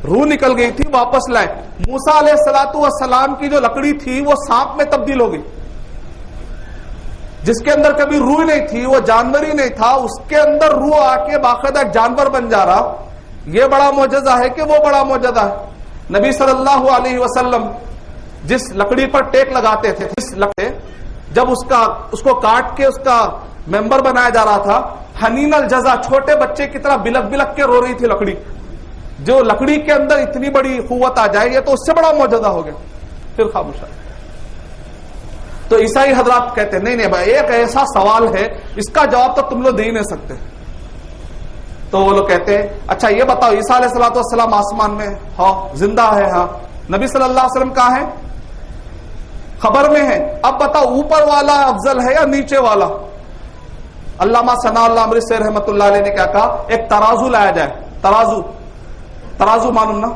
روح نکل گئی تھی، واپس لائے. موسیٰ علیہ السلام کی جو لکڑی تھی وہ سانپ میں تبدیل ہو گئی. جس کے اندر کبھی روح نہیں تھی، وہ جانور ہی نہیں تھا، اس کے اندر روح آ کے باقاعدہ ایک جانور بن جا رہا. یہ بڑا معجزہ ہے کہ وہ بڑا معجزہ ہے؟ نبی صلی اللہ علیہ وسلم جس لکڑی پر ٹیک لگاتے تھے، جس لکڑی جب اس کو کاٹ کے اس کا ممبر بنایا جا رہا تھا، حنین الجزا، چھوٹے بچے کی طرح بلک بلک کے رو رہی تھی لکڑی. جو لکڑی کے اندر اتنی بڑی قوت آ جائے، یہ تو اس سے بڑا معجزہ ہو گیا. پھر خاموش. تو عیسائی حضرات کہتے ہیں نہیں بھائی، ایک ایسا سوال ہے اس کا جواب تو تم لوگ دے ہی نہیں سکتے. تو وہ لوگ کہتے ہیں اچھا یہ بتاؤ عیسیٰ علیہ السلام آسمان میں ہاں زندہ ہے؟ ہاں. نبی صلی اللہ علیہ وسلم کہاں ہے؟ خبر میں ہے. اب بتاؤ اوپر والا افضل ہے یا نیچے والا؟ علامہ ثناء اللہ امرتسری رحمۃ اللہ علیہ نے کیا کہا؟ ایک ترازو لایا جائے. ترازو معلوم نا؟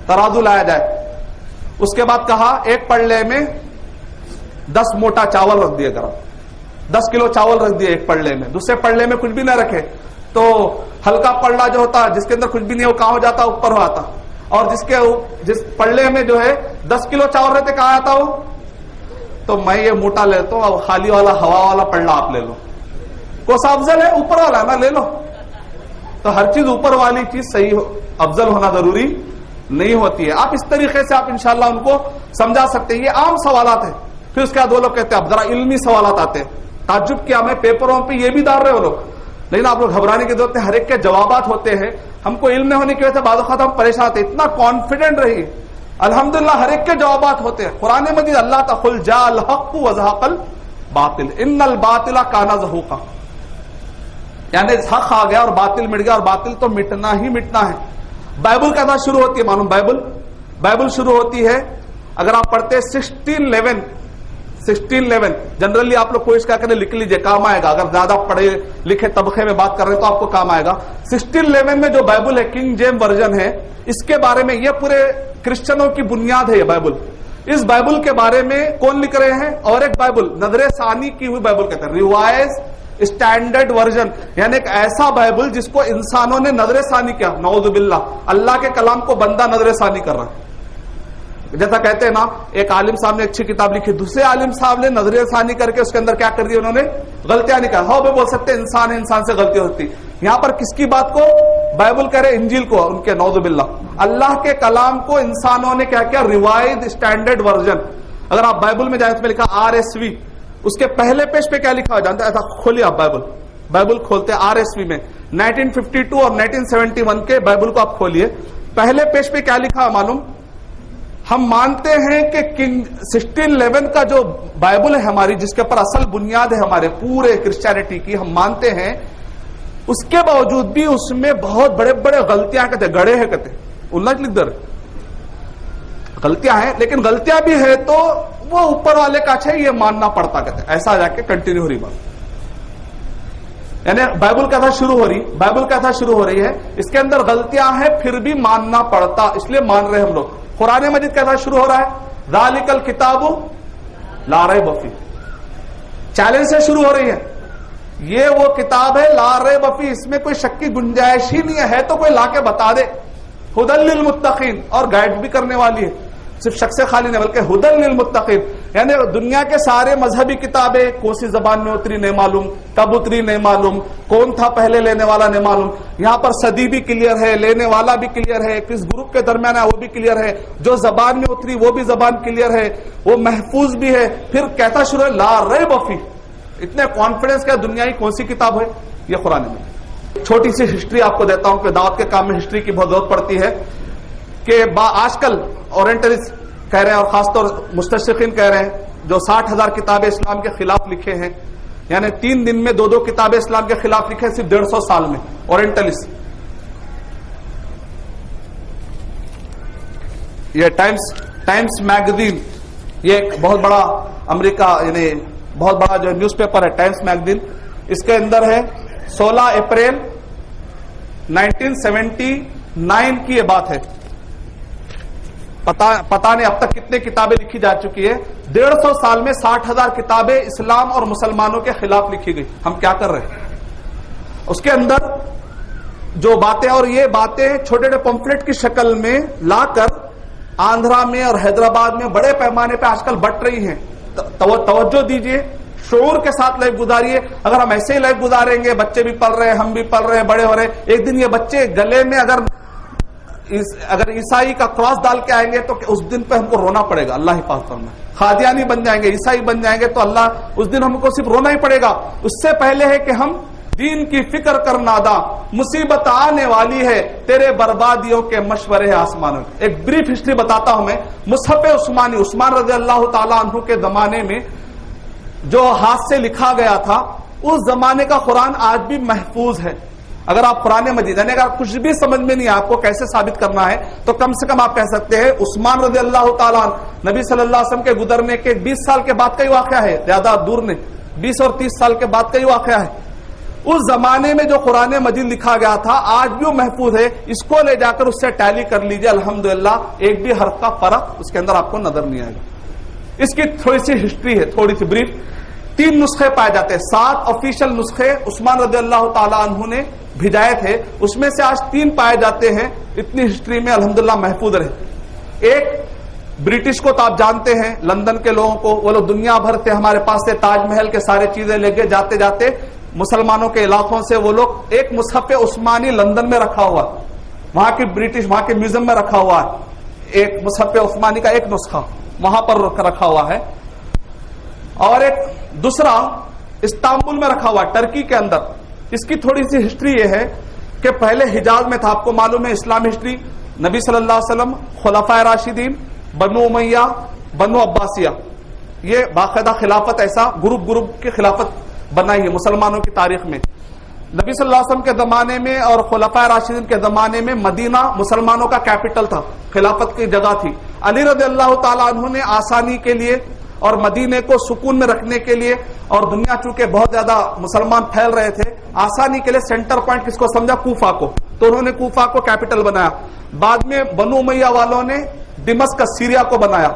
ترازو لایا جائے. اس کے بعد کہا ایک پلڑے میں 10 موٹا چاول رکھ دیا کرو. 10 کلو چاول رکھ دیے ایک پلڑے میں. دوسرے پلڑے میں کچھ بھی نہ رکھے تو ہلکا پلڑا جو ہوتا جس کے اندر کچھ بھی نہیں ہو کہاں ہو جاتا؟ اوپر ہو آتا. اور جس پلڑے میں جو ہے 10 کلو چاول رہتے کہاں آتا ہو؟ تو میں یہ موٹا لیتا ہوں اور خالی والا ہوا والا پلڑا آپ لے لو. کون سا افضل ہے؟ اوپر والا نا، لے لو. تو ہر چیز اوپر والی چیز صحیح افضل ہونا ضروری نہیں ہوتی ہے. آپ اس طریقے سے آپ انشاءاللہ ان کو سمجھا سکتے ہیں. یہ عام سوالات ہیں. پھر اس کے بعد وہ لوگ کہتے ہیں اب ذرا علمی سوالات آتے ہیں. تعجب کیا میں پیپروں پہ یہ بھی ڈال رہے ہو لوگ، لیکن آپ لوگ گھبرانے کی ضرورت ہے. ہر ایک کے جوابات ہوتے ہیں. ہم کو علم نہ ہونے کی وجہ سے بعض اوقات ہم پریشان ہوتے ہیں. اتنا کانفیڈنٹ رہیے. الحمدللہ ہر ایک کے جوابات ہوتے ہیں. قرآن مجید اللہ تعالی جاء الحق وزهق الباطل ان الباطل کان زهوقا، یعنی حق آ گیا اور باطل مٹ گیا، اور باطل تو مٹنا ہی مٹنا ہے. بائبل کا شروع ہوتی ہے معلوم؟ بائبل شروع ہوتی ہے اگر آپ پڑھتے 1611 جنرلی آپ لوگ کوشش کیا کریں لکھ لیجئے، کام آئے گا. اگر زیادہ پڑھے لکھے طبقے میں بات کر رہے ہیں تو آپ کو کام آئے گا. 1611 میں جو بائبل ہے کنگ جیمز ورژن ہے، اس کے بارے میں یہ پورے کرسچنوں کی بنیاد ہے یہ بائبل. اس بائبل کے بارے میں کون لکھ رہے ہیں؟ اور ایک بائبل نظر ثانی کی ہوئی بائبل کہتے ہیں، ریوائز اسٹینڈرڈ ورژن، یعنی ایک ایسا بائبل جس کو انسانوں نے نظر ثانی کیا. نعوذ باللہ، اللہ کے کلام کو بندہ نظر ثانی کر رہا ہے. جیسا کہتے ہیں نا ایک عالم صاحب نے اچھی کتاب لکھی، دوسرے عالم صاحب نے نظر ثانی کر کے اس کے اندر کیا کر دی؟ انہوں نے غلطیاں نکالی. ہاں بھی بول سکتے انسان ہے، انسان سے غلطی ہوتی. یہاں پر کس کی بات کو؟ بائبل کہہ رہے انجیل کو، ان کے نعوذ باللہ. اللہ کے کلام کو انسانوں نے کیا کیا؟ Revised standard version. اگر آپ بائبل میں جائیں اس میں لکھا RSV، اس کے پہلے پیج پہ کیا لکھا ہوا جانتے ہیں؟ ایسا کھولیے آپ بائبل کھولتے ہیں RSV میں 1952 اور 1971 کے بائبل کو آپ کھولیے. پہلے پیج پہ کیا لکھا ہے معلوم؟ ہم مانتے ہیں کہ کنگ 1611 کا جو بائبل ہے ہماری، جس کے اوپر اصل بنیاد ہے ہمارے پورے کرسچینٹی کی، ہم مانتے ہیں. اس کے باوجود بھی اس میں بہت بڑے بڑے غلطیاں کہتے ہیں، گڑے ہیں کہتے ہیں، اللہ لکھ در غلطیاں ہیں، لیکن غلطیاں بھی ہے تو وہ اوپر والے کا اچھا یہ ماننا پڑتا کہتے ہیں. ایسا جا کے کنٹینیو ہو رہی بات، یعنی بائبل کیسا شروع ہو رہی ہے. اس کے اندر غلطیاں ہیں پھر بھی ماننا پڑتا، اس لیے مان رہے ہم لوگ. قرآن مجید کیسا شروع ہو رہا ہے؟ ذالک الکتاب لا ریب فیہ، چیلنج سے شروع ہو رہی ہے. یہ وہ کتاب ہے لا ریب فیہ، اس میں کوئی شک کی گنجائش ہی نہیں ہے تو کوئی لا کے بتا دے. ھدی للمتقین، اور گائیڈ بھی کرنے والی ہے، صرف شک سے خالی نہیں بلکہ ھدی للمتقین. یعنی دنیا کے سارے مذہبی کتابیں کون سی زبان میں اتری نہیں معلوم، کب اتری نہیں معلوم، کون تھا پہلے لینے والا نہیں معلوم. یہاں پر صدی بھی کلیئر ہے، لینے والا بھی کلیئر ہے، کس گروپ کے درمیان ہے وہ بھی کلیئر ہے، جو زبان میں اتری وہ بھی زبان کلیئر ہے، وہ محفوظ بھی ہے. پھر کہتا شروع ہے لا ریب فیہ. اتنے کانفیڈنس کا دنیا کی کون سی کتاب ہے؟ یہ قرآن میں. چھوٹی سی ہسٹری آپ کو دیتا ہوں کہ دعوت کے کام میں ہسٹری کی بہت ضرورت پڑتی ہے. کہ آج کل اورینٹلسٹ کہہ رہے ہیں اور خاص طور مستشرقین کہہ رہے ہیں جو 60,000 کتابیں اسلام کے خلاف لکھے ہیں، یعنی 3 دن میں 2 کتابیں اسلام کے خلاف لکھے صرف 150 سال میں. اورینٹلسٹ، یہ ٹائمز میگزین، یہ ایک بہت بڑا امریکہ یعنی بہت بڑا جو نیوز پیپر ہے ٹائمز میگزین، اس کے اندر ہے 16 اپریل 1979 کی یہ بات ہے. پتا نہیں اب تک کتنے کتابیں لکھی جا چکی ہے. 150 سال میں 60,000 کتابیں اسلام اور مسلمانوں کے خلاف لکھی گئی. ہم کیا کر رہے ہیں اس کے اندر جو باتیں، اور یہ باتیں چھوٹے چھوٹے پمفلٹ کی شکل میں لا کر آندھرا میں اور حیدرآباد میں بڑے پیمانے پہ آج کل بٹ رہی ہیں. توجہ دیجئے، شعور کے ساتھ لائف گزاریے. اگر ہم ایسے ہی لائف گزاریں گے، بچے بھی پڑھ رہے ہیں، ہم بھی پڑھ رہے ہیں، بڑے ہو رہے ہیں، ایک دن یہ بچے گلے میں اگر عیسائی کا کراس ڈال کے آئیں گے تو اس دن پہ ہم کو رونا پڑے گا. اللہ حفاظ فرمائے. قادیانی بن جائیں گے، عیسائی بن جائیں گے تو اللہ اس دن ہم کو صرف رونا ہی پڑے گا. اس سے پہلے ہے کہ ہم دین کی فکر کر نادا، مصیبت آنے والی ہے، تیرے بربادیوں کے مشورے آسمانوں. ایک بریف ہسٹری بتاتا ہوں میں. مصحف عثمانی، عثمان رضی اللہ تعالی عنہ کے زمانے میں جو ہاتھ سے لکھا گیا تھا، اس زمانے کا قرآن آج بھی محفوظ ہے. اگر آپ قرآن مجید یعنی اگر کچھ بھی سمجھ میں نہیں ہے آپ کو کیسے ثابت کرنا ہے تو کم سے کم آپ کہہ سکتے ہیں عثمان رضی اللہ تعالیٰ عنہ نبی صلی اللہ علیہ وسلم کے گزرنے کے 20 سال کے بعد کا ہی واقعہ ہے، زیادہ دور نہیں، 20 اور 30 سال کے بعد کا ہی واقعہ ہے۔ اس زمانے میں جو قرآن مجید لکھا گیا تھا آج بھی وہ محفوظ ہے، اس کو لے جا کر اس سے ٹیلی کر لیجئے، الحمدللہ ایک بھی حرف کا فرق اس کے اندر آپ کو نظر نہیں آئے گا۔ اس کی تھوڑی سی ہسٹری ہے، تھوڑی سی بریف۔ 3 نسخے پائے جاتے ہیں، 7 آفیشل نسخے عثمان رضی اللہ تعالیٰ عنہ نے بھیجائے تھے، اس میں سے آج 3 پائے جاتے ہیں، اتنی ہسٹری میں الحمدللہ محفوظ رہے۔ ایک برٹش کو تو آپ جانتے ہیں، لندن کے لوگوں کو، وہ لوگ دنیا بھر سے ہمارے پاس سے تاج محل کے سارے چیزیں لے کے جاتے جاتے مسلمانوں کے علاقوں سے وہ لوگ ایک مصحف عثمانی لندن میں رکھا ہوا، وہاں کی برٹش وہاں کے میوزیم میں رکھا ہوا ہے، ایک مصحف عثمانی کا ایک نسخہ وہاں پر رکھا ہوا ہے، اور ایک دوسرا استنبول میں رکھا ہوا ہے ٹرکی کے اندر۔ اس کی تھوڑی سی ہسٹری یہ ہے کہ پہلے حجاز میں تھا، آپ کو معلوم ہے اسلام ہسٹری، نبی صلی اللہ علیہ وسلم، خلفائے راشدین، بنو امیہ، بنو عباسیہ، یہ باقاعدہ خلافت ایسا گروپ کی خلافت بنائی ہے مسلمانوں کی تاریخ میں۔ نبی صلی اللہ علیہ وسلم کے زمانے میں اور خلفائے راشدین کے زمانے میں مدینہ مسلمانوں کا کیپٹل تھا، خلافت کی جگہ تھی۔ علی رضی اللہ تعالیٰ عنہ نے آسانی کے لیے اور مدینے کو سکون میں رکھنے کے لیے، اور دنیا چونکہ بہت زیادہ مسلمان پھیل رہے تھے، آسانی کے لیے سینٹر پوائنٹ کس کو سمجھا؟ کوفہ کو، تو انہوں نے کوفہ کو کیپٹل بنایا۔ بعد میں بنو امیہ والوں نے دمشق سیریا کو بنایا،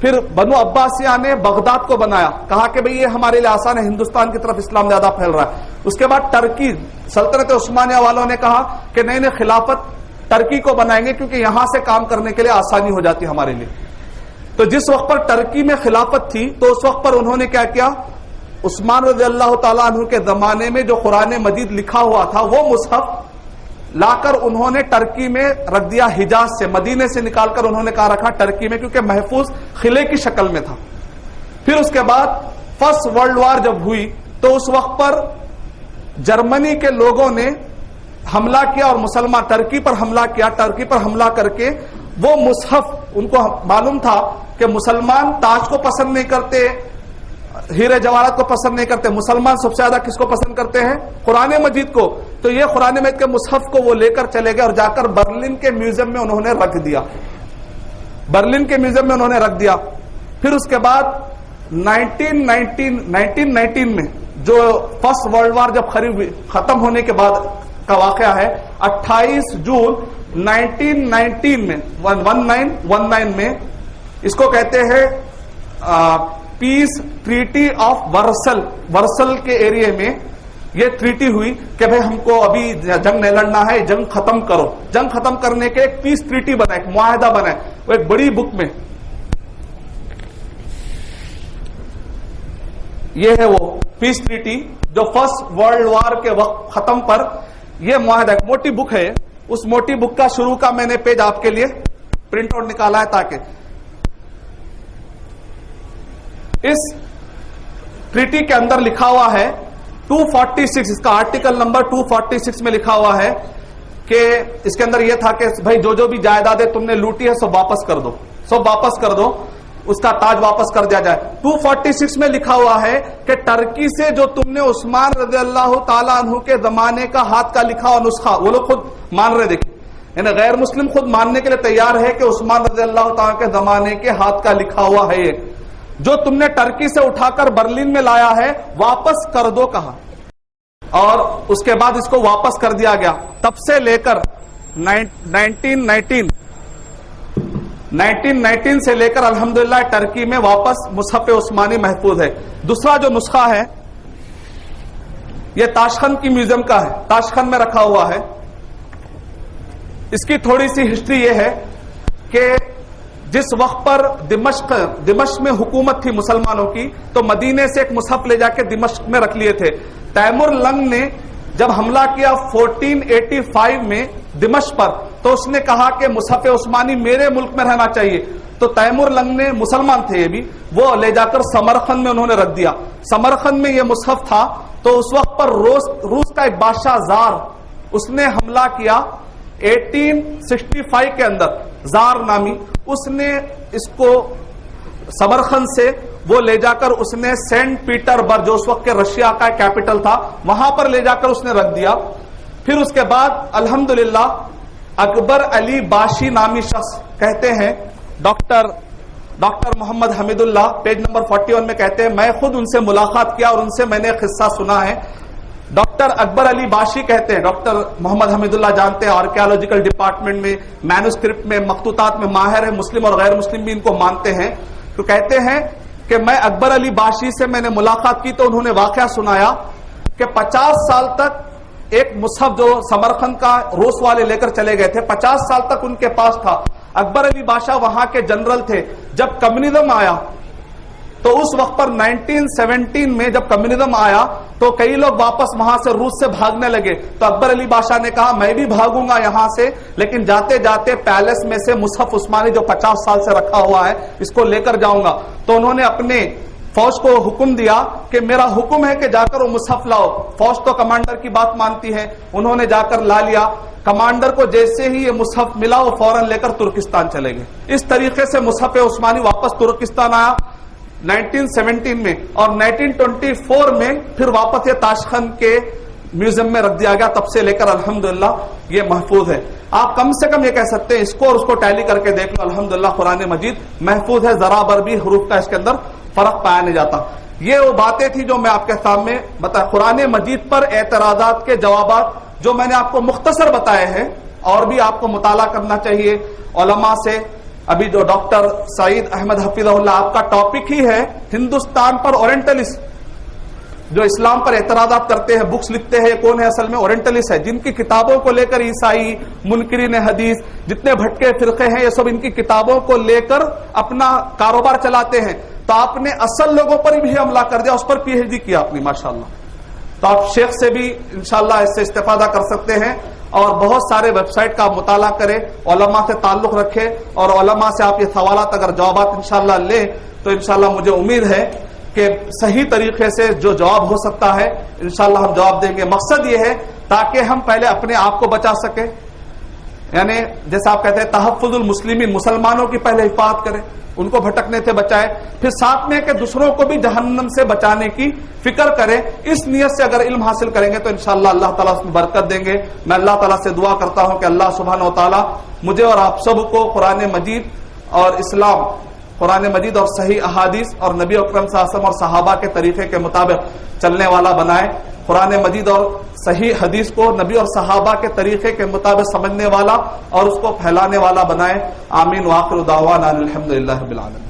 پھر بنو عباسیہ نے بغداد کو بنایا، کہا کہ بھئی یہ ہمارے لیے آسان ہے، ہندوستان کی طرف اسلام زیادہ پھیل رہا ہے۔ اس کے بعد ٹرکی سلطنت عثمانیہ والوں نے کہا کہ نہیں خلافت ٹرکی کو بنائیں گے کیونکہ یہاں سے کام کرنے کے لیے آسانی ہو جاتی ہمارے لیے۔ تو جس وقت پر ٹرکی میں خلافت تھی تو اس وقت پر انہوں نے کیا کیا؟ عثمان رضی اللہ تعالیٰ عنہ کے زمانے میں جو قرآن مجید لکھا ہوا تھا وہ مصحف لا کر انہوں نے ٹرکی میں رکھ دیا، حجاز سے، مدینے سے نکال کر انہوں نے کہا رکھا ٹرکی میں، کیونکہ محفوظ قلعے کی شکل میں تھا۔ پھر اس کے بعد فرسٹ ورلڈ وار جب ہوئی تو اس وقت پر جرمنی کے لوگوں نے حملہ کیا اور مسلمان ٹرکی پر حملہ کیا، ٹرکی پر حملہ کر کے وہ مصحف، ان کو معلوم تھا کہ مسلمان تاج کو پسند نہیں کرتے، ہیرے جواہرات کو پسند نہیں کرتے، مسلمان سب سے زیادہ کس کو پسند کرتے ہیں؟ قرآن مجید کو۔ تو یہ قرآن مجید کے مصحف کو وہ لے کر چلے گئے اور جا کر برلن کے میوزیم میں انہوں نے رکھ دیا، برلن کے میوزیم میں انہوں نے رکھ دیا۔ پھر اس کے بعد 1919 میں جو فرسٹ ورلڈ وار جب ختم ہونے کے بعد کا واقعہ ہے، 28 جون 1919 میں 1919 میں اس کو کہتے ہیں پیس ٹریٹی آف ورسل، ورسل کے ایریے میں یہ ٹریٹی ہوئی کہ بھئی ہم کو ابھی جنگ نہیں لڑنا ہے، جنگ ختم کرو۔ جنگ ختم کرنے کے ایک پیس ٹریٹی بنا، ایک معاہدہ بنا، وہ ایک بڑی بک میں یہ ہے وہ پیس ٹریٹی جو فرسٹ ورلڈ وار کے وقت ختم پر یہ معاہدہ، ایک موٹی بک ہے، اس موٹی بک کا شروع کا میں نے پیج آپ کے لیے پرنٹ آؤٹ نکالا ہے تاکہ اس ٹریٹی کے اندر لکھا ہوا ہے 246، اس کا آرٹیکل نمبر 246 میں لکھا ہوا ہے کہ اس کے اندر یہ تھا کہ بھائی جو بھی جائیدادیں تم نے لوٹی ہے سب واپس کر دو، سب واپس کر دو، اس کا تاج واپس کر دیا جائے۔ 246 میں لکھا ہوا ہے کہ ٹرکی سے جو تم نے عثمان رضی اللہ تعالیٰ عنہ کے زمانے کا ہاتھ کا لکھا ہوا نسخہ، وہ لوگ خود مان رہے، دیکھیں یعنی غیر مسلم خود ماننے کے لیے تیار ہے کہ عثمان رضی اللہ تعالیٰ کے زمانے کے ہاتھ کا لکھا ہوا ہے، یہ جو تم نے ٹرکی سے اٹھا کر برلن میں لایا ہے واپس کر دو کہا، اور اس کے بعد اس کو واپس کر دیا گیا۔ تب سے لے کر 1919 سے لے کر الحمدللہ ٹرکی میں واپس مصحف عثمانی محفوظ ہے۔ دوسرا جو نسخہ ہے یہ تاشقند کی میوزیم کا ہے، تاشقند میں رکھا ہوا ہے۔ اس کی تھوڑی سی ہسٹری یہ ہے کہ جس وقت پر دمشق میں حکومت تھی مسلمانوں کی تو مدینے سے ایک مصحف لے جا کے دمشق میں رکھ لیے تھے۔ تیمور لنگ نے جب حملہ کیا 1485 میں دمشق پر تو اس نے کہا کہ مصحف عثمانی میرے ملک میں رہنا چاہیے، تو تیمور لنگ نے، مسلمان تھے یہ بھی، وہ لے جا کر سمرقند میں انہوں نے رکھ دیا۔ سمرقند میں یہ مصحف تھا تو اس وقت پر روس کا ایک بادشاہ زار، اس نے حملہ کیا 1865 کے اندر، زار نامی، اس نے اس کو سمرقند سے وہ لے جا کر اس نے سینٹ پیٹر برگ جو اس وقت کے رشیا کا کیپٹل تھا وہاں پر لے جا کر اس نے رکھ دیا۔ پھر اس کے بعد الحمدللہ اکبر علی باشی نامی شخص کہتے ہیں، ڈاکٹر محمد حمید اللہ پیج نمبر 41 میں کہتے ہیں میں خود ان سے ملاقات کیا اور ان سے میں نے قصہ سنا ہے. ڈاکٹر اکبر علی باشی کہتے ہیں، ڈاکٹر محمد حمید اللہ جانتے ہیں آرکیالوجیکل ڈپارٹمنٹ میں مینوسکرپٹ میں مخطوطات میں ماہر ہے، مسلم اور غیر مسلم بھی ان کو مانتے ہیں. تو کہتے ہیں کہ میں اکبر علی باشی سے میں نے ملاقات کی تو انہوں نے واقعہ سنایا کہ 50 سال تک ایک مصحف جو سمرقند کا روس والے لے کر چلے گئے تھے، 50 سال تک ان کے پاس تھا. اکبر علی بادشاہ وہاں کے جنرل تھے. جب کمیونزم آیا تو اس وقت پر 1917 میں جب کمیونزم آیا تو کئی لوگ واپس وہاں سے روس سے بھاگنے لگے. تو اکبر علی بادشاہ نے کہا میں بھی بھاگوں گا یہاں سے، لیکن جاتے جاتے پیلس میں سے مصحف عثمانی جو 50 سال سے رکھا ہوا ہے اس کو لے کر جاؤں گا. تو انہوں نے اپنے فوج کو حکم دیا کہ میرا حکم ہے کہ جا کر وہ مصحف لاؤ. فوج تو کمانڈر کی بات مانتی ہے، انہوں نے جا کر لا لیا. کمانڈر کو جیسے ہی یہ مصحف ملا وہ فوراً لے کر ترکستان چلے گئے. اس طریقے سے مصحف عثمانی واپس ترکستان آیا 1917 میں، اور 1924 میں پھر واپس یہ تاشقند کے میوزیم میں رکھ دیا گیا. تب سے لے کر الحمدللہ یہ محفوظ ہے. آپ کم سے کم یہ کہہ سکتے ہیں اس کو اور اس کو ٹیلی کر کے دیکھ لو، الحمدللہ قرآن مجید محفوظ ہے، ذرا بر بھی حروف کا اس کے اندر فرق پایا نہیں جاتا. یہ وہ باتیں تھی جو میں آپ کے سامنے بتایا. قرآن مجید پر اعتراضات کے جوابات جو میں نے آپ کو مختصر بتائے ہیں، اور بھی آپ کو مطالعہ کرنا چاہیے علماء سے. ابھی جو ڈاکٹر سعید احمد حفیظہ اللہ آپ کا ٹاپک ہی ہے ہندوستان پر اورینٹلسٹ، جو اسلام پر اعتراضات کرتے ہیں، بکس لکھتے ہیں، کون ہے اصل میں اورینٹلسٹ ہے، جن کی کتابوں کو لے کر عیسائی منکرین حدیث جتنے بھٹکے فرقے ہیں یہ سب ان کی کتابوں کو لے کر اپنا کاروبار چلاتے ہیں. تو آپ نے اصل لوگوں پر بھی حملہ کر دیا، اس پر پی ایچ ڈی کیا اپنی ماشاءاللہ. تو آپ شیخ سے بھی انشاءاللہ اس سے استفادہ کر سکتے ہیں، اور بہت سارے ویب سائٹ کا آپ مطالعہ کریں، علماء سے تعلق رکھیں، اور علماء سے آپ یہ سوالات اگر جوابات انشاءاللہ لیں تو انشاءاللہ مجھے امید ہے کہ صحیح طریقے سے جو جواب ہو سکتا ہے انشاءاللہ ہم جواب دیں گے. مقصد یہ ہے تاکہ ہم پہلے اپنے آپ کو بچا سکیں، یعنی جیسا آپ کہتے ہیں تحفظ المسلمین، مسلمانوں کی پہلے حفاظت کریں، ان کو بھٹکنے سے بچائے، پھر ساتھ میں کہ دوسروں کو بھی جہنم سے بچانے کی فکر کریں. اس نیت سے اگر علم حاصل کریں گے تو انشاءاللہ اللہ تعالیٰ اس میں برکت دیں گے. میں اللہ تعالیٰ سے دعا کرتا ہوں کہ اللہ سبحانہ و تعالیٰ مجھے اور آپ سب کو قرآن مجید اور اسلام، قرآن مجید اور صحیح احادیث اور نبی اکرم صلی اللہ علیہ وسلم اور صحابہ کے طریقے کے مطابق چلنے والا بنائے. قرآن مجید اور صحیح حدیث کو نبی اور صحابہ کے طریقے کے مطابق سمجھنے والا اور اس کو پھیلانے والا بنائے. آمین. وآخر دعوانا الحمدللہ رب العالمین.